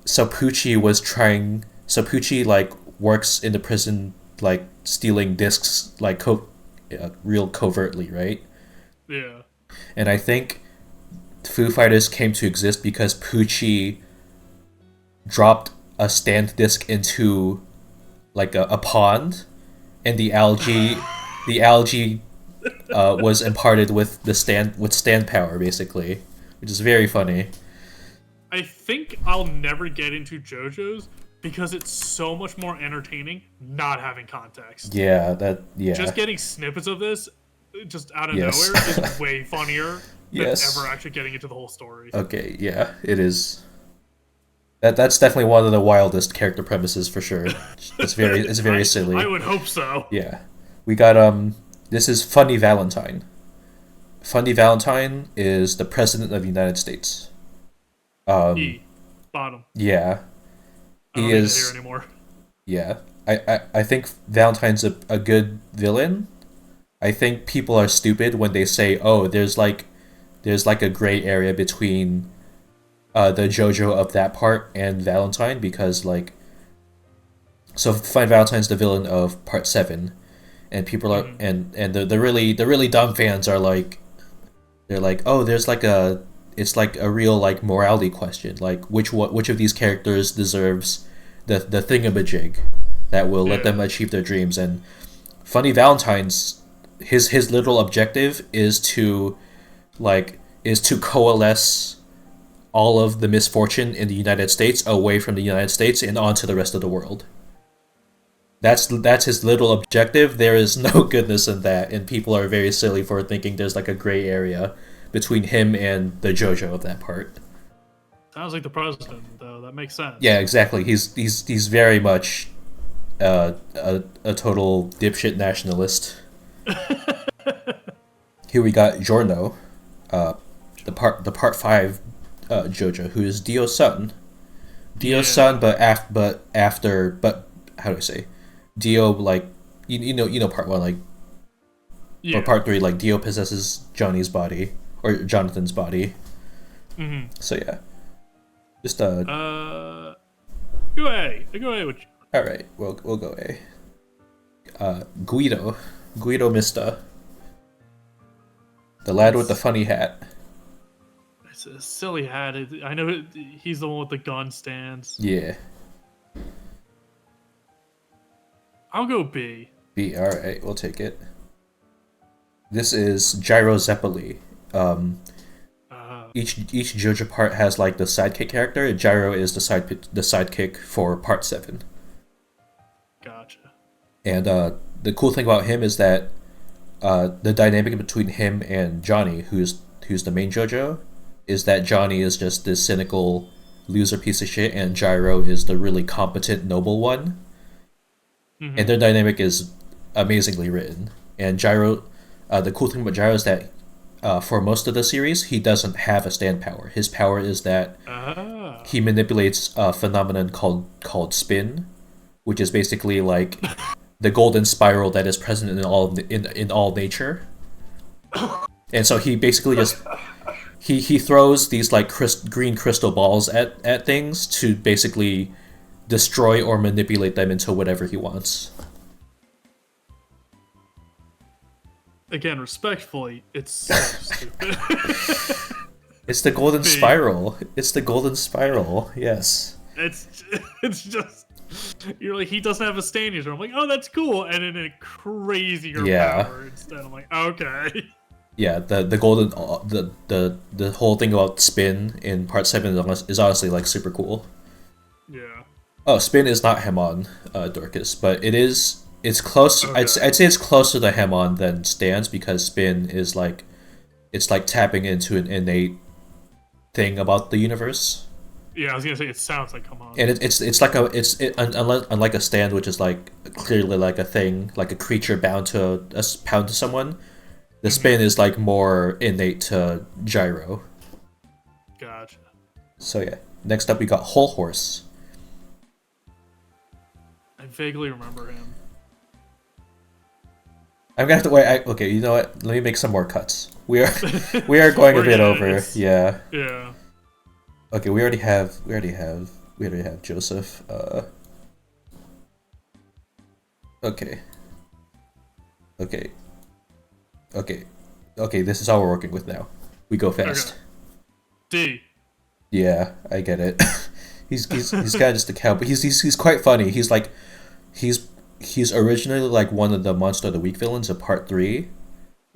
Speaker 1: so Poochie was trying. So Poochie like works in the prison like stealing discs like real covertly, right?
Speaker 2: Yeah.
Speaker 1: And I think Foo Fighters came to exist because Poochie dropped a stand disc into like a pond, and the algae was imparted with the stand power basically, which is very funny.
Speaker 2: I think I'll never get into JoJo's because it's so much more entertaining not having context.
Speaker 1: Yeah.
Speaker 2: Just getting snippets of this just out of
Speaker 1: Yes.
Speaker 2: nowhere is way funnier than
Speaker 1: Yes.
Speaker 2: ever actually getting into the whole story.
Speaker 1: Okay. Yeah. It is. That's definitely one of the wildest character premises for sure. It's very
Speaker 2: I
Speaker 1: silly.
Speaker 2: would hope so.
Speaker 1: Yeah. We got this is Funny Valentine. Funny Valentine is the president of the United States.
Speaker 2: E. Bottom.
Speaker 1: Yeah.
Speaker 2: I
Speaker 1: He
Speaker 2: don't need to hear
Speaker 1: is
Speaker 2: anymore.
Speaker 1: yeah. I think Valentine's a good villain. I think people are stupid when they say, "Oh, there's like a gray area between the JoJo of that part and Valentine," because like so Fine Valentine's the villain of part 7, and people are
Speaker 2: Mhm.
Speaker 1: and the really dumb fans are like they're like, "Oh, there's like a it's like a real like morality question, like which of these characters deserves the thingamajig that will let them
Speaker 2: Yeah.
Speaker 1: achieve their dreams." And Funny Valentine's his literal objective is to coalesce all of the misfortune in the United States away from the United States and onto the rest of the world. That's his little objective. There is no goodness in that, and people are very silly for thinking there's like a gray area between him and the JoJo of that part.
Speaker 2: Sounds like the president, though. That makes sense.
Speaker 1: Yeah, exactly. He's very much a total dipshit nationalist. Here we got Giorno, uh, the part 5 JoJo, who is Dio's son. Dio's son,
Speaker 2: Yeah.
Speaker 1: but how do I say? Dio like you know part 1 like or
Speaker 2: Yeah.
Speaker 1: part 3 like Dio possesses Johnny's body or Jonathan's body.
Speaker 2: hmm
Speaker 1: So yeah, just
Speaker 2: Go A. Go A with you.
Speaker 1: all right. We'll go A. Guido Mista, the lad with the funny hat.
Speaker 2: It's a silly hat. I know he's the one with the gun stands.
Speaker 1: Yeah,
Speaker 2: I'll go B.
Speaker 1: B. All right, we'll take it. This is Gyro Zeppeli. Um,
Speaker 2: Uh,
Speaker 1: each JoJo part has like the sidekick character, and Gyro is the sidekick for part 7.
Speaker 2: Gotcha.
Speaker 1: And the cool thing about him is that the dynamic between him and Johnny, who's the main JoJo, is that Johnny is just this cynical loser piece of shit, and Gyro is the really competent noble one.
Speaker 2: Mm-hmm.
Speaker 1: And their dynamic is amazingly written. And Gyro, the cool thing about Gyro is that for most of the series, he doesn't have a stand power. His power is that he manipulates a phenomenon called spin, which is basically like the golden spiral that is present in all nature. And so he basically just he throws these like green crystal balls at things to basically destroy or manipulate them into whatever he wants.
Speaker 2: Again, respectfully, it's so stupid.
Speaker 1: It's the golden spiral. It's the golden spiral. Yes.
Speaker 2: It's just, you're like, he doesn't have a stand user. I'm like, oh, that's cool, and then a crazier power instead. I'm like, okay.
Speaker 1: Yeah, the golden the whole thing about spin in part 7 is honestly like super cool.
Speaker 2: Yeah.
Speaker 1: Oh, spin is not Hamon, Dorcas, but it's close.
Speaker 2: Okay.
Speaker 1: I'd say it's closer to Hamon than stands, because spin is like, it's like tapping into an innate thing about the universe.
Speaker 2: Yeah, I was gonna say it sounds like come on.
Speaker 1: And it's like unlike a stand, which is like clearly like a thing, like a creature bound to someone. The spin is like more innate to Gyro.
Speaker 2: Gotcha.
Speaker 1: So yeah. Next up, we got Whole Horse.
Speaker 2: I vaguely remember him.
Speaker 1: I'm gonna have to wait. Okay, you know what? Let me make some more cuts. We are going a bit over. Yeah.
Speaker 2: Yeah.
Speaker 1: Okay, we already have Joseph. Okay. Okay, this is all we're working with now. We go fast.
Speaker 2: Okay. D.
Speaker 1: Yeah, I get it. he's kind of just a cow, but he's quite funny. He's originally like one of the Monster of the Week villains of part 3,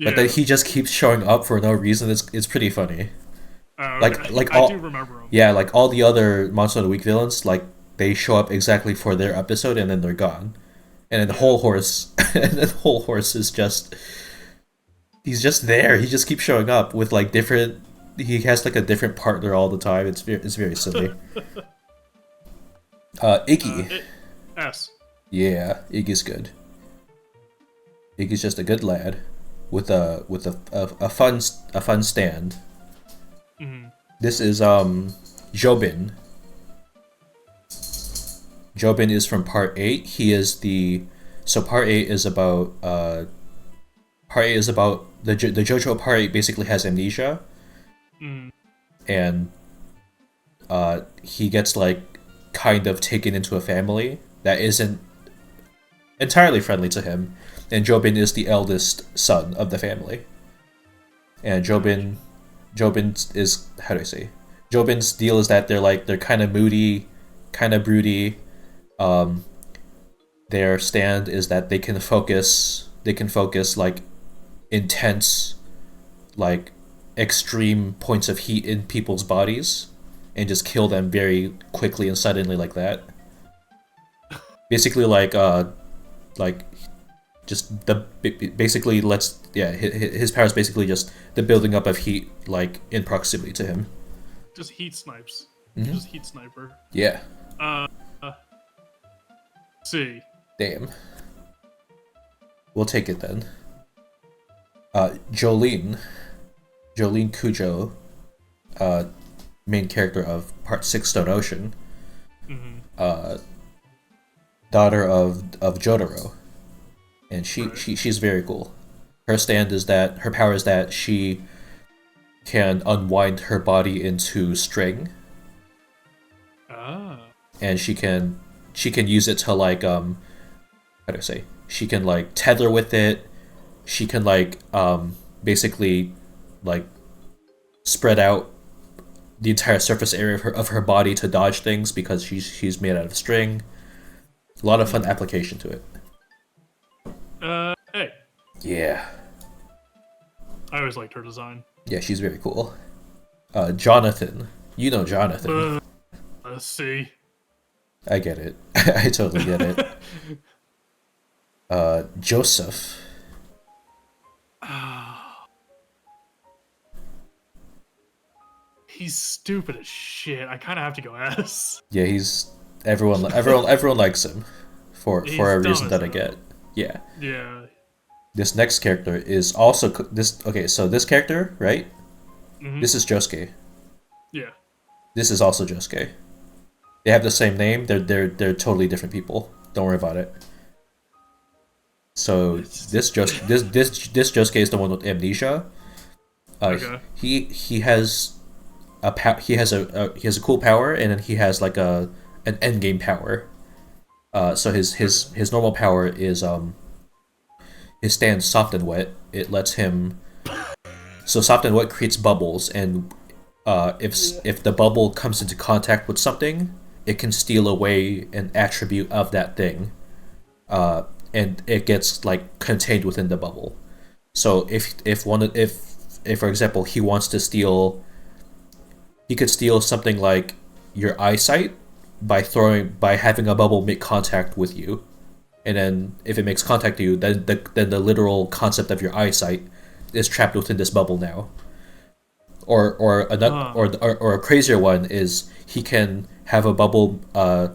Speaker 1: but then he just keeps showing up for no reason. It's pretty funny.
Speaker 2: Okay.
Speaker 1: Like
Speaker 2: I
Speaker 1: all,
Speaker 2: do remember him.
Speaker 1: yeah, like all the other Monster of the Week villains, like they show up exactly for their episode and then they're gone. And then Whole Horse, is just, he's just there. He just keeps showing up with like different. He has like a different partner all the time. It's very silly. Iggy.
Speaker 2: S.
Speaker 1: Yeah, Iggy's good. Iggy's just a good lad with a fun stand.
Speaker 2: Mm-hmm.
Speaker 1: This is Jobin. Jobin is from part 8. He is part 8 is about the JoJo part 8 basically has amnesia.
Speaker 2: Mm.
Speaker 1: And he gets like kind of taken into a family that isn't entirely friendly to him, and Jobin is the eldest son of the family. And Jobin is, how do I say? Jobin's deal is that they're kind of moody, kind of broody. Their stand is that they can focus like intense, like extreme points of heat in people's bodies and just kill them very quickly and suddenly like that. Basically just basically his power is basically just the building up of heat like in proximity to him.
Speaker 2: Just heat snipes.
Speaker 1: Mm-hmm.
Speaker 2: Just heat sniper.
Speaker 1: Yeah.
Speaker 2: C.
Speaker 1: Damn. We'll take it then. Jolene Cujo, main character of part 6 Stone Ocean.
Speaker 2: Mm-hmm.
Speaker 1: Daughter of Jotaro. And she's very cool. Her power is that she can unwind her body into string.
Speaker 2: Ah.
Speaker 1: And she can use it to like how do I say? She can like tether with it. She can like basically like spread out the entire surface area of her body to dodge things because she's made out of string. A lot of fun application to it.
Speaker 2: Hey.
Speaker 1: Yeah.
Speaker 2: I always liked her design.
Speaker 1: Yeah, she's very cool. Jonathan. You know Jonathan.
Speaker 2: Uh, let's see.
Speaker 1: I get it. I totally get it. Joseph.
Speaker 2: He's stupid as shit. I kind of have to go S.
Speaker 1: Yeah, he's everyone likes him for
Speaker 2: He's
Speaker 1: a
Speaker 2: dumb
Speaker 1: reason
Speaker 2: as
Speaker 1: that I
Speaker 2: hell.
Speaker 1: get. Yeah.
Speaker 2: Yeah.
Speaker 1: This next character is also this. Okay, so this character, right?
Speaker 2: Hmm.
Speaker 1: This is Josuke.
Speaker 2: Yeah.
Speaker 1: This is also Josuke. They have the same name. They're totally different people. Don't worry about it. So
Speaker 2: It's,
Speaker 1: this Josuke is the one with amnesia.
Speaker 2: okay.
Speaker 1: He has he has a cool power, and then he has like an end game power. So his normal power is his stance soft and wet. It lets him so soft and wet creates bubbles, and if the bubble comes into contact with something, it can steal away an attribute of that thing, and it gets like contained within the bubble. So if for example he wants to steal, he could steal something like your eyesight by having a bubble make contact with you, and then if it makes contact with you, then the literal concept of your eyesight is trapped within this bubble now. Or a crazier one is he can have a bubble a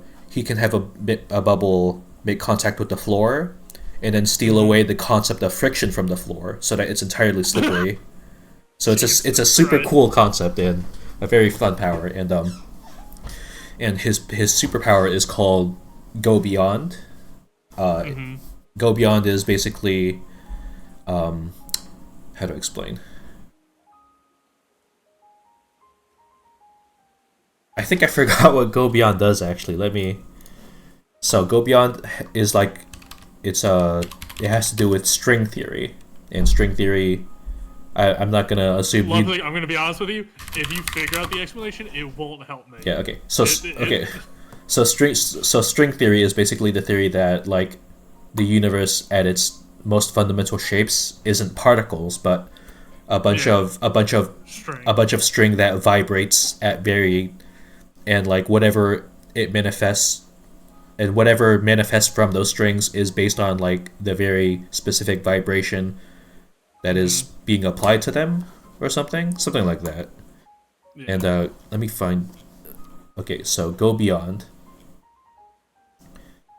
Speaker 1: bubble make contact with the floor, and then steal away the concept of friction from the floor so that it's entirely slippery. So it's a super
Speaker 2: Right.
Speaker 1: cool concept and a very fun power, and his superpower is called Go Beyond. Go Beyond is basically how to explain. I think I forgot what Go Beyond does actually. Let me. So Go Beyond is like it has to do with string theory, and string theory. I'm not gonna assume you.
Speaker 2: Luckily, I'm gonna be honest with you. If you figure out the explanation, it won't help me.
Speaker 1: Yeah. Okay. So
Speaker 2: It-
Speaker 1: string theory is basically the theory that like the universe at its most fundamental shapes isn't particles, but
Speaker 2: Yeah.
Speaker 1: a
Speaker 2: String.
Speaker 1: bunch of string that vibrates at very, and like whatever manifests from those strings is based on like the very specific vibration that is being applied to them, or something like that.
Speaker 2: Yeah.
Speaker 1: And let me find. Okay, so Go Beyond.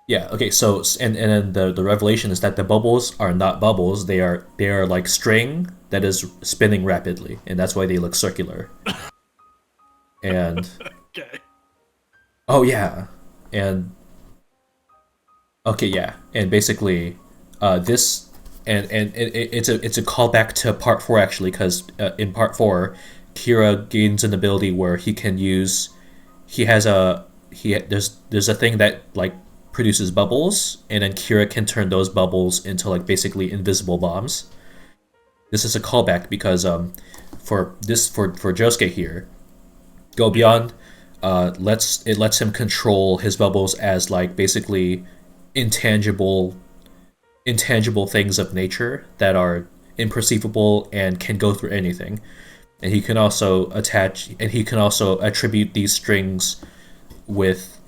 Speaker 1: Yeah. Okay. So and then the revelation is that the bubbles are not bubbles. They are like string that is spinning rapidly, and that's why they look circular. And
Speaker 2: Okay.
Speaker 1: oh yeah, and okay yeah, and basically, this it's a callback to part four actually, because in part four, Kira gains an ability where he can use. He has a he there's a thing that like produces bubbles, and then Kira can turn those bubbles into like basically invisible bombs. This is a callback because for Josuke here, Go Beyond lets him control his bubbles as like basically intangible intangible things of nature that are imperceivable and can go through anything. And he can also attribute these strings with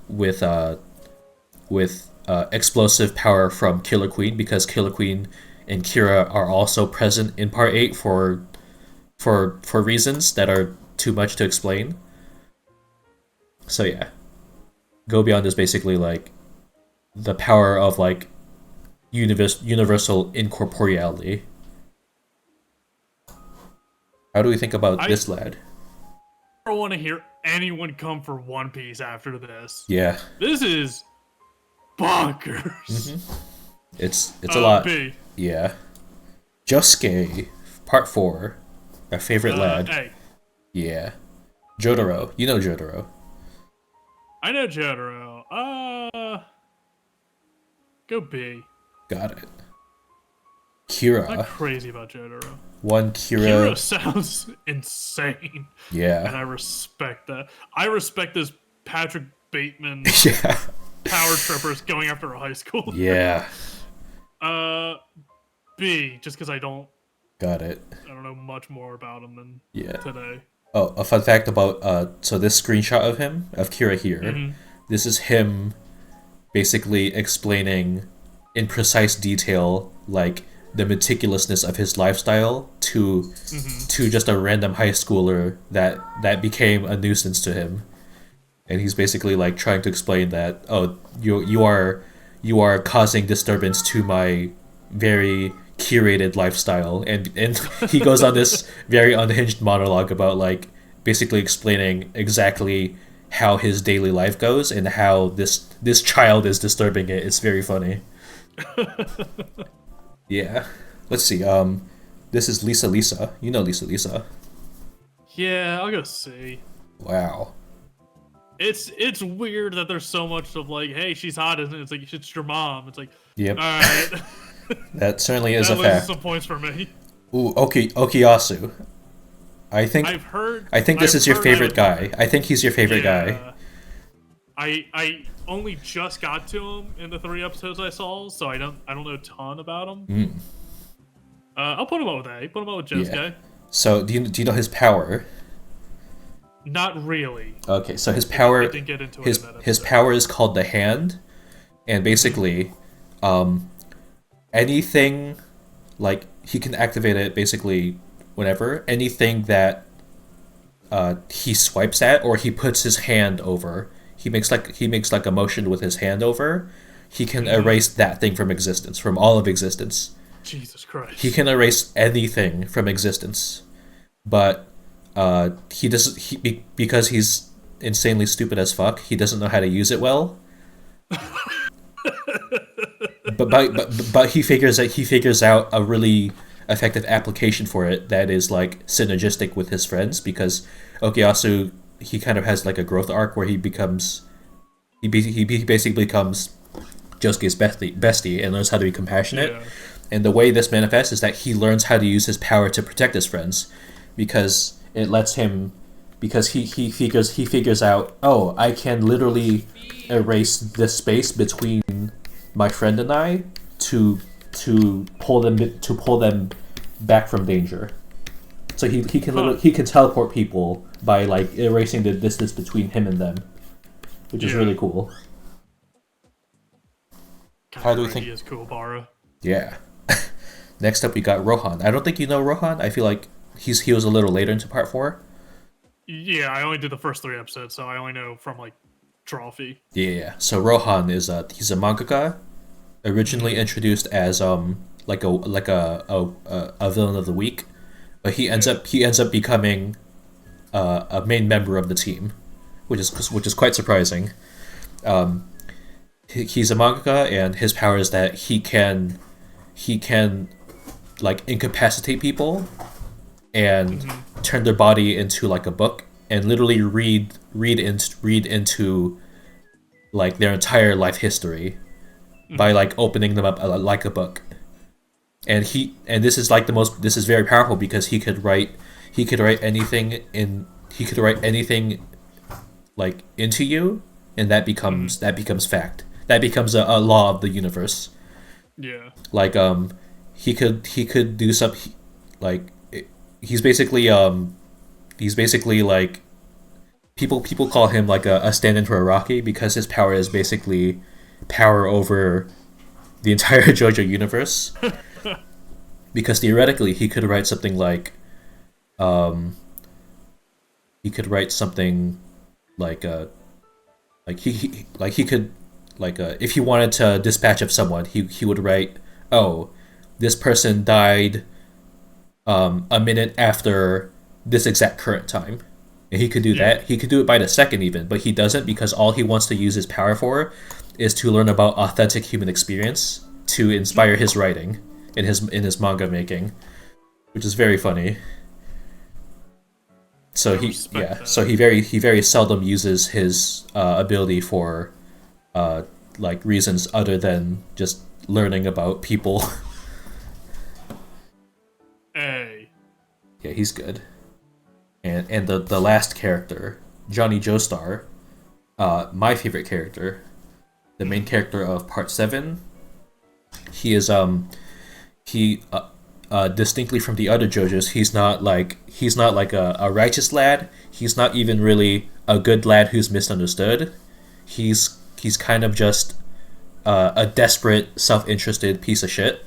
Speaker 1: explosive power from Killer Queen, because Killer Queen and Kira are also present in part 8 for reasons that are too much to explain. So yeah, Go Beyond is basically like the power of like universal incorporeality. How do we think about
Speaker 2: I
Speaker 1: this lad?
Speaker 2: don't want to hear anyone come for One Piece after this.
Speaker 1: Yeah,
Speaker 2: This is bonkers.
Speaker 1: it's a lot.
Speaker 2: B.
Speaker 1: Yeah, Josuke, part 4, our favorite lad.
Speaker 2: Hey,
Speaker 1: Yeah, Jotaro. You know Jotaro.
Speaker 2: I know Jotaro. Go B.
Speaker 1: Got it.
Speaker 2: I'm
Speaker 1: Kira.
Speaker 2: not crazy about Jotaro.
Speaker 1: One
Speaker 2: Kira
Speaker 1: Kira.
Speaker 2: sounds insane, and
Speaker 1: Yeah.
Speaker 2: I respect that. I respect this Patrick Bateman
Speaker 1: Yeah.
Speaker 2: power trippers going after a high school.
Speaker 1: Yeah.
Speaker 2: B, just because I don't
Speaker 1: Got it.
Speaker 2: know much more about him than
Speaker 1: Yeah.
Speaker 2: today.
Speaker 1: Oh, a fun fact about so this screenshot of him of Kira here.
Speaker 2: Hmm.
Speaker 1: This is him basically explaining in precise detail like the meticulousness of his lifestyle
Speaker 2: Hmm.
Speaker 1: to just a random high schooler that became a nuisance to him. And he's basically like trying to explain that, oh, you are causing disturbance to my very curated lifestyle. And he goes on this very unhinged monologue about like basically explaining exactly how his daily life goes and how this child is disturbing it. It's very funny. Yeah. Let's see. This is Lisa Lisa. You know Lisa Lisa.
Speaker 2: Yeah, I'll go see.
Speaker 1: Wow.
Speaker 2: It's weird that there's so much of like, hey, she's hot, isn't it? It's like it's your mom. It's like,
Speaker 1: Yep.
Speaker 2: all right,
Speaker 1: That certainly is
Speaker 2: that
Speaker 1: a
Speaker 2: loses
Speaker 1: fact.
Speaker 2: some points for me.
Speaker 1: Ooh, Okiyasu. I think I think this
Speaker 2: I've
Speaker 1: is your
Speaker 2: heard
Speaker 1: favorite
Speaker 2: I
Speaker 1: guy. I think he's your favorite guy.
Speaker 2: yeah, I only just got to him in the 3 episodes I saw, so I don't know a ton about him.
Speaker 1: Mm,
Speaker 2: I'll put him out with A. Put him out with
Speaker 1: yeah.
Speaker 2: Josuke.
Speaker 1: So do you know his power?
Speaker 2: Not really.
Speaker 1: Okay, so his
Speaker 2: I
Speaker 1: power
Speaker 2: didn't get into it
Speaker 1: his
Speaker 2: in that
Speaker 1: his
Speaker 2: episode.
Speaker 1: power is called the hand, and basically, um, anything like he can activate it basically whenever anything that he swipes at or he puts his hand over. He makes like a motion with his hand over. He can erase that thing from existence, from all of existence.
Speaker 2: Jesus
Speaker 1: He
Speaker 2: Christ.
Speaker 1: can erase anything from existence, but he doesn't. Because he's insanely stupid as fuck. He doesn't know how to use it well. But he figures out a really effective application for it that is like synergistic with his friends because Okuyasu he kind of has like a growth arc where he basically becomes Josuke's bestie and learns how to be compassionate.
Speaker 2: Yeah.
Speaker 1: And the way this manifests is that he learns how to use his power to protect his friends because it lets him because he figures out, oh, I can literally erase the space between my friend and I to pull them back from danger. So he can literally, he can teleport people by like erasing the distance between him and them, which is
Speaker 2: Yeah.
Speaker 1: really cool. How do we think?
Speaker 2: He is cool, Bara.
Speaker 1: Yeah. Next up, we got Rohan. I don't think you know Rohan. I feel like he was a little later into part 4.
Speaker 2: Yeah, I only did the first 3 episodes, so I only know from like Trophy.
Speaker 1: Yeah. So Rohan is he's a mangaka, originally introduced as like a villain of the week, but he ends up becoming a main member of the team, which is quite surprising. He's a mangaka, and his power is that he can like incapacitate people and turn their body into like a book and literally read into like their entire life history by like opening them up like a book. And this is like this is very powerful because he could write anything like into you, and that becomes fact. That becomes a law of the universe.
Speaker 2: Yeah.
Speaker 1: Like he could do some like he's basically like people call him like a stand-in for Araki because his power is basically power over the entire JoJo universe. Because theoretically he could write something like he could write something like he could like if he wanted to dispatch of someone he would write, oh, this person died a minute after this exact current time. And he could do that. He could do it by the second even, but he doesn't because all he wants to use his power for is to learn about authentic human experience to inspire his writing in his manga making, which is very funny. So he very seldom uses his ability for like reasons other than just learning about people.
Speaker 2: A.
Speaker 1: Yeah, he's good. And the last character, Johnny Joestar, my favorite character, the main character of part 7. He is distinctly from the other JoJo's, he's not like a righteous lad. He's not even really a good lad who's misunderstood. He's kind of just a desperate, self-interested piece of shit.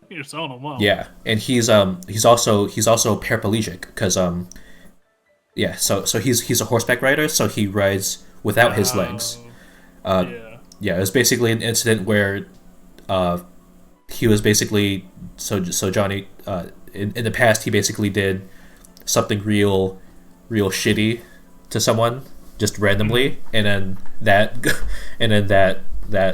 Speaker 2: You're selling them well.
Speaker 1: Yeah, and he's also paraplegic because yeah, so he's a horseback rider, so he rides without his legs.
Speaker 2: Yeah.
Speaker 1: Yeah, it was basically an incident where he was basically so Johnny in the past he basically did something real shitty to someone just randomly, and then that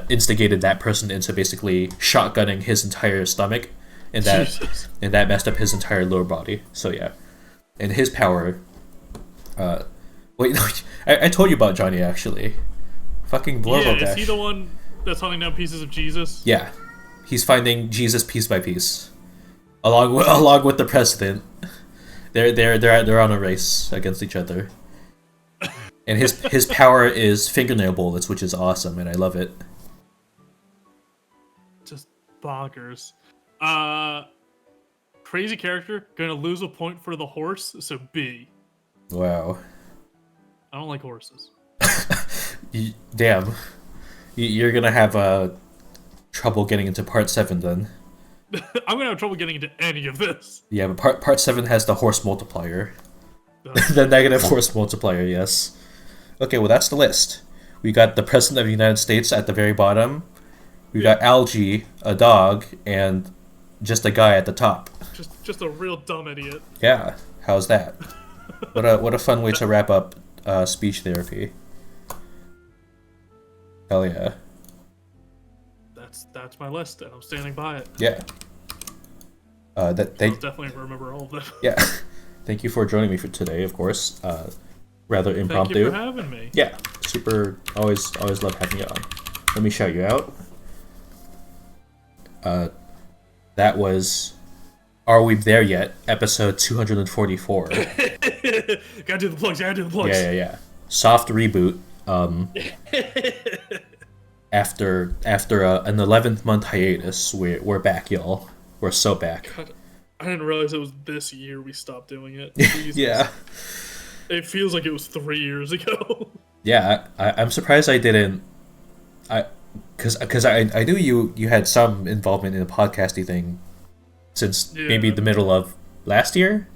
Speaker 1: instigated that person into basically shotgunning his entire stomach, and
Speaker 2: Jesus.
Speaker 1: that messed up his entire lower body. So yeah, and his power. Wait, no, I told you about Johnny actually. Fucking Blurbo
Speaker 2: Yeah, is
Speaker 1: Dash.
Speaker 2: he the one that's hunting down pieces of Jesus?
Speaker 1: Yeah, he's finding Jesus piece by piece, along with the president. They're on a race against each other, and his power is fingernail bullets, which is awesome, and I love it.
Speaker 2: Just bonkers. Crazy character, gonna lose a point for the horse, so B.
Speaker 1: Wow,
Speaker 2: I don't like horses.
Speaker 1: damn, you're gonna have trouble getting into part 7 then.
Speaker 2: I'm gonna have trouble getting into any of this.
Speaker 1: Yeah, but part 7 has the horse multiplier.
Speaker 2: Uh,
Speaker 1: The negative force multiplier, yes. Okay, well that's the list. We got the President of the United States at the very bottom. We got Algae, a dog, and just a guy at the top.
Speaker 2: just a real dumb idiot.
Speaker 1: Yeah, how's that? What a fun way to wrap up speech therapy. Hell yeah.
Speaker 2: That's my list, and I'm standing by it.
Speaker 1: Yeah.
Speaker 2: I'll definitely remember all of them.
Speaker 1: Yeah. Thank you for joining me for today, of course. Rather impromptu.
Speaker 2: Thank you for having me.
Speaker 1: Yeah, super. Always love having you on. Let me shout you out. That was Are We There Yet? Episode 244.
Speaker 2: Gotta do the plugs.
Speaker 1: Yeah. Soft reboot. After an 11th month hiatus, we're back, y'all. We're so back.
Speaker 2: God, I didn't realize it was this year we stopped doing it. Jesus.
Speaker 1: Yeah.
Speaker 2: It feels like it was 3 years ago.
Speaker 1: Yeah, I'm surprised I didn't. Because I knew you had some involvement in the podcasty thing since maybe the middle of last year.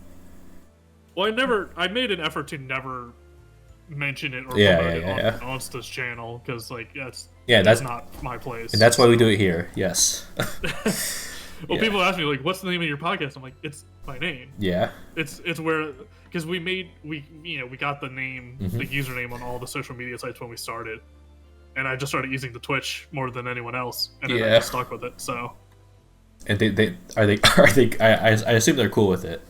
Speaker 2: Well, I made an effort to never mention it or promote it on this channel, because like that's not my place.
Speaker 1: And that's why we do it here. Yes.
Speaker 2: Well, people ask me like, "What's the name of your podcast?" I'm like, "It's my name."
Speaker 1: Yeah.
Speaker 2: It's where, because we got the name, the username on all the social media sites when we started, and I just started using the Twitch more than anyone else, and then I just stuck with it. So.
Speaker 1: And they I assume they're cool with it.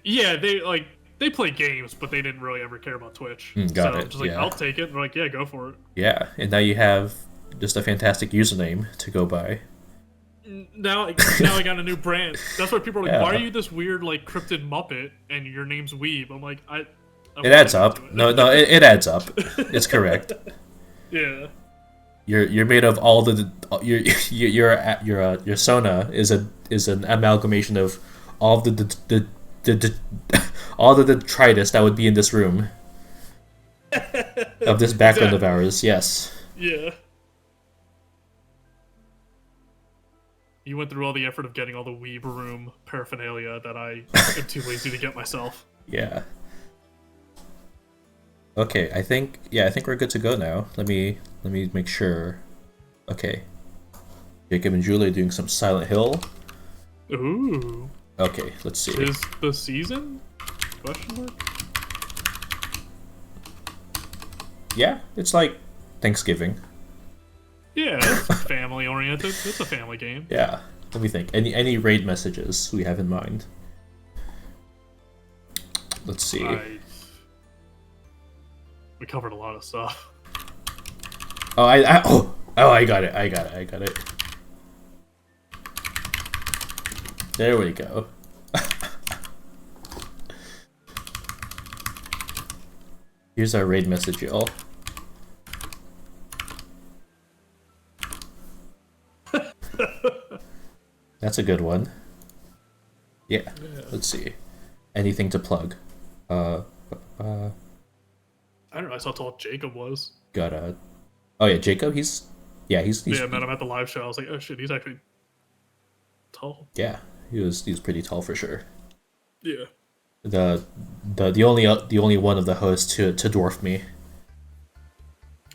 Speaker 2: Yeah, they play games, but they didn't really ever care about Twitch.
Speaker 1: Got
Speaker 2: so
Speaker 1: it.
Speaker 2: Just like, I'll take it. And they're like, yeah, go for it.
Speaker 1: Yeah, and now you have just a fantastic username to go by.
Speaker 2: Now I got a new brand. That's why people are like,
Speaker 1: Yeah.
Speaker 2: why are you this weird like cryptid Muppet and your name's Weeb? I'm like,
Speaker 1: It adds up. It adds up. It's correct.
Speaker 2: Yeah.
Speaker 1: You're made of all the your Sona is an amalgamation of all the all the detritus that would be in this room of this background of ours. Yes.
Speaker 2: Yeah. You went through all the effort of getting all the Weeb room paraphernalia that I am too lazy to get myself.
Speaker 1: Yeah. Okay, I think we're good to go now. Let me make sure. Okay. Jacob and Julie doing some Silent Hill.
Speaker 2: Ooh.
Speaker 1: Okay, let's see.
Speaker 2: Is the season? Question mark?
Speaker 1: Yeah, it's like Thanksgiving.
Speaker 2: Yeah, it's family oriented. It's a family game.
Speaker 1: Yeah. Let me think. Any raid messages we have in mind? Let's see.
Speaker 2: We covered a lot of stuff.
Speaker 1: Oh, I got it. There we go. Here's our raid message, y'all. That's a good one. Yeah.
Speaker 2: Yeah.
Speaker 1: Let's see. Anything to plug? Uh, uh
Speaker 2: I don't know. I saw how tall Jacob was.
Speaker 1: got a. Oh yeah, Jacob. He's
Speaker 2: Yeah, I met him at the live show. I was like, oh shit, he's actually tall.
Speaker 1: yeah. He was pretty tall for sure.
Speaker 2: Yeah.
Speaker 1: The only one of the hosts to dwarf me.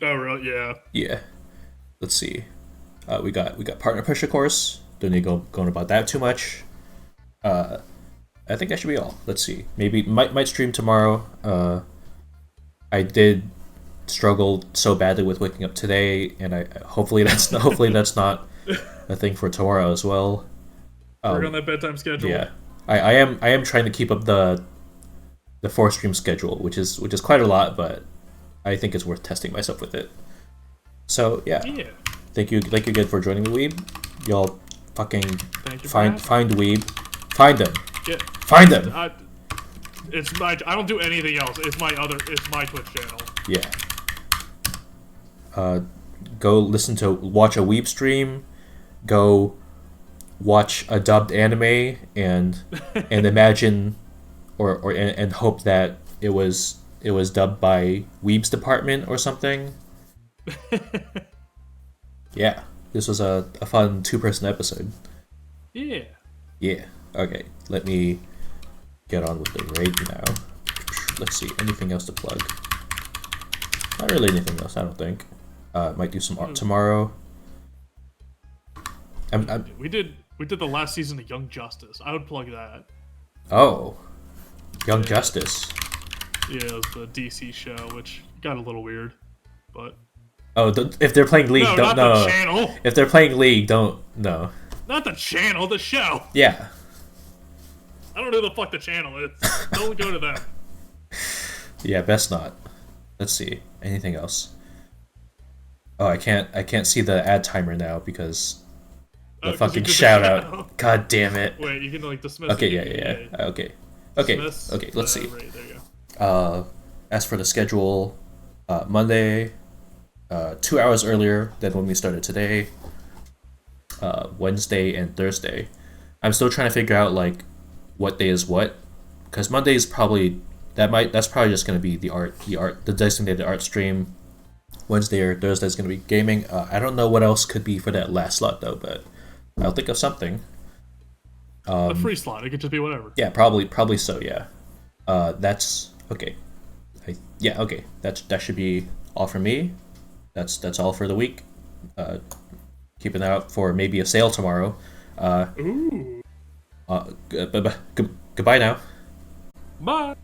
Speaker 2: Oh really? Yeah.
Speaker 1: Yeah. Let's see. We got partner push, of course. Don't need to go about that too much. I think that should be all. Let's see. Maybe might stream tomorrow. I did struggle so badly with waking up today, and I hopefully that's not a thing for tomorrow as well.
Speaker 2: Work on that bedtime schedule.
Speaker 1: Yeah, I am trying to keep up the 4 stream schedule, which is quite a lot, but I think it's worth testing myself with it. So yeah,
Speaker 2: Yeah.
Speaker 1: thank you again for joining me, Weeb. Y'all fucking
Speaker 2: Thank you.
Speaker 1: find Weeb, find them,
Speaker 2: Yeah.
Speaker 1: find them.
Speaker 2: It's my. I don't do anything else. It's my Twitch channel.
Speaker 1: Yeah. Go watch a Weeb stream. Go watch a dubbed anime and imagine and hope that it was dubbed by Weeb's department or something. Yeah, this was a fun 2-person episode.
Speaker 2: Yeah.
Speaker 1: Yeah. Okay, let me get on with the raid now. Let's see, anything else to plug? Not really anything else, I don't think. Might do some art tomorrow.
Speaker 2: We did the last season of Young Justice. I would plug that.
Speaker 1: Oh, Young Justice.
Speaker 2: Yeah, it was the DC show, which got a little weird, but.
Speaker 1: Oh, if they're playing League,
Speaker 2: No,
Speaker 1: don't
Speaker 2: not
Speaker 1: no.
Speaker 2: the channel.
Speaker 1: If they're playing League, don't no.
Speaker 2: Not the channel, the show.
Speaker 1: Yeah.
Speaker 2: I don't know who the fuck the channel is. Don't go to them.
Speaker 1: Yeah, best not. Let's see. Anything else? Oh, I can't see the ad timer now because the
Speaker 2: 'Cause you
Speaker 1: fucking
Speaker 2: did the
Speaker 1: shout
Speaker 2: shout-out.
Speaker 1: out. God damn it.
Speaker 2: Wait, you can like dismiss.
Speaker 1: Okay,
Speaker 2: it.
Speaker 1: yeah. Okay. Okay.
Speaker 2: Dismiss
Speaker 1: Okay, let's see.
Speaker 2: Right, there you go.
Speaker 1: As for the schedule, Monday, 2 hours earlier than when we started today. Wednesday and Thursday. I'm still trying to figure out like what day is what, because Monday is probably that's probably just gonna be the designated art stream. Wednesday or Thursday is gonna be gaming. I don't know what else could be for that last slot though, but I'll think of something.
Speaker 2: A free slot. It could just be whatever.
Speaker 1: Yeah, probably so. Yeah, that's okay. Okay. That should be all for me. That's all for the week. Keep an eye out for maybe a sale tomorrow.
Speaker 2: Ooh.
Speaker 1: Goodbye now.
Speaker 2: Bye.